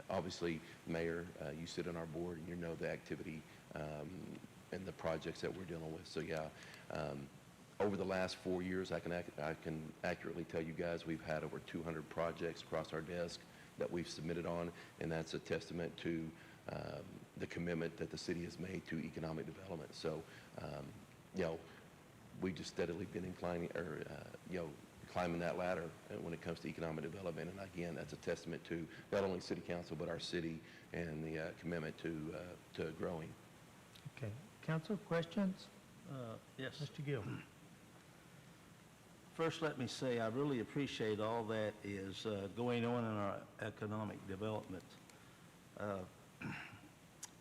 Obviously, Mayor, you sit on our board and you know the activity and the projects that we're dealing with. So, yeah. Over the last 4 years, I can accurately tell you guys we've had over 200 projects across our desk that we've submitted on, and that's a testament to the commitment that the city has made to economic development. So, we've just steadily been climbing that ladder when it comes to economic development. And again, that's a testament to not only City Council but our city and the commitment to growing. Okay, Council, questions? Yes. Mr. Gill. First, let me say I really appreciate all that is going on in our economic development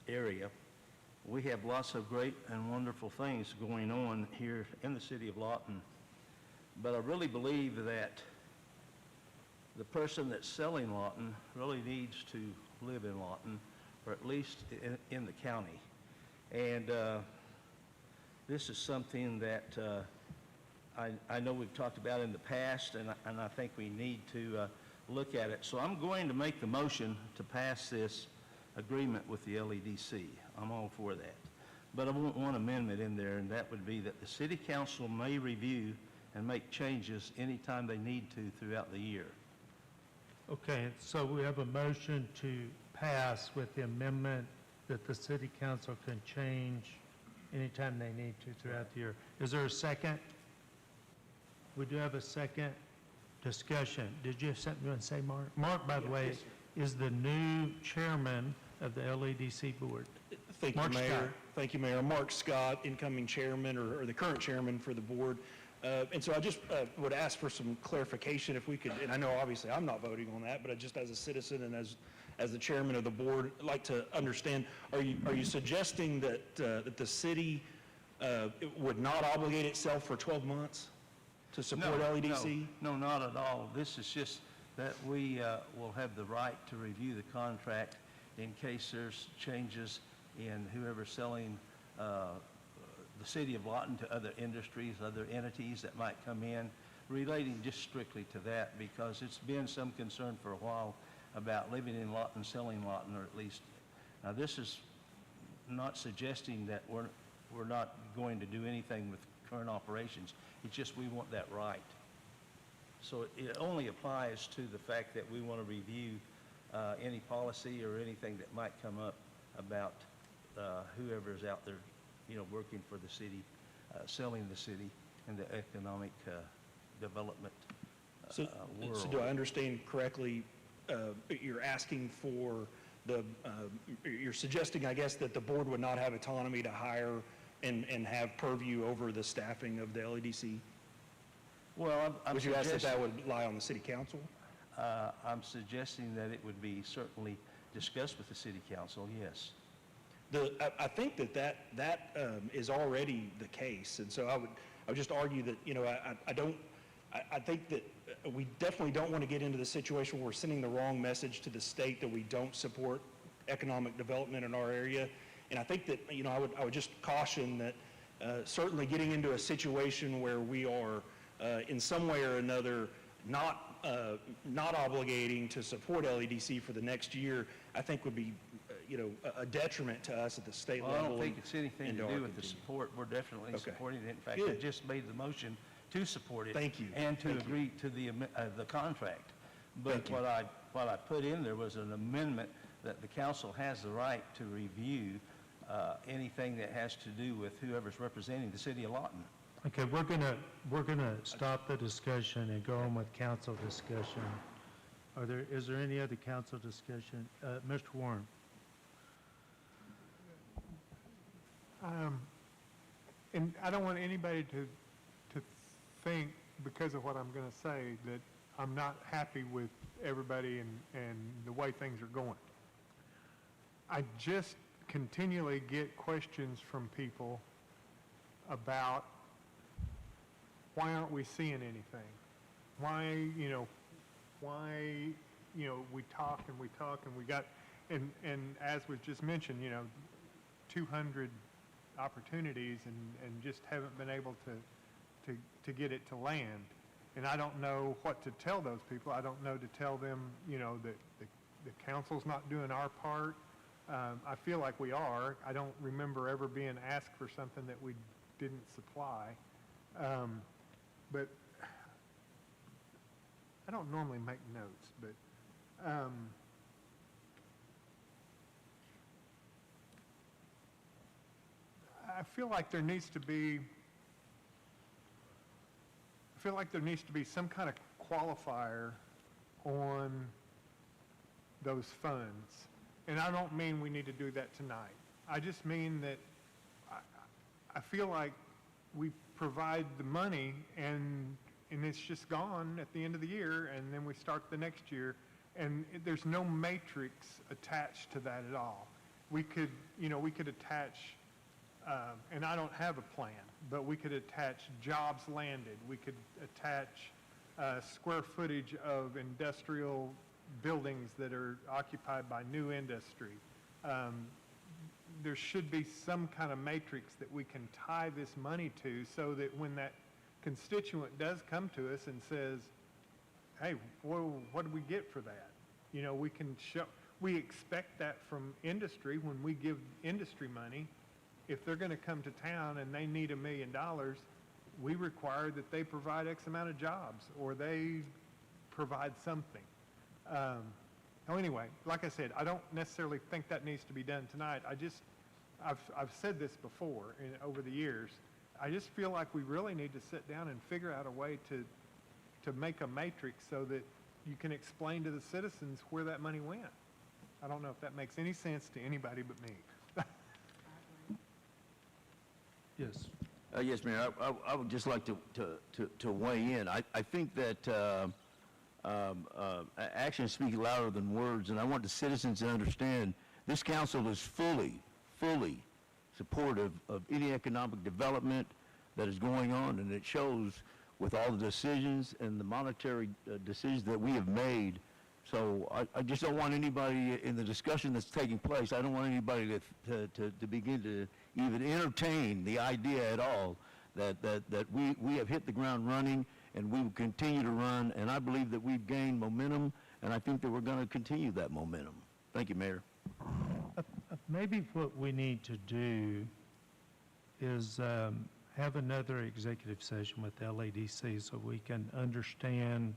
area. We have lots of great and wonderful things going on here in the city of Lawton, but I really believe that the person that's selling Lawton really needs to live in Lawton, or at least in the county. And this is something that I know we've talked about in the past, and I think we need to look at it. So I'm going to make the motion to pass this agreement with the LEDC. I'm all for that. But I want one amendment in there, and that would be that the City Council may review and make changes anytime they need to throughout the year. Okay, so we have a motion to pass with the amendment that the city council can change anytime they need to throughout the year. Is there a second? We do have a second discussion. Did you have something you want to say, Mark? Mark, by the way, is the new chairman of the LEDC board. Thank you, Mark Scott. Mayor. Thank you, Mayor. Mark Scott, incoming chairman or the current chairman for the board. And so I just would ask for some clarification if we could, and I know obviously I'm not voting on that, but just as a citizen and as the chairman of the board, I'd like to understand, are you suggesting that the city would not obligate itself for 12 months to support LEDC? No, not at all. This is just that we will have the right to review the contract in case there's changes in whoever's selling the city of Lawton to other industries, other entities that might come in, relating just strictly to that, because it's been some concern for a while about living in Lawton, selling Lawton, or at least, now this is not suggesting that we're not going to do anything with current operations. It's just we want that right. So it only applies to the fact that we want to review any policy or anything that might come up about whoever's out there, working for the city, selling the city and the economic development So world. do I understand correctly, you're asking for you're suggesting, I guess, that the board would not have autonomy to hire and have purview over the staffing of the LEDC? Well, I'm Would you ask that suggesting- that would lie on the city council? I'm suggesting that it would be certainly discussed with the city council, yes. I think that is already the case, and so I would just argue that, I think that we definitely don't want to get into the situation where we're sending the wrong message to the state that we don't support economic development in our area. And I think that, I would just caution that certainly getting into a situation where we are in some way or another not obligating to support LEDC for the next year, I think would be, a detriment to us at the state Well, level. I don't think it's anything and to our do with the continued- support. We're definitely Okay. supporting it. In fact, I Good. just made the motion to support it. Thank you. And to Thank you. agree to the contract. But Thank you. what I put in there was an amendment that the council has the right to review anything that has to do with whoever's representing the city of Lawton. Okay, we're gonna stop the discussion and go on with council discussion. Is there any other council discussion? Mr. Warren? And I don't want anybody to think, because of what I'm going to say, that I'm not happy with everybody and the way things are going. I just continually get questions from people about why aren't we seeing anything? Why we talk and we talk and we got, and as was just mentioned, 200 opportunities and just haven't been able to get it to land. And I don't know what to tell those people. I don't know to tell them, that the council's not doing our part. I feel like we are. I don't remember ever being asked for something that we didn't supply. But I don't normally make notes, but I feel like there needs to be some kind of qualifier on those funds. And I don't mean we need to do that tonight. I just mean that I feel like we provide the money and it's just gone at the end of the year, and then we start the next year, and there's no matrix attached to that at all. We could attach, and I don't have a plan, but we could attach jobs landed. We could attach square footage of industrial buildings that are occupied by new industry. There should be some kind of matrix that we can tie this money to, so that when that constituent does come to us and says, hey, well, what do we get for that? We can show, we expect that from industry when we give industry money. If they're going to come to town and they need $1 million, we require that they provide X amount of jobs, or they provide something. Anyway, like I said, I don't necessarily think that needs to be done tonight. I've said this before over the years. I just feel like we really need to sit down and figure out a way to make a matrix so that you can explain to the citizens where that money went. I don't know if that makes any sense to anybody but me. Yes. Yes, Mayor, I would just like to weigh in. I think that actions speak louder than words, and I want the citizens to understand this council is fully supportive of any economic development that is going on, and it shows with all the decisions and the monetary decisions that we have made. So I just don't want anybody in the discussion that's taking place, I don't want anybody to begin to even entertain the idea at all that we have hit the ground running and we will continue to run, and I believe that we've gained momentum, and I think that we're going to continue that momentum. Thank you, Mayor. Maybe what we need to do is have another executive session with LADC so we can understand,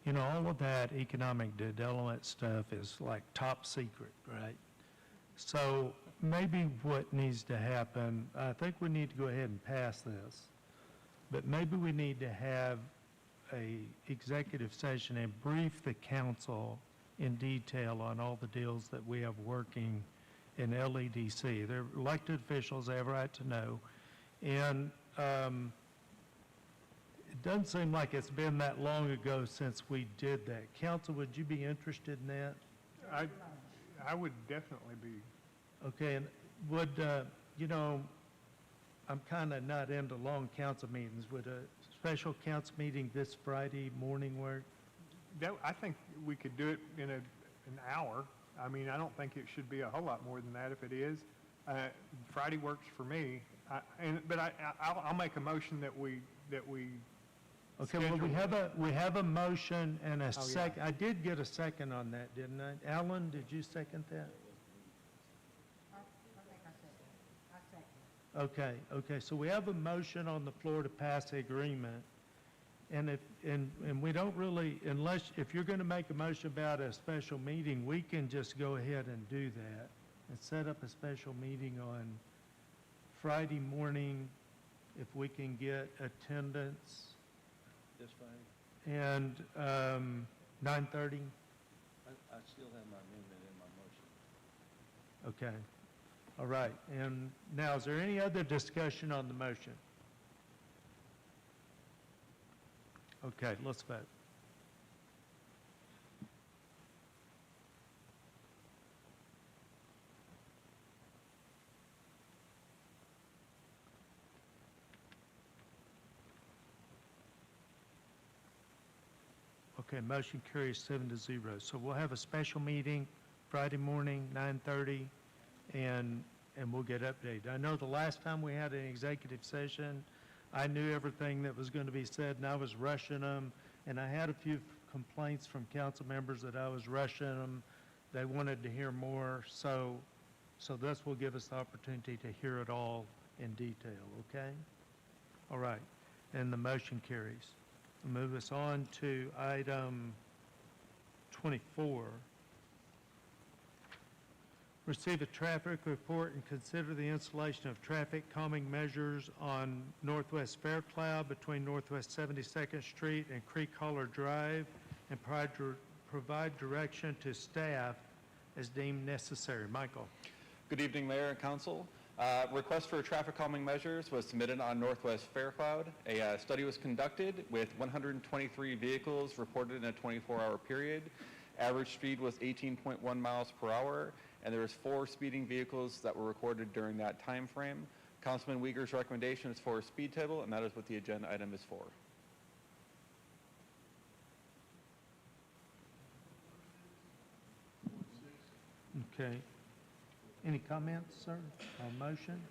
you know, all of that economic development stuff is like top secret, right? So maybe what needs to happen, I think we need to go ahead and pass this, but maybe we need to have a executive session and brief the council in detail on all the deals that we have working in LEDC. They're elected officials, they have a right to know. And it doesn't seem like it's been that long ago since we did that. Council, would you be interested in that? I would definitely be. Okay, and would, you know, I'm kind of not into long council meetings. Would a special council meeting this Friday morning work? I think we could do it in an hour. I mean, I don't think it should be a whole lot more than that if it is. Friday works for me. But I'll make a motion that we Okay, well, we have a motion and a Oh, yeah. second. I did get a second on that, didn't I? Alan, did you second that? Okay, so we have a motion on the floor to pass the agreement. And we don't really, if you're going to make a motion about a special meeting, we can just go ahead and do that and set up a special meeting on Friday morning if we can get attendance. This Friday? And 9:30? I still have my amendment in my motion. Okay. All right. And now, is there any other discussion on the motion? Okay, let's vote. Okay, motion carries 7-0. So we'll have a special meeting Friday morning, 9:30, and we'll get updated. I know the last time we had an executive session, I knew everything that was going to be said, and I was rushing them, and I had a few complaints from council members that I was rushing them. They wanted to hear more, so this will give us the opportunity to hear it all in detail, okay? All right, and the motion carries. We'll move us on to item 24. Receive a traffic report and consider the installation of traffic calming measures on Northwest Fair Cloud between Northwest 72nd Street and Creek Holler Drive, and provide direction to staff as deemed necessary. Michael. Good evening, Mayor and Council. Request for traffic calming measures was submitted on Northwest Fair Cloud. A study was conducted with 123 vehicles reported in a 24-hour period. Average speed was 18.1 miles per hour, and there was 4 speeding vehicles that were recorded during that time frame. Councilman Uyghur's recommendation is for a speed table, and that is what the agenda item is for. Okay. Any comments, sir, on motion?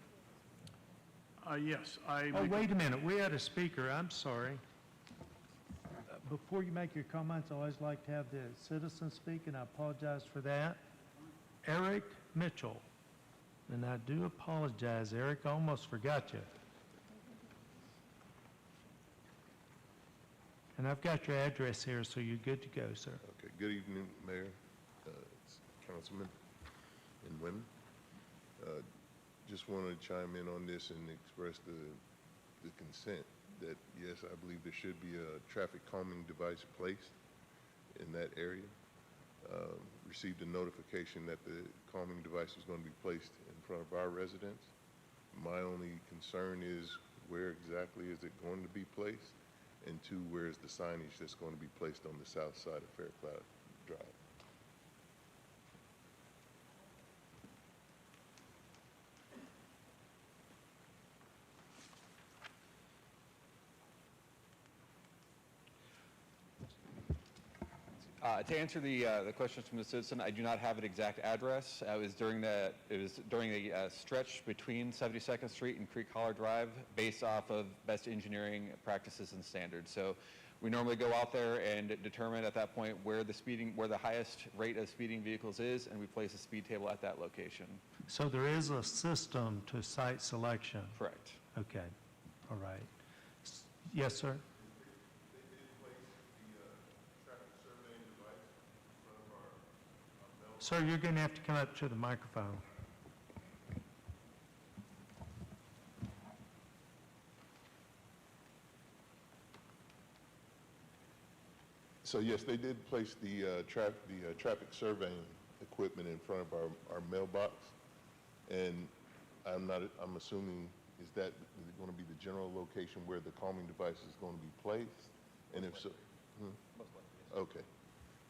Yes, Oh, wait a minute. We had a speaker. I'm sorry. Before you make your comments, I always like to have the citizens speak, and I apologize for that. Eric Mitchell. And I do apologize, Eric. I almost forgot you. And I've got your address here, so you're good to go, sir. Okay, good evening, Mayor, Councilman, and women. Just want to chime in on this and express the consent that, yes, I believe there should be a traffic calming device placed in that area. Received a notification that the calming device is going to be placed in front of our residents. My only concern is where exactly is it going to be placed? And two, where is the signage that's going to be placed on the south side of Faircloud Drive? To answer the questions from the citizen, I do not have an exact address. It was during the stretch between 72nd Street and Creek Hollow Drive, based off of best engineering practices and standards. So we normally go out there and determine at that point where the highest rate of speeding vehicles is, and we place a speed table at that location. So there is a system to site selection? Correct. Okay, all right. Yes, sir? Sir, you're going to have to come up to the microphone. So yes, they did place the traffic surveying equipment in front of our mailbox, and I'm assuming, is that going to be the general location where the calming device is going to be placed? And if so, Most likely. okay.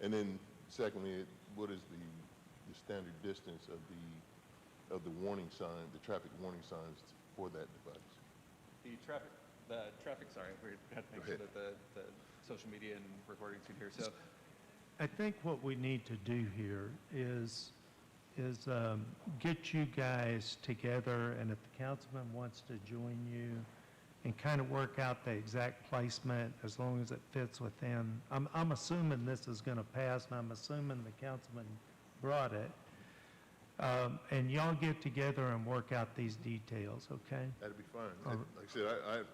And then secondly, what is the standard distance of the warning sign, the traffic warning signs for that device? The traffic, sorry, we had to make sure that the social media and recordings can hear. So I think what we need to do here is get you guys together, and if the councilman wants to join you, and kind of work out the exact placement as long as it fits within. I'm assuming this is going to pass, and I'm assuming the councilman brought it. And y'all get together and work out these details, okay? That'd be fine. Like I said,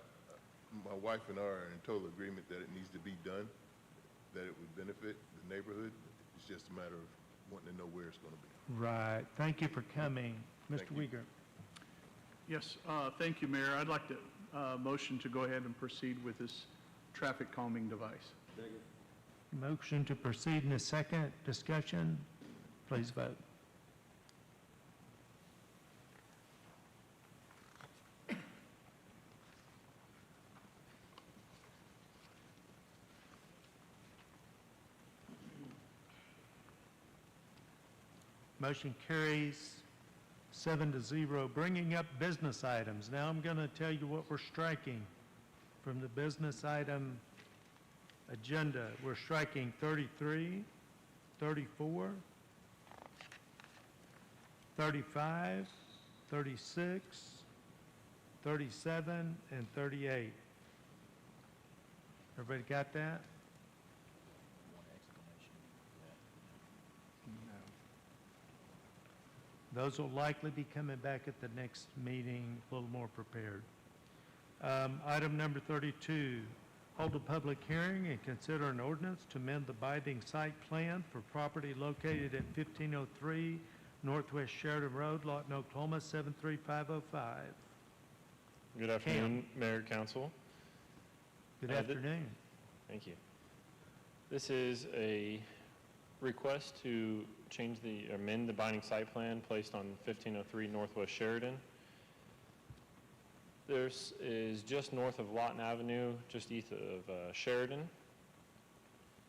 my wife and I are in total agreement that it needs to be done, that it would benefit the neighborhood. It's just a matter of wanting to know where it's going to be. Right. Thank you for coming. Mr. Uyghur. Yes, thank you, Mayor. I'd like to motion to go ahead and proceed with this traffic calming device. Motion to proceed in a second. Discussion. Please vote. Motion carries 7-0. Bringing up business items. Now I'm going to tell you what we're striking from the business item agenda. We're striking 33, 34, 35, 36, 37, and 38. Everybody got that? Those will likely be coming back at the next meeting a little more prepared. Item number 32, hold a public hearing and consider an ordinance to amend the binding site plan for property located at 1503 Northwest Sheridan Road, Lawton, Oklahoma, 73505. Good afternoon, Mayor, Council. Good afternoon. Thank you. This is a request to amend the binding site plan placed on 1503 Northwest Sheridan. This is just north of Lawton Avenue, just east of Sheridan.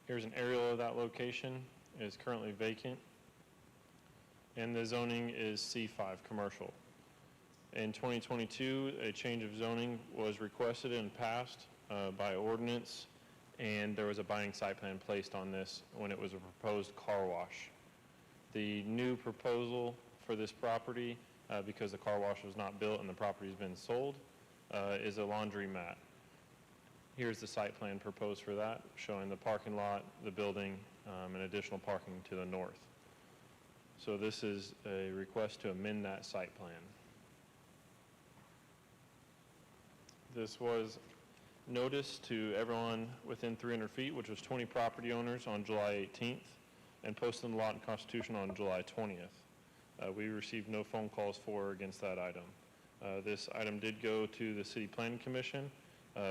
Here's an aerial of that location. It is currently vacant, and the zoning is C5 commercial. In 2022, a change of zoning was requested and passed by ordinance, and there was a binding site plan placed on this when it was a proposed car wash. The new proposal for this property, because the car wash was not built and the property's been sold, is a laundromat. Here's the site plan proposed for that, showing the parking lot, the building, and additional parking to the north. So this is a request to amend that site plan. This was notice to everyone within 300 feet, which was 20 property owners on July 18th, and posted in the Lawton Constitution on July 20th. We received no phone calls for or against that item. This item did go to the City Planning Commission,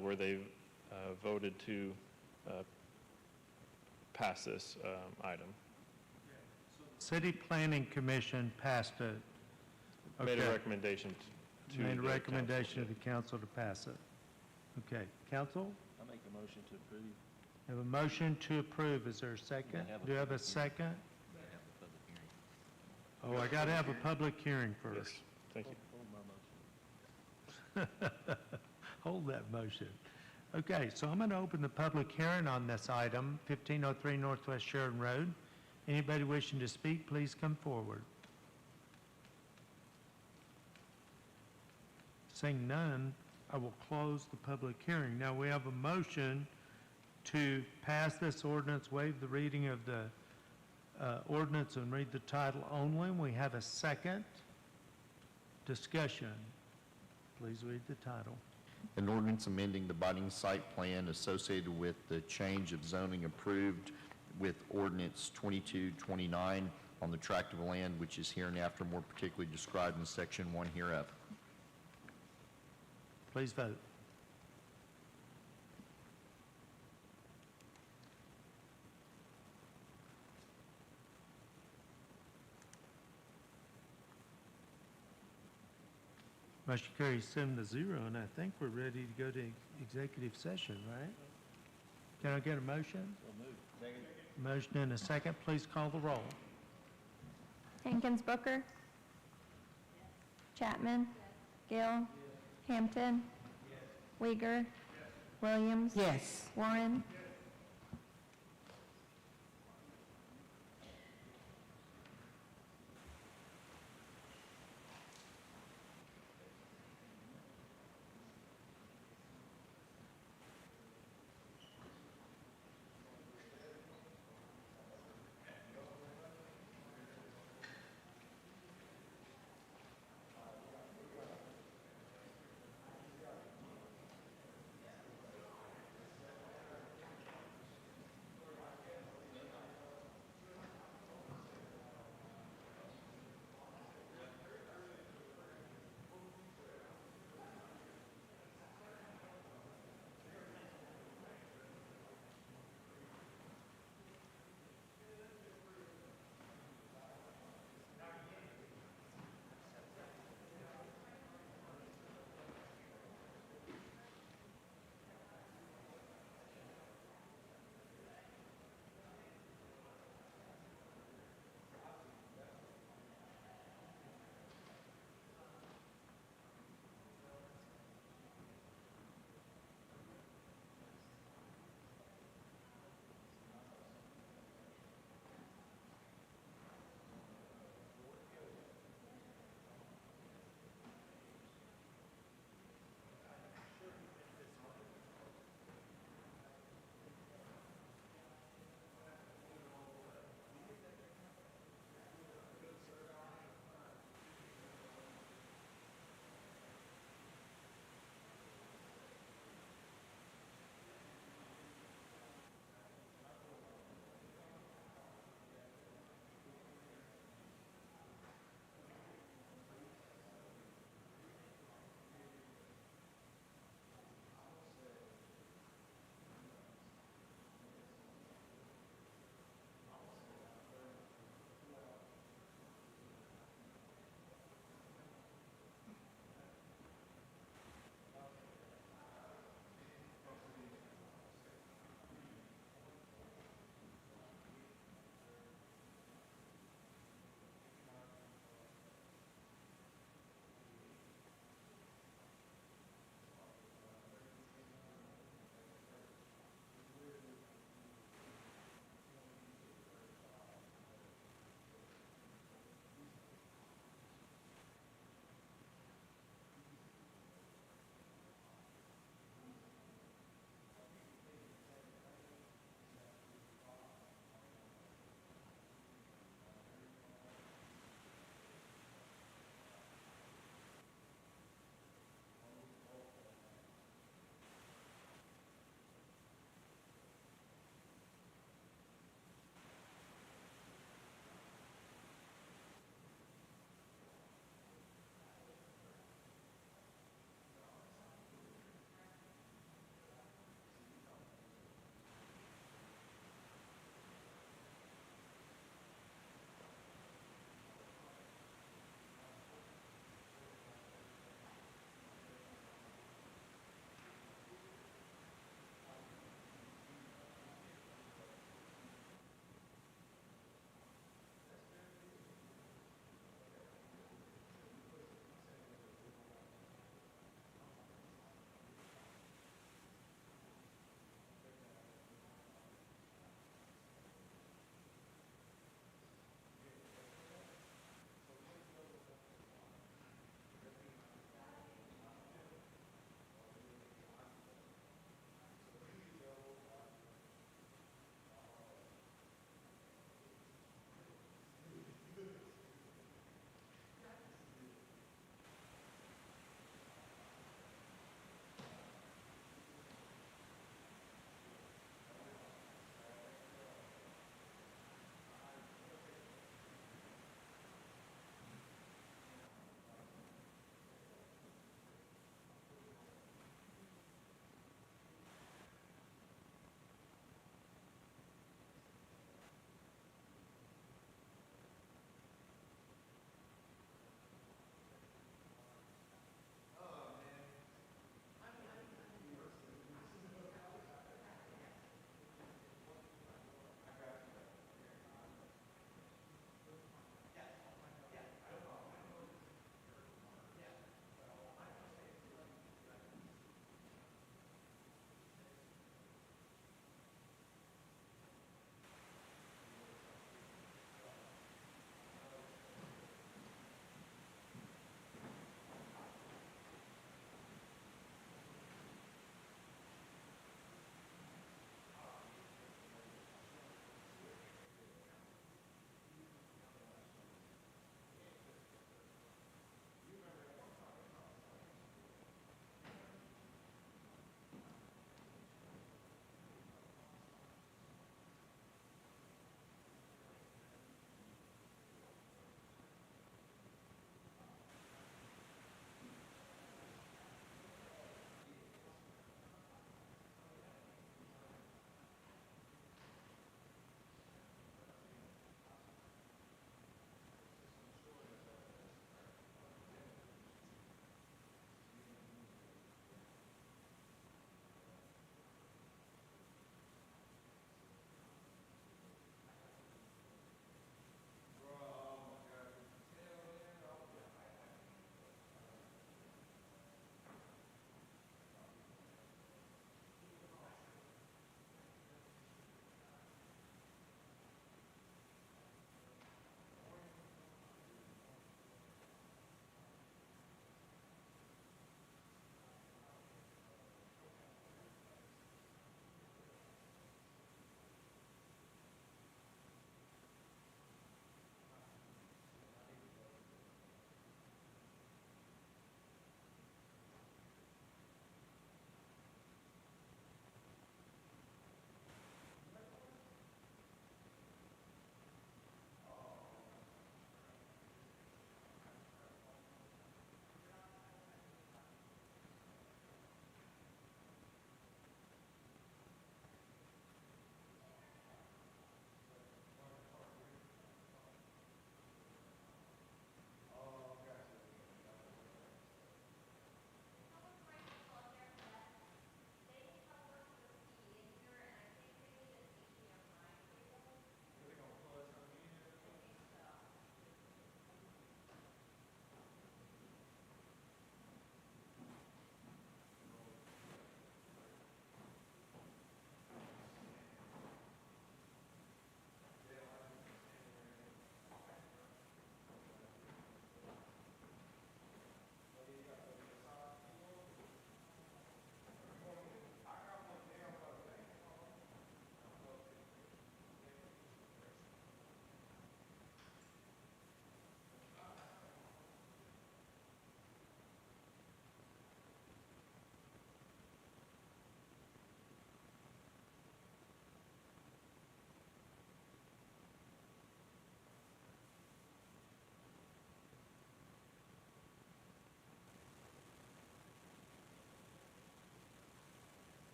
where they voted to pass this item. City Planning Commission passed it. Made a Okay. recommendation to Made a the recommendation council. to the council to pass it. Okay, council, I make a motion to approve. have a motion to approve. Is there a second? Do you have a second? Oh, I got to have a public hearing first. Yes, thank you. Hold that motion. Okay, so I'm going to open the public hearing on this item, 1503 Northwest Sheridan Road. Anybody wishing to speak, please come forward. Seeing none, I will close the public hearing. Now, we have a motion to pass this ordinance, waive the reading of the ordinance and read the title only. We have a second discussion. Please read the title. An ordinance amending the binding site plan associated with the change of zoning approved with ordinance 2229 on the tract of land which is hereinafter more particularly described in section 1 hereof. Please vote. Motion carries 7-0, and I think we're ready to go to executive session, right? Can I get a motion? Motion and a second. Please call the roll. Hankins Booker. Chapman. Gill. Hampton. Uyghur. Williams. Yes. Warren.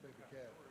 Take a cab.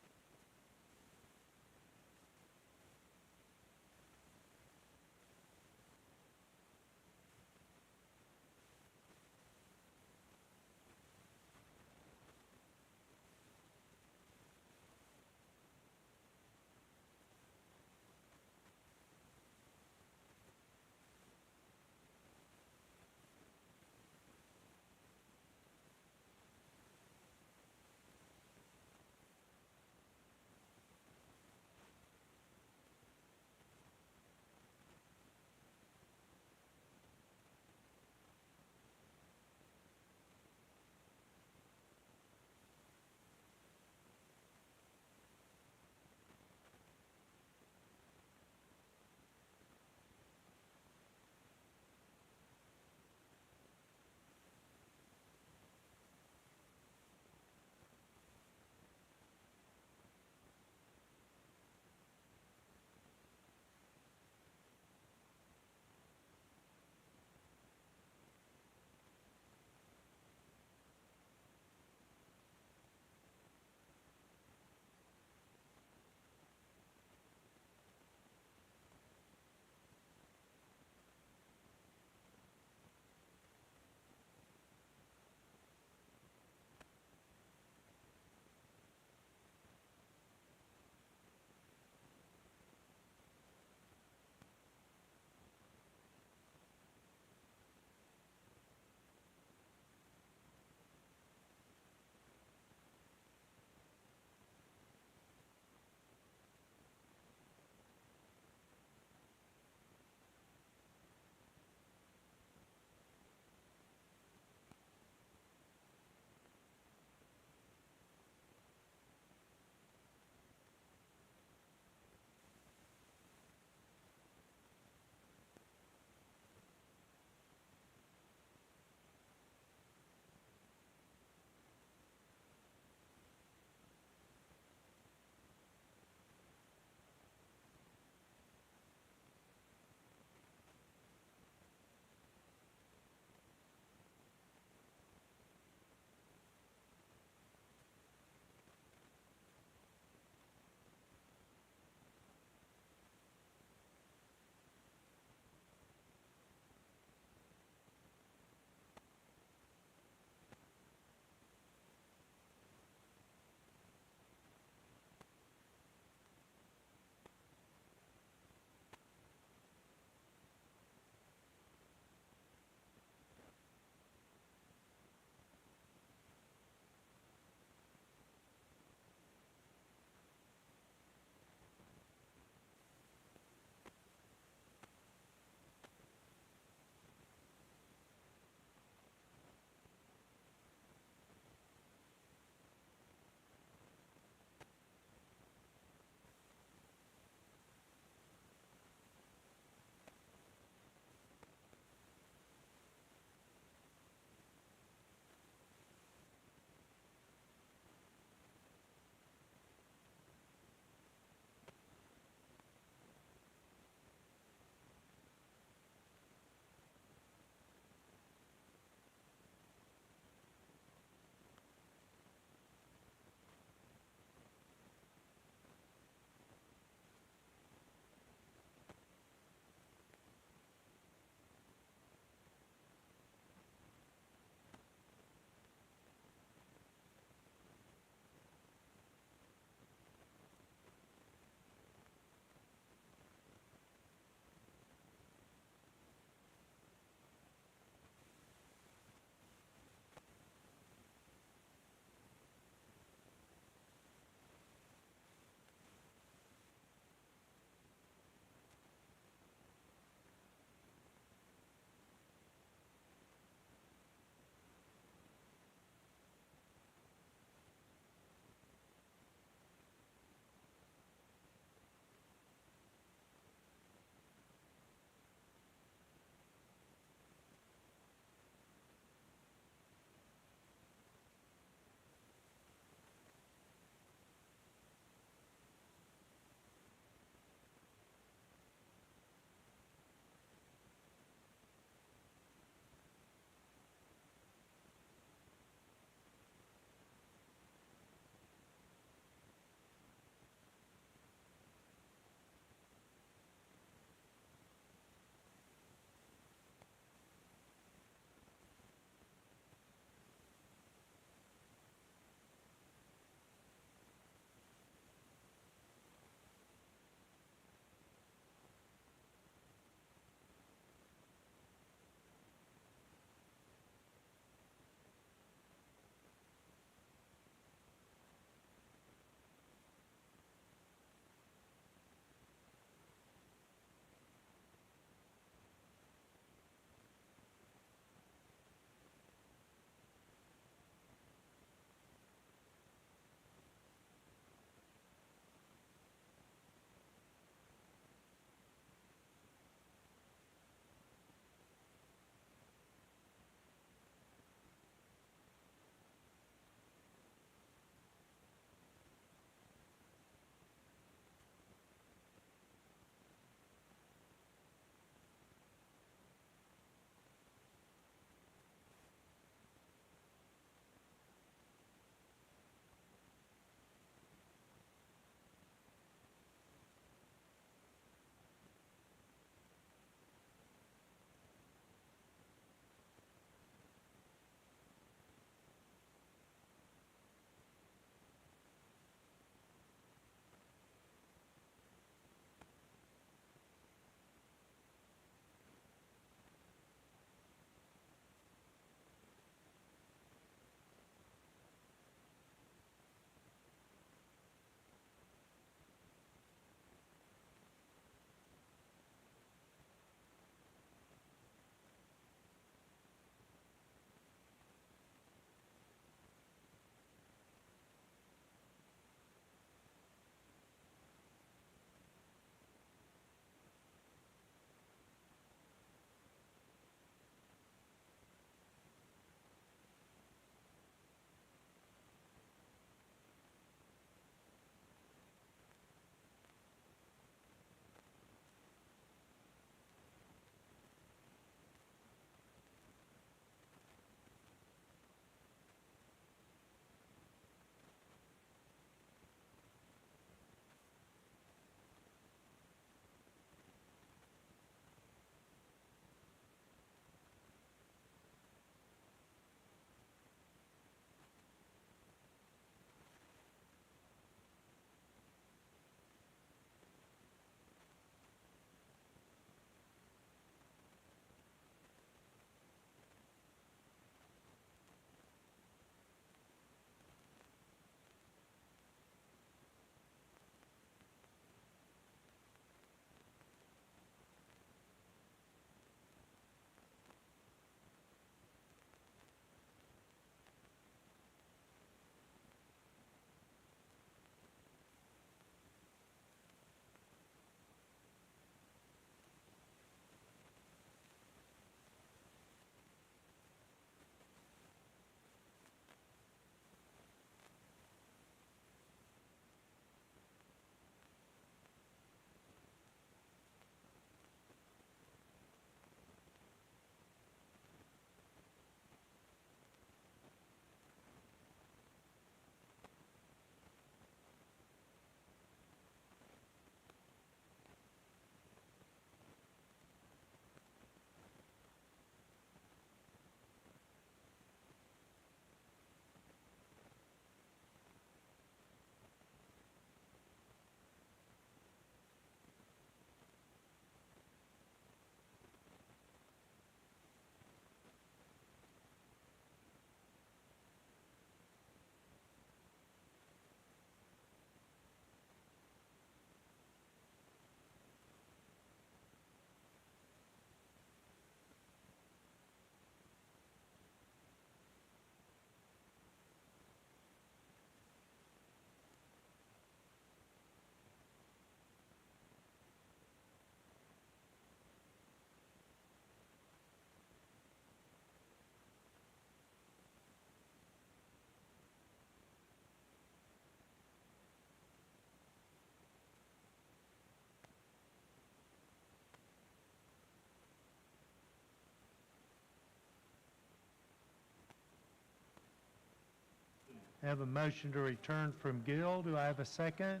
I have a motion to return from Gill. Do I have a second?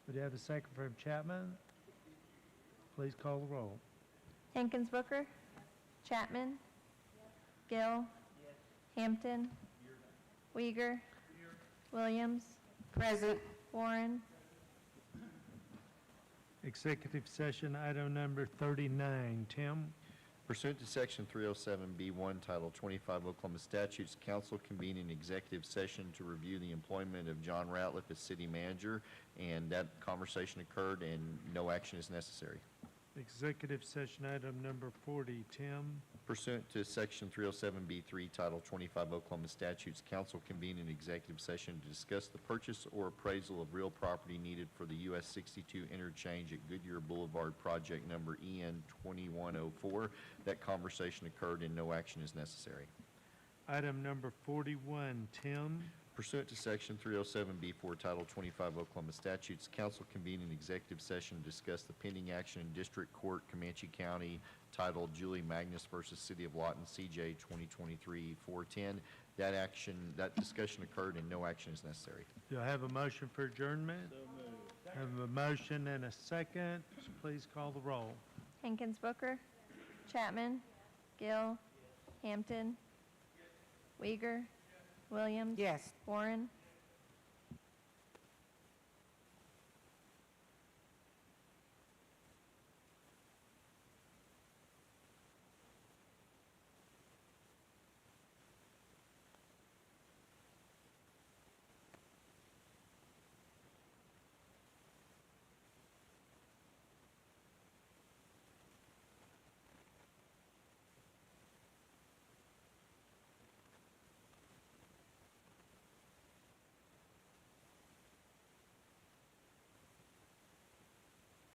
Do you have a second from Chapman? Please call the roll. Hankins Booker. Chapman. Gill. Hampton. Uyghur. Williams. Present. Warren. Executive session, item number 39. Tim? Pursuant to Section 307B1, Title 25 Oklahoma Statutes, council convened an executive session to review the employment of John Ratliff as city manager, and that conversation occurred and no action is necessary. Executive session, item number 40. Tim? Pursuant to Section 307B3, Title 25 Oklahoma Statutes, council convened an executive session to discuss the purchase or appraisal of real property needed for the US 62 interchange at Goodyear Boulevard, project number EN 2104. That conversation occurred and no action is necessary. Item number 41. Tim? Pursuant to Section 307B4, Title 25 Oklahoma Statutes, council convened an executive session to discuss the pending action in District Court, Comanche County, titled Julie Magnus versus City of Lawton, CJ 2023-410. That discussion occurred and no action is necessary. Do I have a motion for adjournment? I have a motion and a second. Please call the roll. Hankins Booker. Chapman. Gill. Hampton. Uyghur. Williams. Yes. Warren.